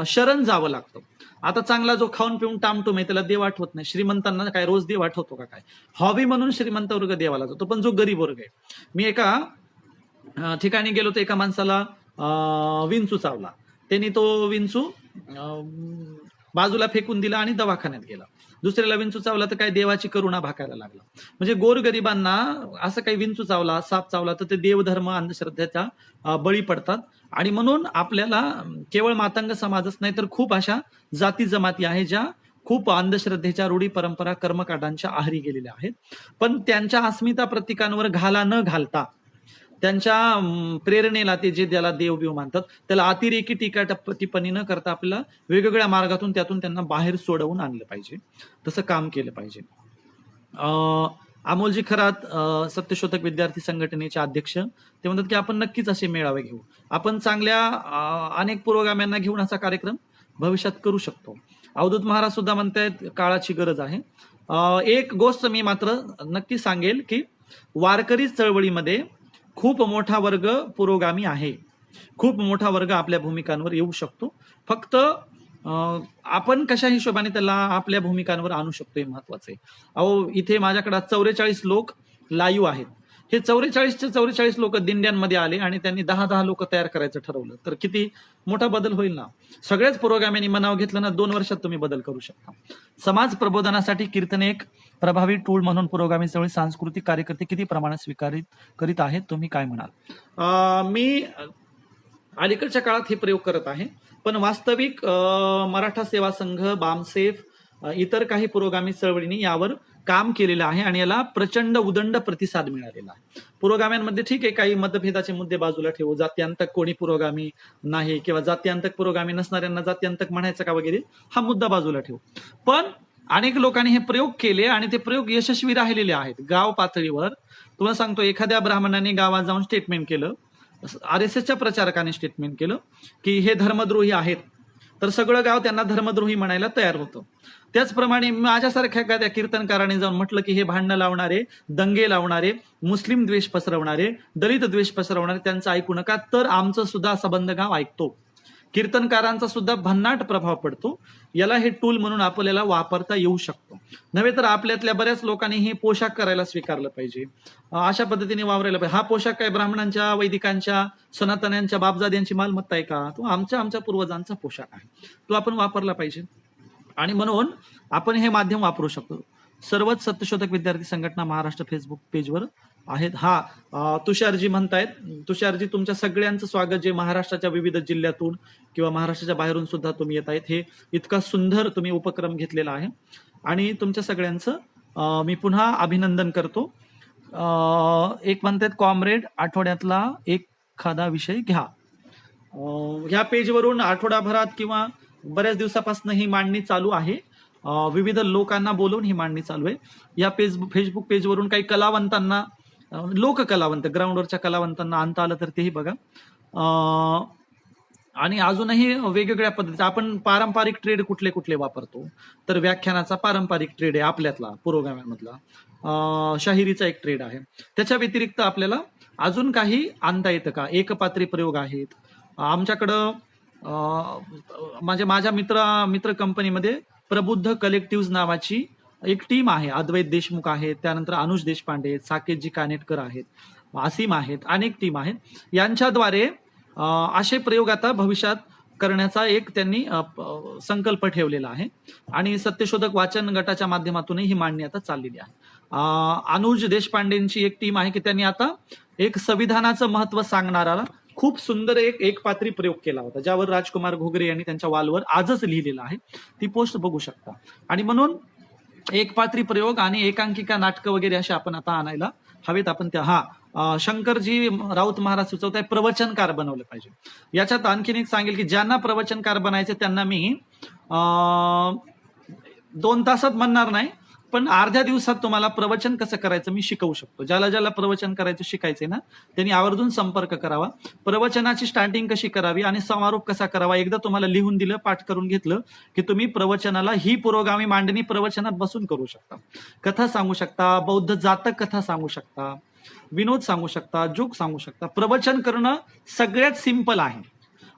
शरण जावं लागतं. आता चांगला जो खाऊन पिऊन टामटूम आहे त्याला देव आठवत नाही. श्रीमंतांना काय रोज देव आठवतो का? काय हॉबी म्हणून श्रीमंत वर्ग देवाला जातो, पण जो गरीब वर्ग आहे. मी एका ठिकाणी गेलो तर एका माणसाला विंचू चावला. त्यांनी तो विंचू बाजूला फेकून दिला आणि दवाखान्यात गेला. दुसऱ्याला विंचू चावला तर काय देवाची करुणा भाकायला लागला. म्हणजे गोरगरिबांना असं काही विंचू चावला, साप चावला तर ते देवधर्म अंधश्रद्धेचा बळी पडतात. आणि म्हणून आपल्याला केवळ मातंग समाजच नाही तर खूप अशा जाती जमाती आहेत ज्या खूप अंधश्रद्धेच्या रूढी परंपरा कर्मकांडांच्या आहारी गेलेल्या आहेत. पण त्यांच्या अस्मिता प्रतीकांवर घाला न घालता, त्यांच्या प्रेरणेला, ते जे ज्याला देवबिव मानतात त्याला अतिरेकी टीका टिप्पणी न करता आपल्याला वेगवेगळ्या मार्गातून त्यातून त्यांना बाहेर सोडवून आणलं पाहिजे. तसं काम केलं पाहिजे. अमोलजी खरात सत्यशोधक विद्यार्थी संघटनेचे अध्यक्ष, ते म्हणतात की आपण नक्कीच असे मेळावे घेऊ. आपण चांगल्या अनेक पुरोगाम्यांना घेऊन असा कार्यक्रम भविष्यात करू शकतो. अवधूत महाराज सुद्धा म्हणतायत काळाची गरज आहे. एक गोष्ट मी मात्र नक्की सांगेल की वारकरी चळवळीमध्ये खूप मोठा वर्ग पुरोगामी आहे. खूप मोठा वर्ग आपल्या भूमिकांवर येऊ शकतो. फक्त आपण कशा हिशोबाने त्याला आपल्या भूमिकांवर आणू शकतो हे महत्वाचं आहे. अहो इथे माझ्याकडे 44 लोक लाईव्ह आहेत. हे 44चे 44 लोक दिंड्यांमध्ये आले आणि त्यांनी 10 लोक तयार करायचं ठरवलं, तर किती मोठा बदल होईल ना. सगळ्याच पुरोगाम्यांनी मनाव घेतलं ना, 2 वर्षात तुम्ही बदल करू शकता. समाज प्रबोधनासाठी कीर्तन एक प्रभावी टूल म्हणून पुरोगामी चळवळी सांस्कृतिक कार्यकर्ते किती प्रमाणात स्वीकारित करीत आहेत, तुम्ही काय म्हणाल? मी अलीकडच्या काळात हे प्रयोग करत आहे, पण वास्तविक मराठा सेवा संघ, बामसेफ, इतर काही पुरोगामी चळवळींनी यावर काम केलेलं आहे आणि याला प्रचंड उदंड प्रतिसाद मिळालेला आहे. पुरोगाम्यांमध्ये ठीक आहे, काही मतभेदाचे मुद्दे बाजूला ठेवू, जात्यांतक कोणी पुरोगामी नाही किंवा जात्यांतक पुरोगामी नसणाऱ्यांना जात्यांतक म्हणायचं का वगैरे, हा मुद्दा बाजूला ठेवू. पण अनेक लोकांनी हे प्रयोग केले आणि ते प्रयोग यशस्वी राहिलेले आहेत. गाव पातळीवर तुम्हाला सांगतो, एखाद्या ब्राह्मणाने गावात जाऊन स्टेटमेंट केलं, RSSच्या प्रचारकाने स्टेटमेंट केलं की हे धर्मद्रोही आहेत, तर सगळं गाव त्यांना धर्मद्रोही म्हणायला तयार होतं. त्याचप्रमाणे माझ्यासारख्या एखाद्या कीर्तनकाराने जाऊन म्हटलं की हे भांडणं लावणारे, दंगे लावणारे, मुस्लिम द्वेष पसरवणारे, दलित द्वेष पसरवणारे, त्यांचं ऐकू नका, तर आमचं सुद्धा संबंध गाव ऐकतो. कीर्तनकारांचा सुद्धा भन्नाट प्रभाव पडतो. याला हे टूल म्हणून आपल्याला वापरता येऊ शकतो. नव्हे तर आपल्यातल्या बऱ्याच लोकांनी हे पोशाख करायला स्वीकारलं पाहिजे, अशा पद्धतीने वावरायला पाहिजे. हा पोशाख काय ब्राह्मणांच्या, वैदिकांच्या, सनातन्यांच्या, बापजाद्यांची मालमत्ता आहे का? तो आमच्या पूर्वजांचा पोशाख आहे, तो आपण वापरला पाहिजे. आणि म्हणून आपण हे माध्यम वापरू शकतो. सर्वच सत्यशोधक विद्यार्थी संघटना महाराष्ट्र फेसबुक पेजवर आहेत. तुषारजी म्हणतायत, तुषारजी तुमच्या सगळ्यांचं स्वागत, जे महाराष्ट्राच्या विविध जिल्ह्यातून किंवा महाराष्ट्राच्या बाहेरून सुद्धा तुम्ही येत आहेत. हे इतका सुंदर तुम्ही उपक्रम घेतलेला आहे आणि तुमच्या सगळ्यांचं मी पुन्हा अभिनंदन करतो. एक म्हणतात कॉम्रेड, आठवड्यातला एखादा विषय घ्या. ह्या पेजवरून आठवडाभरात किंवा बऱ्याच दिवसापासून ही मांडणी चालू आहे. विविध लोकांना बोलवून ही मांडणी चालू आहे. या फेसबुक पेजवरून काही कलावंतांना, लोककलावंत, ग्राउंडवरच्या कलावंतांना आणता आलं तर तेही बघा. आणि अजूनही वेगवेगळ्या पद्धतीचे आपण पारंपरिक ट्रेड कुठले कुठले वापरतो, तर व्याख्यानाचा पारंपरिक ट्रेड आहे आपल्यातला, पुरोगाम्यामधला. शाहिरीचा एक ट्रेड आहे. त्याच्या व्यतिरिक्त आपल्याला अजून काही आणता येतं का? एकपात्री प्रयोग आहेत आमच्याकडं. माझ्या मित्र कंपनीमध्ये प्रबुद्ध कलेक्टिव्ह नावाची एक टीम आहे. अद्वैत देशमुख आहेत, त्यानंतर अनुज देशपांडे आहेत, साकेतजी कानेटकर आहेत, आसिम आहेत, अनेक टीम आहेत. यांच्याद्वारे असे प्रयोग आता भविष्यात करण्याचा एक त्यांनी संकल्प ठेवलेला आहे आणि सत्यशोधक वाचन गटाच्या माध्यमातूनही ही मांडणी आता चाललेली आहे. अनुज देशपांडेंची एक टीम आहे की त्यांनी आता एक संविधानाचं महत्व सांगणारा खूप सुंदर एक पात्री प्रयोग केला होता, ज्यावर राजकुमार घोगरे यांनी त्यांच्या वालवर आजच लिहिलेला आहे. ती पोस्ट बघू शकता. आणि म्हणून एक पात्री प्रयोग आणि एकांकिका, नाटकं वगैरे असे आपण आता आणायला हवेत. आपण त्या शंकरजी राऊत महाराज सुचवत आहे प्रवचनकार बनवलं पाहिजे. याच्यात आणखीन एक सांगेल की ज्यांना प्रवचनकार बनायचे त्यांना मी 2 तासात म्हणणार नाही, पण अर्ध्या दिवसात तुम्हाला प्रवचन कसं करायचं मी शिकवू शकतो. ज्याला प्रवचन करायचं शिकायचंय ना, त्यांनी आवर्जून संपर्क करावा. प्रवचनाची स्टार्टिंग कशी करावी आणि समारोप कसा करावा एकदा तुम्हाला लिहून दिलं, पाठ करून घेतलं की तुम्ही प्रवचनाला ही पुरोगामी मांडणी प्रवचनात बसून करू शकता. कथा सांगू शकता, बौद्ध जातक कथा सांगू शकता, विनोद सांगू शकता, जोक सांगू शकता. प्रवचन करणं सगळ्यात सिंपल आहे.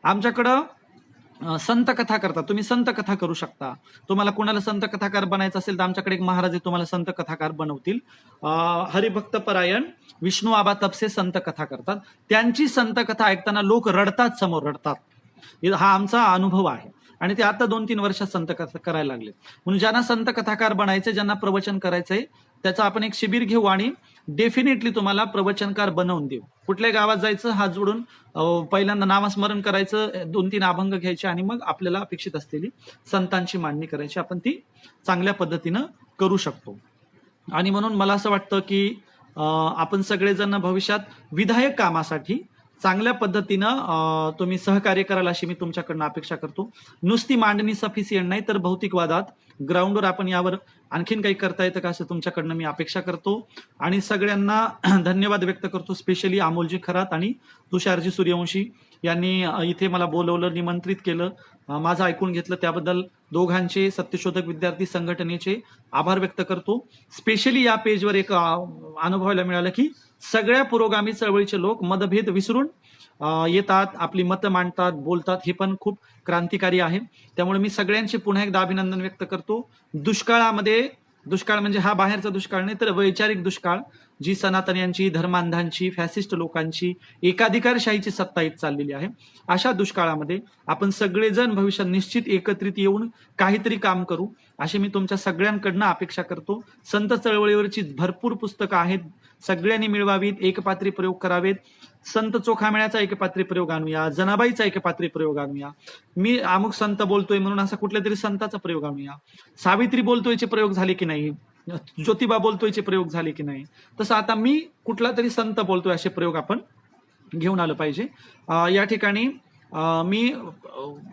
आमच्याकडं संत कथा करतात, तुम्ही संत कथा करू शकता. तुम्हाला कोणाला संत कथाकार बनायचं असेल तर आमच्याकडे एक महाराज आहे, तुम्हाला संत कथाकार बनवतील. हरिभक्त परायण विष्णू आबा तपसे संत कथा करतात. त्यांची संत कथा ऐकताना लोक रडतात, समोर रडतात. हा आमचा अनुभव आहे आणि ते आता 2-3 वर्षात संत कथा करायला लागले. म्हणून ज्यांना संत कथाकार बनायचे, ज्यांना प्रवचन करायचंय, त्याचं आपण एक शिबिर घेऊ आणि डेफिनेटली तुम्हाला प्रवचनकार बनवून देऊ. कुठल्या गावात जायचं, हात जोडून पहिल्यांदा नामस्मरण करायचं, 2-3 अभंग घ्यायचे आणि मग आपल्याला अपेक्षित असलेली संतांची मांडणी करायची. आपण ती चांगल्या पद्धतीनं करू शकतो. आणि म्हणून मला असं वाटतं की आपण सगळेजण भविष्यात विधायक कामासाठी चांगल्या पद्धतीनं तुम्ही सहकार्य कराल अशी मी तुमच्याकडनं अपेक्षा करतो. नुसती मांडणी सफिशियंट नाही, तर भौतिक वादात ग्राउंडवर आपण यावर आणखीन काही करता येतं का असं तुमच्याकडनं मी अपेक्षा करतो. आणि सगळ्यांना धन्यवाद व्यक्त करतो, स्पेशली अमोलजी खरात आणि तुषारजी सूर्यवंशी यांनी इथे मला बोलवलं, निमंत्रित केलं, माझं ऐकून घेतलं, त्याबद्दल दोघांचे सत्यशोधक विद्यार्थी संघटनेचे आभार व्यक्त करतो. स्पेशली या पेजवर एक अनुभवायला मिळालं की सगळ्या पुरोगामी चळवळीचे लोक मतभेद विसरून येतात, आपली मतं मांडतात, बोलतात. हे पण खूप क्रांतिकारी आहे. त्यामुळे मी सगळ्यांचे पुन्हा एकदा अभिनंदन व्यक्त करतो. दुष्काळामध्ये, दुष्काळ म्हणजे हा बाहेरचा दुष्काळ नाही, तर वैचारिक दुष्काळ, जी सनातन्यांची, धर्मांधांची, फॅसिस्ट लोकांची, एकाधिकारशाहीची सत्ता येत चाललेली आहे, अशा दुष्काळामध्ये आपण सगळेजण भविष्यात निश्चित एकत्रित येऊन काहीतरी काम करू अशी मी तुमच्या सगळ्यांकडनं अपेक्षा करतो. संत चळवळीवरची भरपूर पुस्तकं आहेत, सगळ्यांनी मिळवावीत, एकपात्री प्रयोग करावेत. संत चोखामेळ्याचा एकपात्री प्रयोग आणूया, जनाबाईचा एकपात्री प्रयोग आणूया. मी अमुक संत बोलतोय म्हणून असा कुठल्या तरी संताचा प्रयोग आणूया. सावित्री बोलतोयचे प्रयोग झाले की नाही, ज्योतिबा बोलतोयचे प्रयोग झाले की नाही, तसं आता मी कुठला तरी संत बोलतोय असे प्रयोग आपण घेऊन आलं पाहिजे. या ठिकाणी मी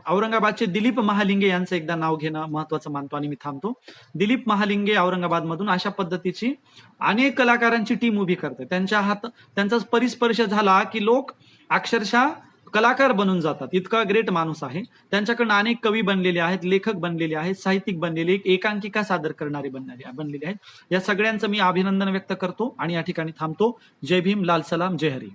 औरंगाबादचे दिलीप महालिंगे यांचं एकदा नाव घेणं महत्वाचं मानतो आणि मी थांबतो. दिलीप महालिंगे औरंगाबादमधून अशा पद्धतीची अनेक कलाकारांची टीम उभी करते. त्यांचा परिस्पर्श झाला की लोक अक्षरशः कलाकार बनून जातात, इतका ग्रेट माणूस आहे. त्यांच्याकडनं अनेक कवी बनलेले आहेत, लेखक बनलेले आहेत, साहित्यिक बनलेले, एकांकिका सादर करणारे बनलेले आहेत. या सगळ्यांचं मी अभिनंदन व्यक्त करतो आणि या ठिकाणी थांबतो. जय भीम, लाल सलाम, जय हरी.